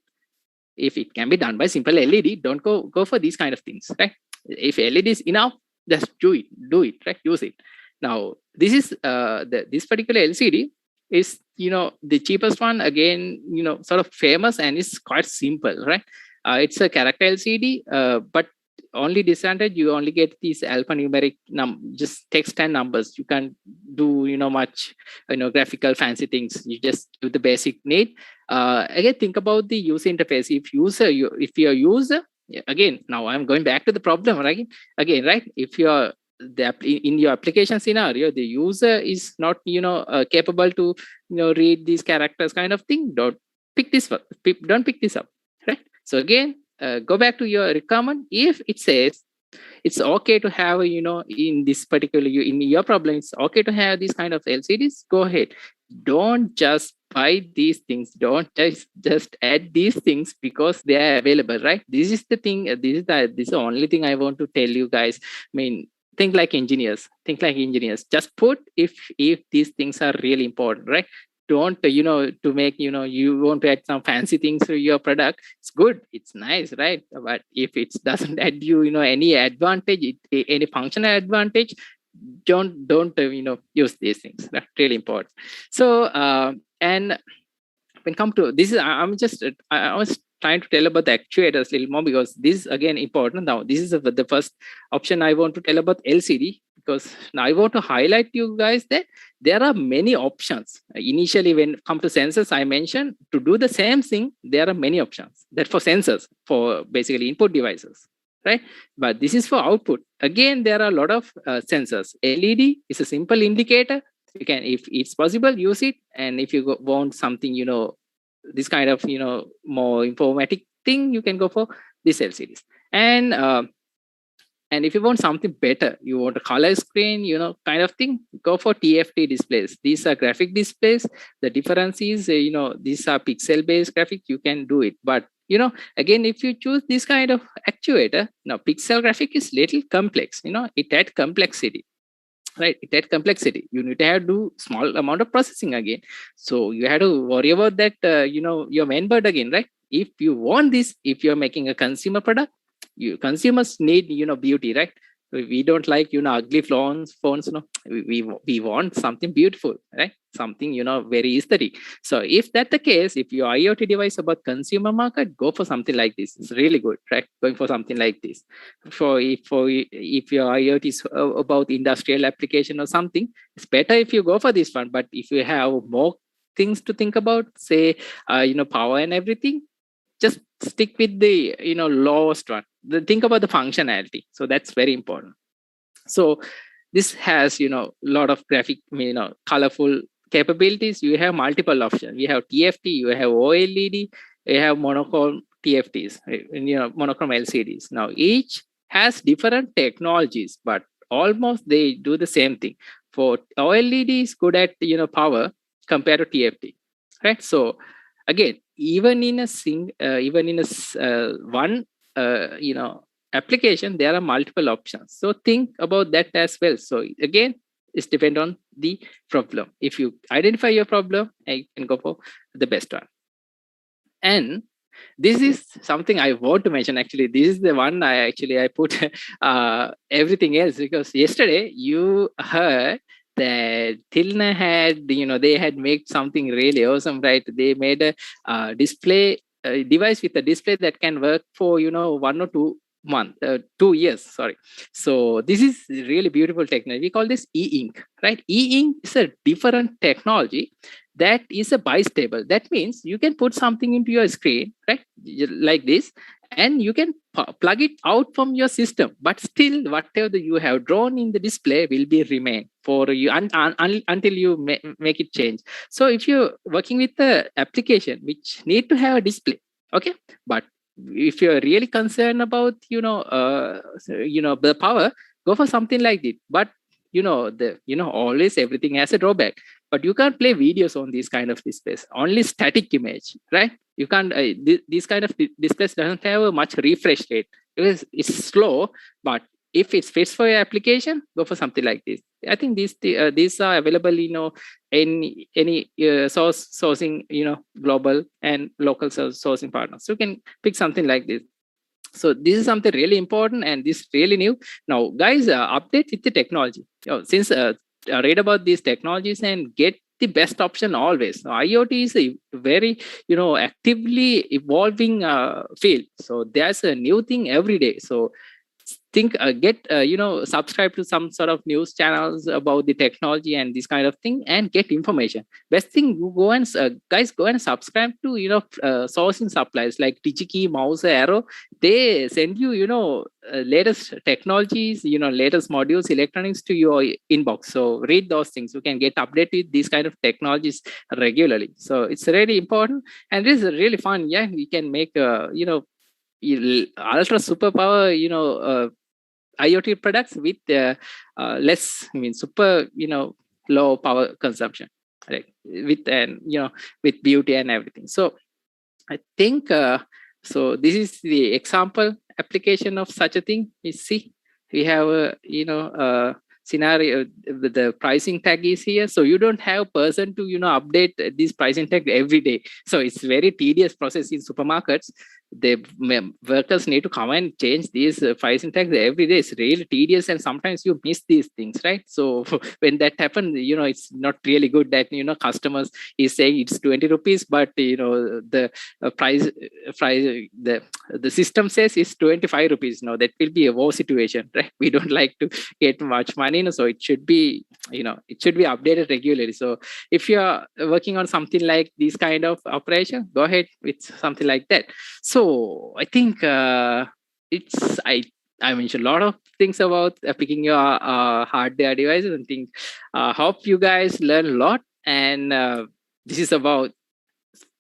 If it can be done by simple LED, don't go for these kind of things, right? If LED is enough, just do it, right? Use it. Now this is this particular LCD is the cheapest one, again sort of famous, and it's quite simple, right? It's a character LCD, but only disadvantage, you only get these alphanumeric just text and numbers. You can't do much graphical fancy things. You just do the basic need. Again, think about the user interface. If you're a user, again, now I'm going back to the problem, right? Again, right? If you're in your application scenario, the user is not capable to read these characters kind of thing, don't pick this up. Don't pick this up, right? So again, go back to your requirement. If it says it's okay to have in this particular in your problem, it's okay to have these kind of LCDs, go ahead. Don't just buy these things. Don't just add these things because they are available, right? This is the thing. This is the only thing I want to tell you guys. I mean, think like engineers. Just put if these things are really important, right? Don't to make you want to add some fancy things to your product. It's good, it's nice, right? But if it doesn't add you any advantage, any functional advantage, don't use these things. That's really important. So and when come to this, I was trying to tell about the actuators a little more, because this is again important. Now this is the first option I want to tell about LCD, because now I want to highlight you guys that there are many options. Initially, when it comes to sensors, I mentioned to do the same thing, there are many options. That for sensors, for basically input devices, right? But this is for output. Again, there are a lot of sensors. LED is a simple indicator. You can, if it's possible, use it. And if you want something, this kind of, more informatic thing, you can go for this LCDs. And if you want something better, you want a color screen, kind of thing, go for TFT displays. These are graphic displays. The difference is, these are pixel-based graphic. You can do it. But, again, if you choose this kind of actuator, now pixel graphic is little complex. It adds complexity. Right, it adds complexity. You need to have to do small amount of processing again. So you have to worry about that, your main bird again, right? If you want this, if you're making a consumer product, consumers need, beauty, right? We don't like, ugly phones. No, we want something beautiful, right? Something, very aesthetic. So if that's the case, if your IoT device about consumer market, go for something like this. It's really good, right? Going for something like this. If your IoT is about industrial application or something, it's better if you go for this one. But if you have more things to think about, say, power and everything, just stick with the lowest one. Think about the functionality. So that's very important. So this has lot of graphic, colorful capabilities. You have multiple options. You have TFT, you have OLED, you have monochrome TFTs, monochrome LCDs. Now each has different technologies, but almost they do the same thing. For OLED is good at power compared to TFT, right? So again, even in one application, there are multiple options. So think about that as well. So again, it's depend on the problem. If you identify your problem, you can go for the best one. And this is something I want to mention. Actually, this is the one I put everything else, because yesterday you heard that Tilna had, they had made something really awesome, right? They made a display device with a display that can work for 1 or 2 years. Sorry. So this is really beautiful technology. We call this e-ink, right? E-ink is a different technology that is a bistable. That means you can put something into your screen, right, like this, and you can plug it out from your system, but still whatever you have drawn in the display will be remain for you until you make it change. So if you're working with the application which need to have a display, okay, but if you're really concerned about the power, go for something like this. But always everything has a drawback. But you can't play videos on these kind of displays, only static image, right? You can't, these kind of displays doesn't have a much refresh rate because it's slow. But if it fits for your application, go for something like this. I think these are available, in any sourcing, global and local sourcing partners. So you can pick something like this. So this is something really important, and this really new. Now, guys, update with the technology. Since read about these technologies and get the best option always. Now, IoT is a very actively evolving field. So there's a new thing every day. So think subscribe to some sort of news channels about the technology and this kind of thing, and get information. Best thing, you go and guys, go and subscribe to sourcing supplies like DigiKey, Mouse, Arrow. They send you latest technologies, latest modules, electronics to your inbox. So read those things. You can get updated with these kind of technologies regularly. So it's really important, and it is really fun. Yeah, we can make ultra superpower IoT products with less, super low power consumption, right? With beauty and everything. So I think so this is the example application of such a thing. You see, we have a scenario. The pricing tag is here, so you don't have person to update this pricing tag every day. So it's very tedious process in supermarkets. The workers need to come and change these pricing tags every day. It's really tedious, and sometimes you miss these things, right? So when that happens, it's not really good that customers is saying it's 20 rupees, but the price the system says it's 25 rupees. Now that will be a war situation, right? We don't like to get much money, so it should be updated regularly. So if you're working on something like this kind of operation, go ahead with something like that. So I think I mentioned a lot of things about picking your hardware devices, and think hope you guys learn a lot. And this is about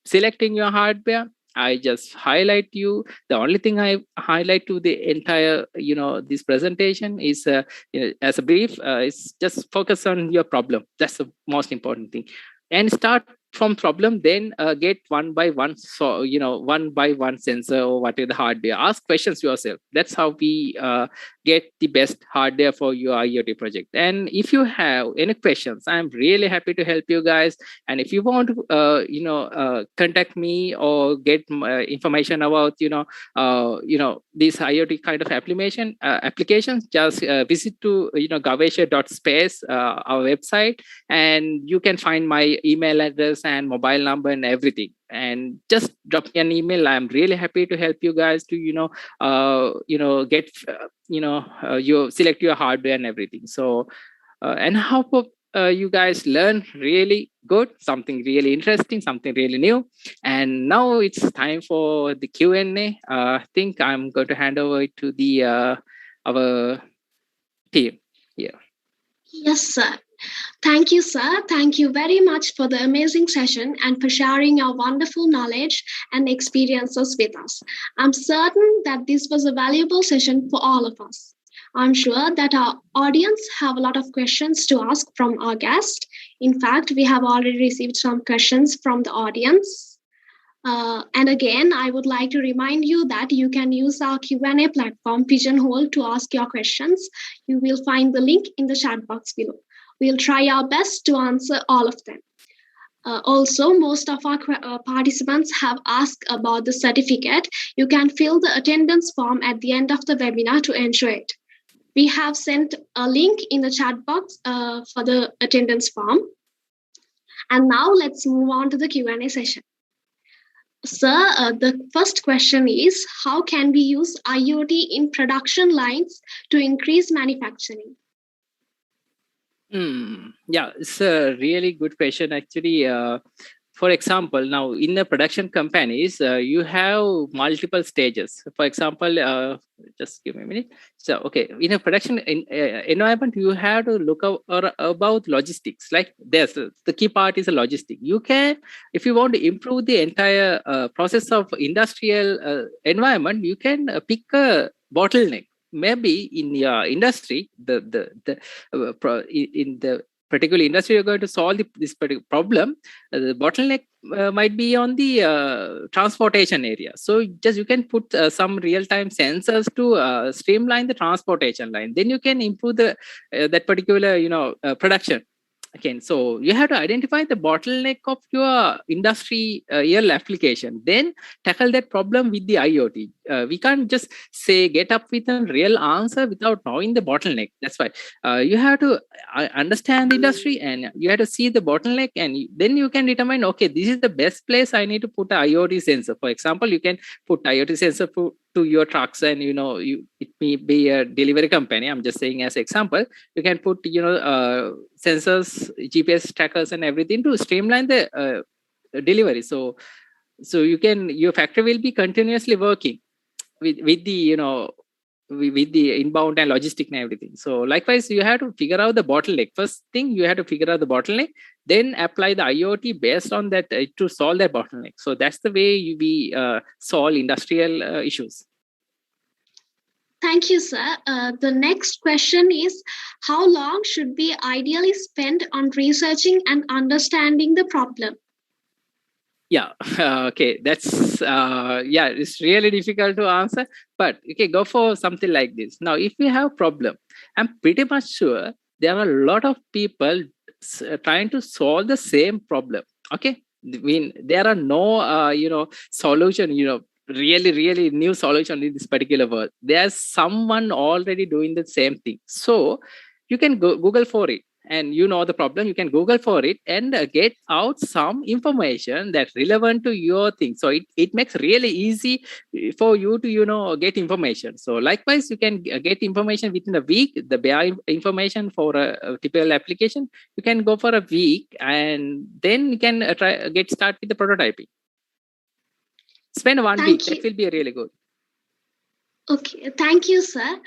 selecting your hardware. I just highlight you. The only thing I highlight to the entire, this presentation is, as a brief, is just focus on your problem. That's the most important thing, and start from problem, then get one by one, so one by one sensor or whatever the hardware. Ask questions yourself. That's how we get the best hardware for your IoT project. And if you have any questions, I'm really happy to help you guys. And if you want to contact me or get information about this IoT kind of applications, just visit to Gavesha.space, our website, and you can find my email address and mobile number and everything, and just drop me an email. I'm really happy to help you guys to get you select your hardware and everything. So and how you guys learn really good, something really interesting, something really new. And now it's time for the Q&A. I think I'm going to hand over to the our team here. Yes, sir. Thank you, sir. Thank you very much for the amazing session and for sharing your wonderful knowledge and experiences with us. I'm certain that this was a valuable session for all of us. I'm sure that our audience have a lot of questions to ask from our guest. In fact, we have already received some questions from the audience. And again, I would like to remind you that you can use our Q&A platform Pigeonhole to ask your questions. You will find the link in the chat box below. We'll try our best to answer all of them. Also, most of our participants have asked about the certificate. You can fill the attendance form at the end of the webinar to ensure it. We have sent a link in the chat box for the attendance form. And now let's move on to the Q&A session. Sir, the first question is, how can we use IoT in production lines to increase manufacturing? Yeah, it's a really good question, actually. For example, now in the production companies, you have multiple stages. For example, just give me a minute. So, okay, in a production environment, you have to look about logistics. Like there's the key part is a logistic. You can, if you want to improve the entire process of industrial environment, you can pick a bottleneck. Maybe in your industry, in the particular industry you're going to solve this particular problem, the bottleneck might be on the transportation area. So just you can put some real-time sensors to streamline the transportation line. Then you can improve the that particular production. Okay, so you have to identify the bottleneck of your industrial application, then tackle that problem with the IoT. We can't just say get up with a real answer without knowing the bottleneck. That's why you have to understand the industry, and you have to see the bottleneck, and then you can determine, okay, this is the best place I need to put an IoT sensor. For example, you can put IoT sensor to your trucks, and it may be a delivery company. I'm just saying as example. You can put sensors, GPS trackers, and everything to streamline the delivery. So your factory will be continuously working with the with the inbound and logistic and everything. So likewise, you have to figure out the bottleneck. First thing, you have to figure out the bottleneck, then apply the IoT based on that to solve that bottleneck. So that's the way we solve industrial issues. Thank you, sir. The next question is, how long should we ideally spend on researching and understanding the problem? Yeah, okay, that's it's really difficult to answer, but okay, go for something like this. Now, if we have a problem, I'm pretty much sure there are a lot of people trying to solve the same problem. Okay, I mean, there are no solution, really new solution in this particular world. There's someone already doing the same thing. So you can Google for it, and the problem, you can Google for it and get out some information that's relevant to your thing. So it makes really easy for you to get information. So likewise, you can get information within a week. The bare information for a typical application, you can go for a week, and then you can get started with the prototyping. Spend 1 week. That will be really good. Okay, thank you, sir.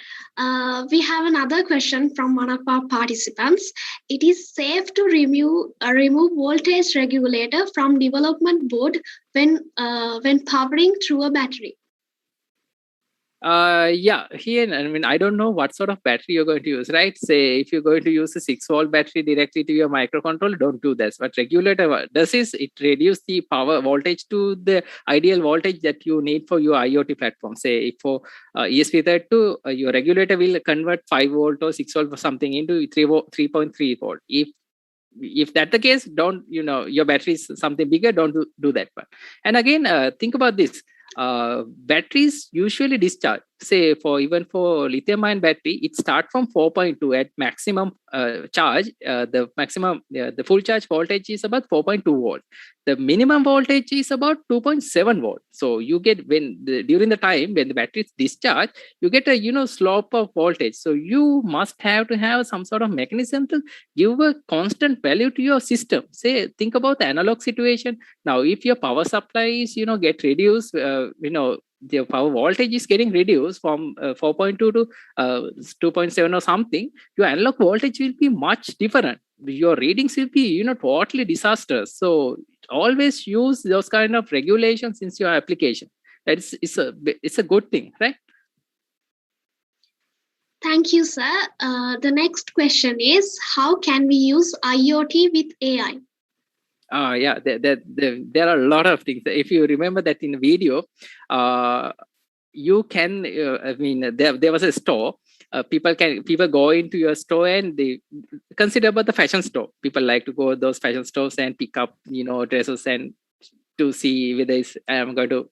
We have another question from one of our participants. It is safe to remove voltage regulator from development board when powering through a battery? Yeah, here, I mean, I don't know what sort of battery you're going to use, right? Say, if you're going to use a 6-volt battery directly to your microcontroller, don't do this. What regulator does is it reduces the power voltage to the ideal voltage that you need for your IoT platform. Say, if for ESP32, your regulator will convert 5-volt or 6-volt or something into 3.3 volt. If that's the case, don't, your battery is something bigger, don't do that one. And again, think about this. Batteries usually discharge, say, for even for lithium ion battery, it starts from 4.2 at maximum charge. The full charge voltage is about 4.2 volt. The minimum voltage is about 2.7 volt. So you get, during the time when the battery is discharged, you get a slope of voltage. So you must have to have some sort of mechanism to give a constant value to your system. Say, think about the analog situation. Now, if your power supply is get reduced, the power voltage is getting reduced from 4.2 to 2.7 or something, your analog voltage will be much different. Your readings will be totally disastrous. So always use those kind of regulations in your application. It's a good thing, right? Thank you, sir. The next question is, how can we use IoT with AI? Yeah, there are a lot of things. If you remember that in the video, you can, there was a store. People go into your store and they consider about the fashion store. People like to go to those fashion stores and pick up, dresses and to see whether I'm going to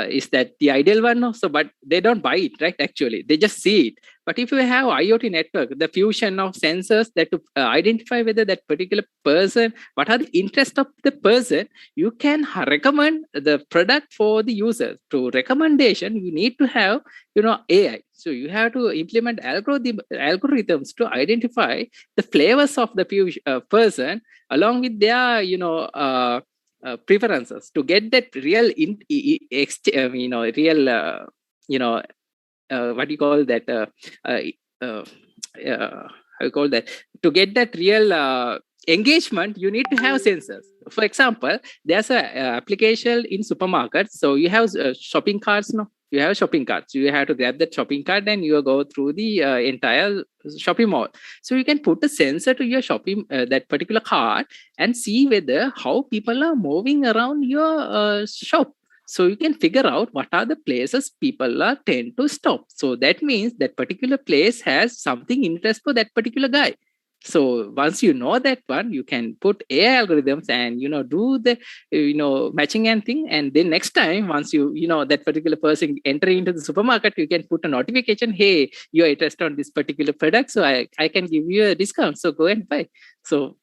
is that the ideal one? No? So, but they don't buy it, right? Actually, they just see it. But if you have IoT network, the fusion of sensors that to identify whether that particular person, what are the interests of the person, you can recommend the product for the user. To recommendation, you need to have, AI. So you have to implement algorithms to identify the flavors of the person along with their, preferences to get that real what you call that how you call that, to get that real engagement, you need to have sensors. For example, there's a application in supermarkets. So you have shopping carts. No, you have shopping carts. You have to grab that shopping cart and you go through the entire shopping mall. So you can put a sensor to your shopping that particular cart and see whether how people are moving around your shop. So you can figure out what are the places people are tend to stop. So that means that particular place has something interest for that particular guy. So once you know that one, you can put AI algorithms and do the matching and thing. And then next time, once that particular person enter into the supermarket, you can put a notification, hey, you're interested on this particular product, so I can give you a discount. So go and buy. So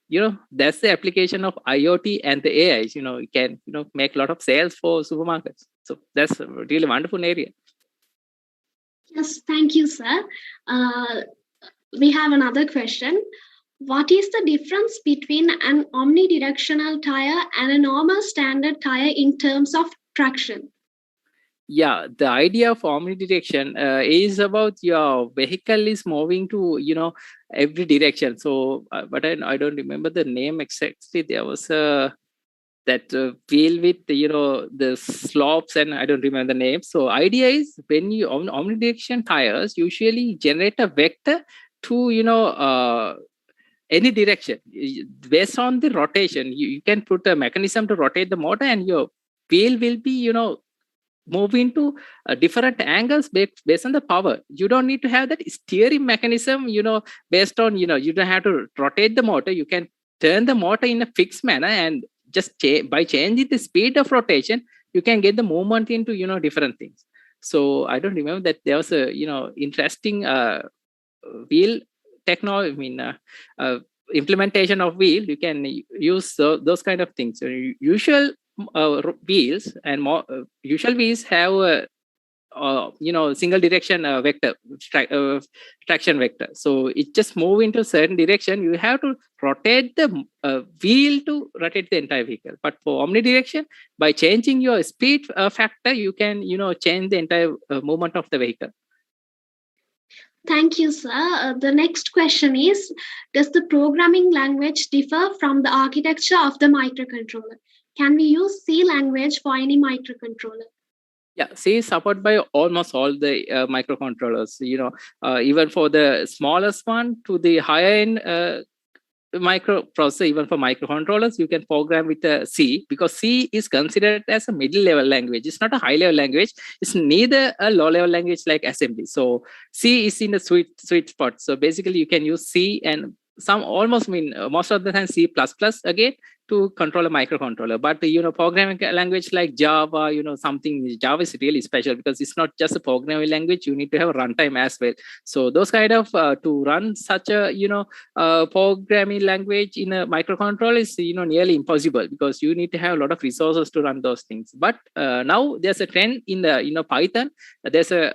that's the application of IoT and the AI. You can make a lot of sales for supermarkets. So that's a really wonderful area. Yes, thank you, sir. We have another question. What is the difference between an omnidirectional tire and a normal standard tire in terms of traction? Yeah, the idea of omnidirection is about your vehicle is moving to every direction. So but I don't remember the name exactly. There was that wheel with the slopes, and I don't remember the name. So idea is, when you omnidirection tires usually generate a vector to any direction based on the rotation. You can put a mechanism to rotate the motor, and your wheel will be move into different angles based on the power. You don't need to have that steering mechanism based on you don't have to rotate the motor. You can turn the motor in a fixed manner, and just by changing the speed of rotation, you can get the movement into different things. So I don't remember that there was a interesting wheel technology, implementation of wheel. You can use those kind of things. So usual wheels and usual wheels have single direction vector traction vector. So it just move into a certain direction. You have to rotate the wheel to rotate the entire vehicle. But for omnidirection, by changing your speed factor, you can change the entire movement of the vehicle. Thank you, sir. The next question is, does the programming language differ from the architecture of the microcontroller? Can we use C language for any microcontroller? Yeah, C is supported by almost all the microcontrollers. Even for the smallest one to the higher end microprocessor, even for microcontrollers, you can program with C, because C is considered as a middle level language. It's not a high level language. It's neither a low level language like assembly. So C is in the sweet spot. So basically, you can use C and most of the time C++ again to control a microcontroller. But programming language like Java, Java is really special because it's not just a programming language. You need to have a runtime as well. So those kind of to run such a programming language in a microcontroller is nearly impossible, because you need to have a lot of resources to run those things. But now there's a trend in the Python. There's a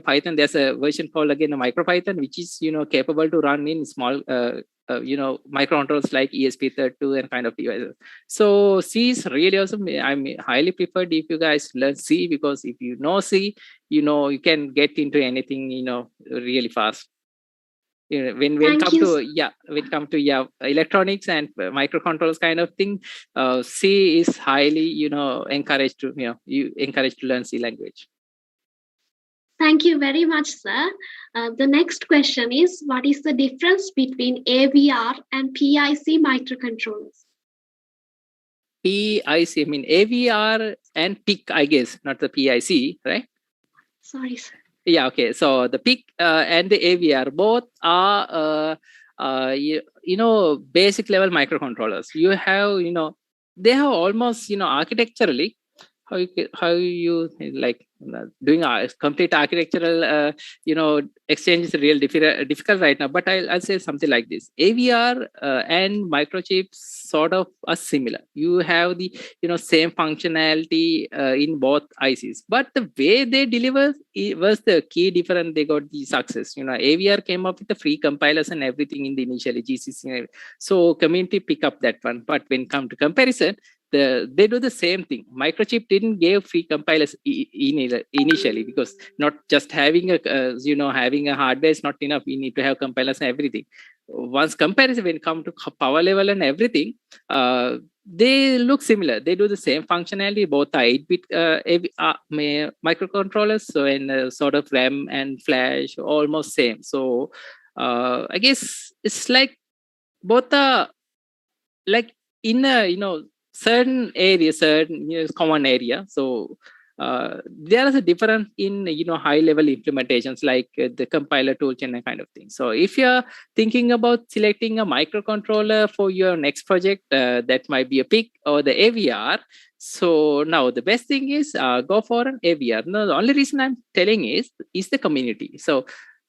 Python. There's a version called again a MicroPython, which is capable to run in small microcontrollers like ESP32 and kind of devices. So C is really awesome. I'm highly preferred if you guys learn C, because if you know C, you can get into anything really fast. When come to electronics and microcontrollers kind of thing, C is highly encouraged to you encouraged to learn C language. Thank you very much, sir. The next question is, what is the difference between AVR and PIC microcontrollers? PIC, I mean AVR and PIC, I guess, not the PIC, right? Sorry, sir. Yeah, okay. So the PIC and the AVR both are, basic level microcontrollers. You have, they have almost, architecturally, how you like doing a complete architectural exchange is real difficult right now, but I'll say something like this. AVR and microchips sort of are similar. You have the same functionality in both ICs, but the way they deliver was the key difference. They got the success. AVR came up with the free compilers and everything in the initially GCC, so community pick up that one. But when come to comparison, they do the same thing. Microchip didn't give free compilers initially, because not just having having a hardware is not enough. We need to have compilers and everything. Once comparison, when it comes to power level and everything, they look similar. They do the same functionality. Both are 8-bit microcontrollers, so in sort of RAM and flash, almost same. So I guess it's like both are like in a certain area, certain common area. So there is a difference in high level implementations like the compiler toolchain and kind of thing. So if you're thinking about selecting a microcontroller for your next project, that might be a PIC or the AVR. So now the best thing is go for an AVR. No, the only reason I'm telling is the community. So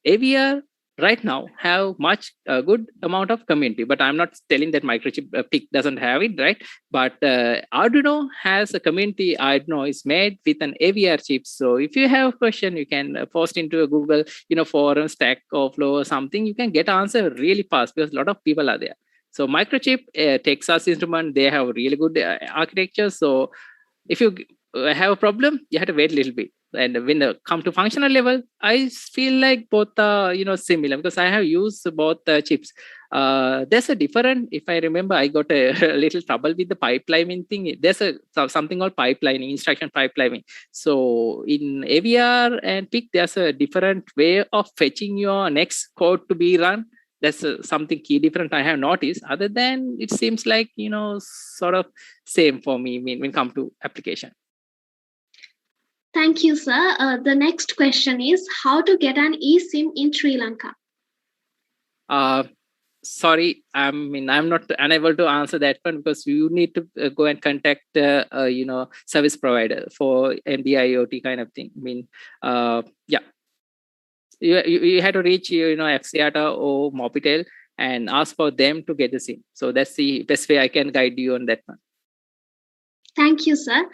AVR right now have much good amount of community, but I'm not telling that microchip PIC doesn't have it, right? But Arduino has a community. Arduino is made with an AVR chip. So if you have a question, you can post into a Google forum, Stack Overflow or something. You can get answer really fast, because a lot of people are there. So microchip, Texas Instrument, they have really good architecture. So if you have a problem, you have to wait a little bit. And when it come to functional level, I feel like both are similar, because I have used both chips. There's a different, if I remember, I got a little trouble with the pipelining thing. There's something called pipelining, instruction pipelining. So in AVR and PIC, there's a different way of fetching your next code to be run. That's something key different I have noticed. Other than it seems like sort of same for me when it comes to application. Thank you, sir. The next question is how to get an eSIM in Sri Lanka. Sorry, I'm not unable to answer that one, because you need to go and contact service provider for MDIoT kind of thing. I mean, yeah, you had to reach Axiata or Mobitel and ask for them to get the SIM. So that's the best way I can guide you on that one. Thank you, sir.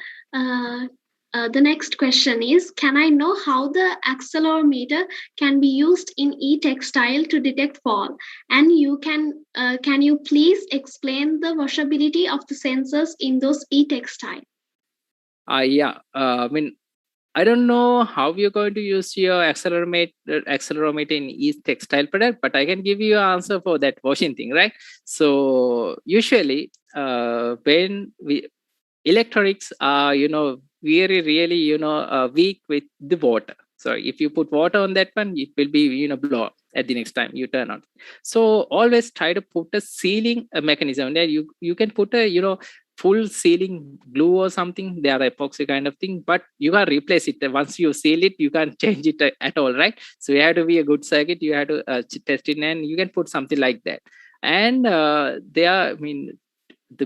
The next question is, can I know how the accelerometer can be used in e-textile to detect fall? And can you please explain the washability of the sensors in those e-textile? Yeah, I mean, I don't know how you're going to use your accelerometer in each textile product, but I can give you an answer for that washing thing, right? So usually when electronics are very really weak with the water. So if you put water on that one, it will be blow up at the next time you turn on. So always try to put a sealing mechanism there. You can put a full sealing glue or something, they are epoxy kind of thing, but you can't replace it. Once you seal it, you can't change it at all, right? So you have to be a good circuit, you have to test it, and you can put something like that. And the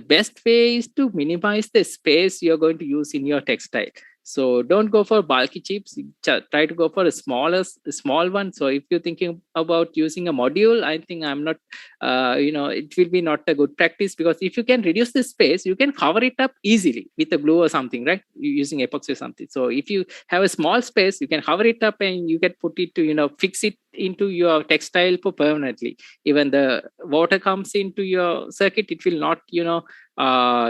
best way is to minimize the space you're going to use in your textile. So don't go for bulky chips. Try to go for a small one. So if you're thinking about using a module, I think I'm not, it will be not a good practice, because if you can reduce the space, you can cover it up easily with a glue or something, right? Using epoxy or something. So if you have a small space, you can cover it up and you can put it to, fix it into your textile for permanently. Even the water comes into your circuit, it will not,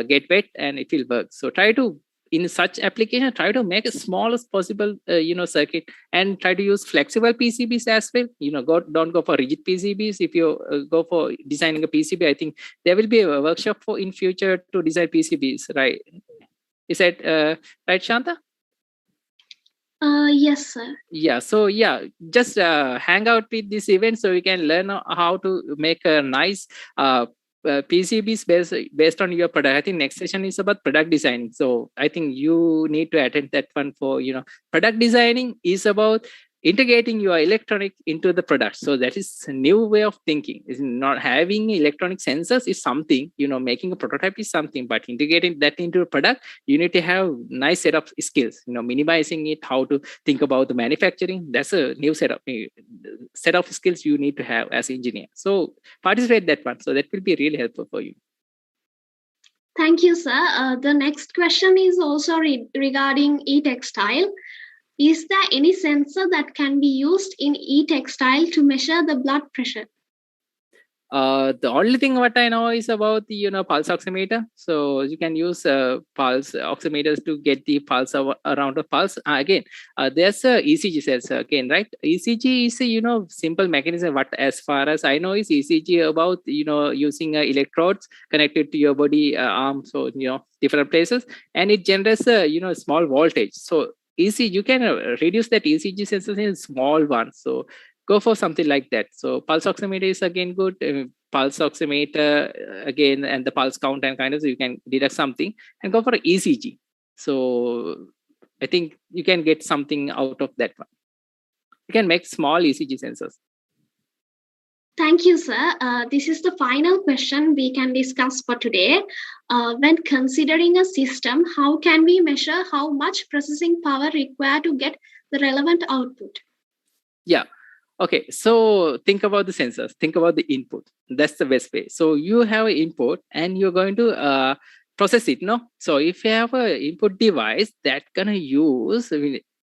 get wet, and it will work. So try to, in such application, try to make as small as possible circuit, and try to use flexible PCBs as well. Don't go for rigid PCBs. If you go for designing a PCB, I think there will be a workshop for in future to design PCBs, right? Is that right, Shanta? Yes, sir. Yeah, so just hang out with this event so you can learn how to make a nice PCBs based on your product. I think next session is about product designing. So I think you need to attend that one. For product designing is about integrating your electronic into the product. So that is a new way of thinking. Is not having electronic sensors is something, making a prototype is something, but integrating that into a product, you need to have nice set of skills, minimizing it, how to think about the manufacturing. That's a new set of skills you need to have as an engineer. So participate that one. So that will be really helpful for you. Thank you, sir. The next question is also regarding e-textile. Is there any sensor that can be used in e-textile to measure the blood pressure? The only thing what I know is about the pulse oximeter. So you can use pulse oximeters to get the pulse around the pulse. Again, there's a ECG sensor again, right? ECG is a simple mechanism. What as far as I know is ECG about using electrodes connected to your body arm, so different places, and it generates a small voltage. So ECG, you can reduce that ECG sensor in small one. So go for something like that. So pulse oximeter is again good. Pulse oximeter again, and the pulse count and kind of, so you can detect something, and go for ECG. So I think you can get something out of that one. You can make small ECG sensors. Thank you, sir. This is the final question we can discuss for today. When considering a system, how can we measure how much processing power required to get the relevant output? Yeah. Okay, so think about the sensors, think about the input. That's the best way. So you have an input and you're going to process it, no? So if you have an input device that gonna use,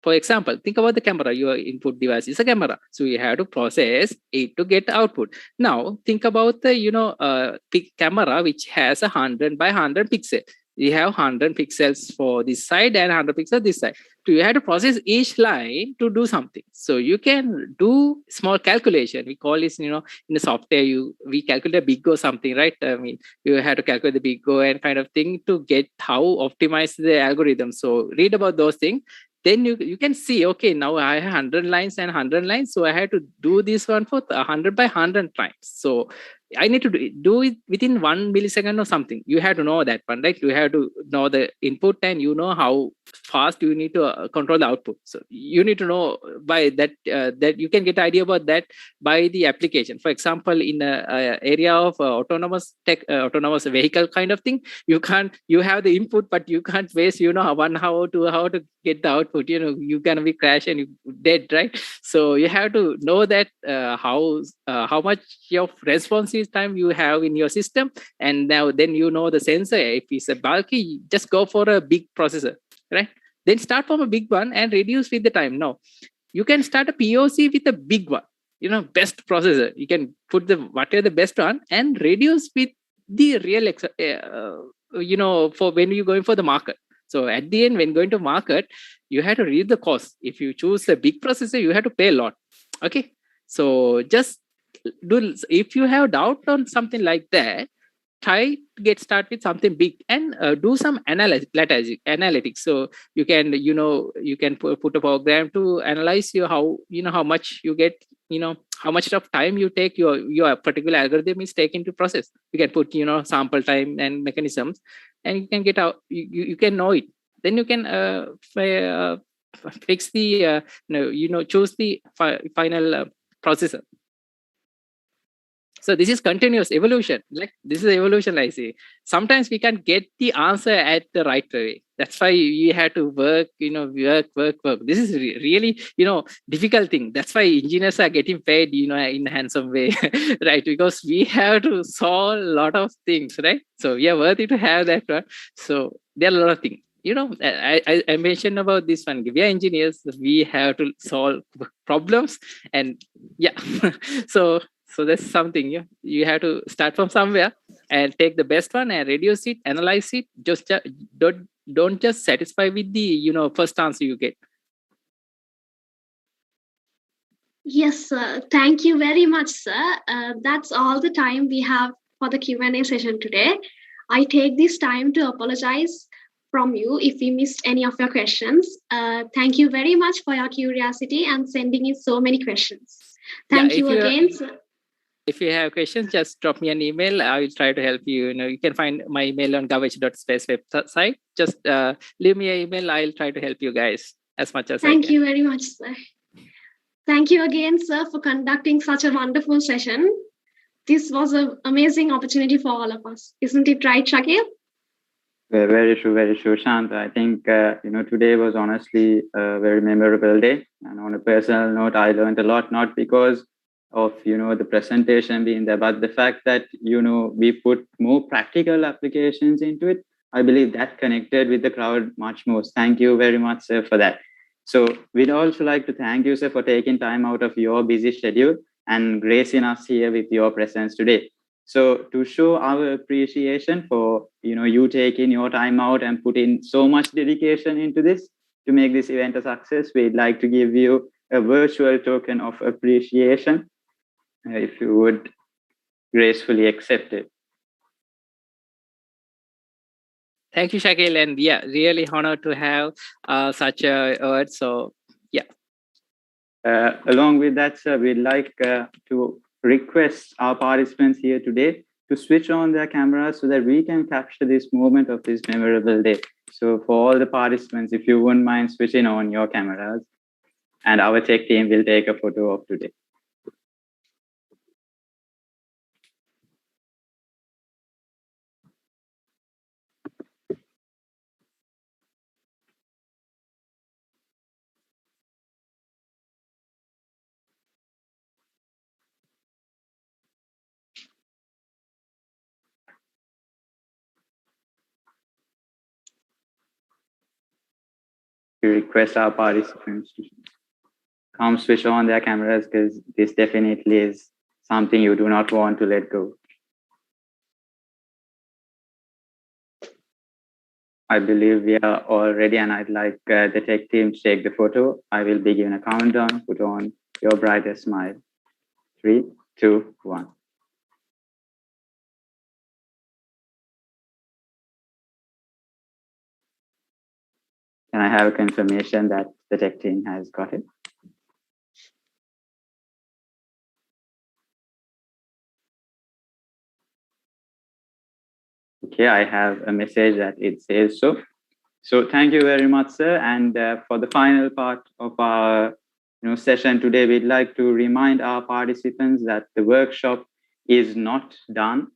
for example, think about the camera. Your input device is a camera. So you have to process it to get output. Now think about the camera which has 100 by 100 pixels. You have 100 pixels for this side and 100 pixels this side. So you have to process each line to do something. So you can do small calculation. We call this, in the software, we calculate a big O something, right? I mean, you have to calculate the big O and kind of thing to get how optimize the algorithm. So read about those things. Then you can see, okay, now I have 100 lines and 100 lines. So I have to do this one for 100 by 100 times. So I need to do it within 1 millisecond or something. You have to know that one, right? You have to know the input and how fast you need to control the output. So you need to know by that, that you can get idea about that by the application. For example, in the area of autonomous vehicle kind of thing, you have the input, but you can't waste, 1 hour, 2 hours to get the output. You're going to be crash and you dead, right? So you have to know that how much of response time you have in your system, and then the sensor. If it's a bulky, just go for a big processor, right? Then start from a big one and reduce with the time. Now you can start a POC with a big one, best processor. You can put whatever the best one and reduce with the real for when you're going for the market. So at the end, when going to market, you have to read the cost. If you choose a big processor, you have to pay a lot. Okay, so just if you have doubt on something like that, try to get started with something big and do some analytics. So you can, you can put a program to analyze how much you get, how much of time you take your particular algorithm is taken to process. You can put, sample time and mechanisms, and you can get out, you can know it. Then you can fix the choose the final processor. So this is continuous evolution. Like this is evolution, I say. Sometimes we can't get the answer at the right way. That's why you have to work, work. This is really, difficult thing. That's why engineers are getting paid, in a handsome way, right? Because we have to solve a lot of things, right? So yeah, worthy to have that one. So there are a lot of things. I mentioned about this one. We are engineers. We have to solve problems, and yeah. So that's something you have to start from somewhere and take the best one and reduce it, analyze it. Just don't just satisfy with the first answer you get. Yes, sir. Thank you very much, sir. That's all the time we have for the Q&A session today. I take this time to apologize from you if we missed any of your questions. Thank you very much for your curiosity and sending in so many questions. Thank you again, sir. If you have questions, just drop me an email. I will try to help you. You can find my email on gavesha.space website. Just leave me an email. I'll try to help you guys as much as I can. Thank you very much, sir. Thank you again, sir, for conducting such a wonderful session. This was an amazing opportunity for all of us. Isn't it right, Shakil? Very true, Shant. I think, today was honestly a very memorable day. And on a personal note, I learned a lot, not because of, the presentation being there, but the fact that, we put more practical applications into it. I believe that connected with the crowd much more. Thank you very much, sir, for that. So we'd also like to thank you, sir, for taking time out of your busy schedule and gracing us here with your presence today. So to show our appreciation for, you taking your time out and putting so much dedication into this to make this event a success, we'd like to give you a virtual token of appreciation, if you would gracefully accept it. Thank you, Shakil, and yeah, really honored to have such a award. So yeah. Along with that, sir, we'd like to request our participants here today to switch on their cameras so that we can capture this moment of this memorable day. So for all the participants, if you wouldn't mind switching on your cameras, and our tech team will take a photo of today. We request our participants to come switch on their cameras, because this definitely is something you do not want to let go. I believe we are all ready, and I'd like the tech team to take the photo. I will begin a countdown. Put on your brightest smile. 3, 2, 1. Can I have a confirmation that the tech team has got it? Okay, I have a message that it says so. So thank you very much, sir. And for the final part of our session today, we'd like to remind our participants that the workshop is not done.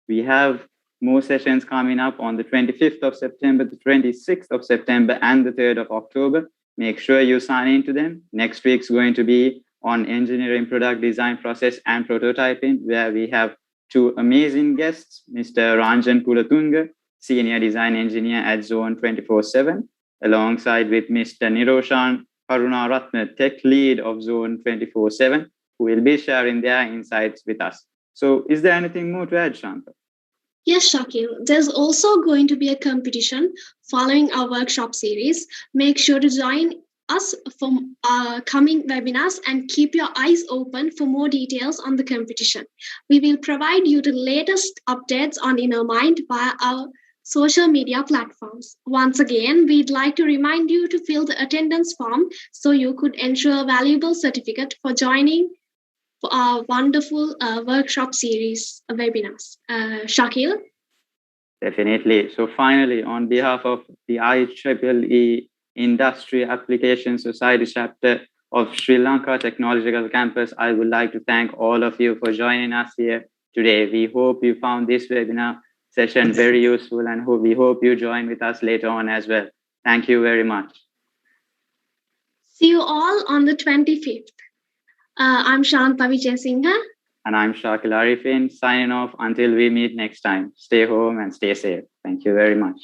We have more sessions coming up on the 25th of September, the 26th of September, and the 3rd of October. Make sure you sign into them. Next week's going to be on engineering, product design, process, and prototyping, where we have 2 amazing guests, Mr. Ranjan Kulatunga, Senior Design Engineer at Zone 24/7, alongside with Mr. Niroshan Karunaratne, Tech Lead of Zone 24/7, who will be sharing their insights with us. So is there anything more to add, Shanta? Yes, Shakil. There's also going to be a competition following our workshop series. Make sure to join us for coming webinars and keep your eyes open for more details on the competition. We will provide you the latest updates on InnovMind via our social media platforms. Once again, we'd like to remind you to fill the attendance form so you could ensure a valuable certificate for joining our wonderful workshop series webinars. Shakil? Definitely. So finally, on behalf of the IEEE Industry Application Society chapter of Sri Lanka Technological Campus, I would like to thank all of you for joining us here today. We hope you found this webinar session very useful, and we hope you join with us later on as well. Thank you very much. See you all on the 25th. I'm Shanta Vijayasinghe. And I'm Shakil Arifin, signing off until we meet next time. Stay home and stay safe. Thank you very much.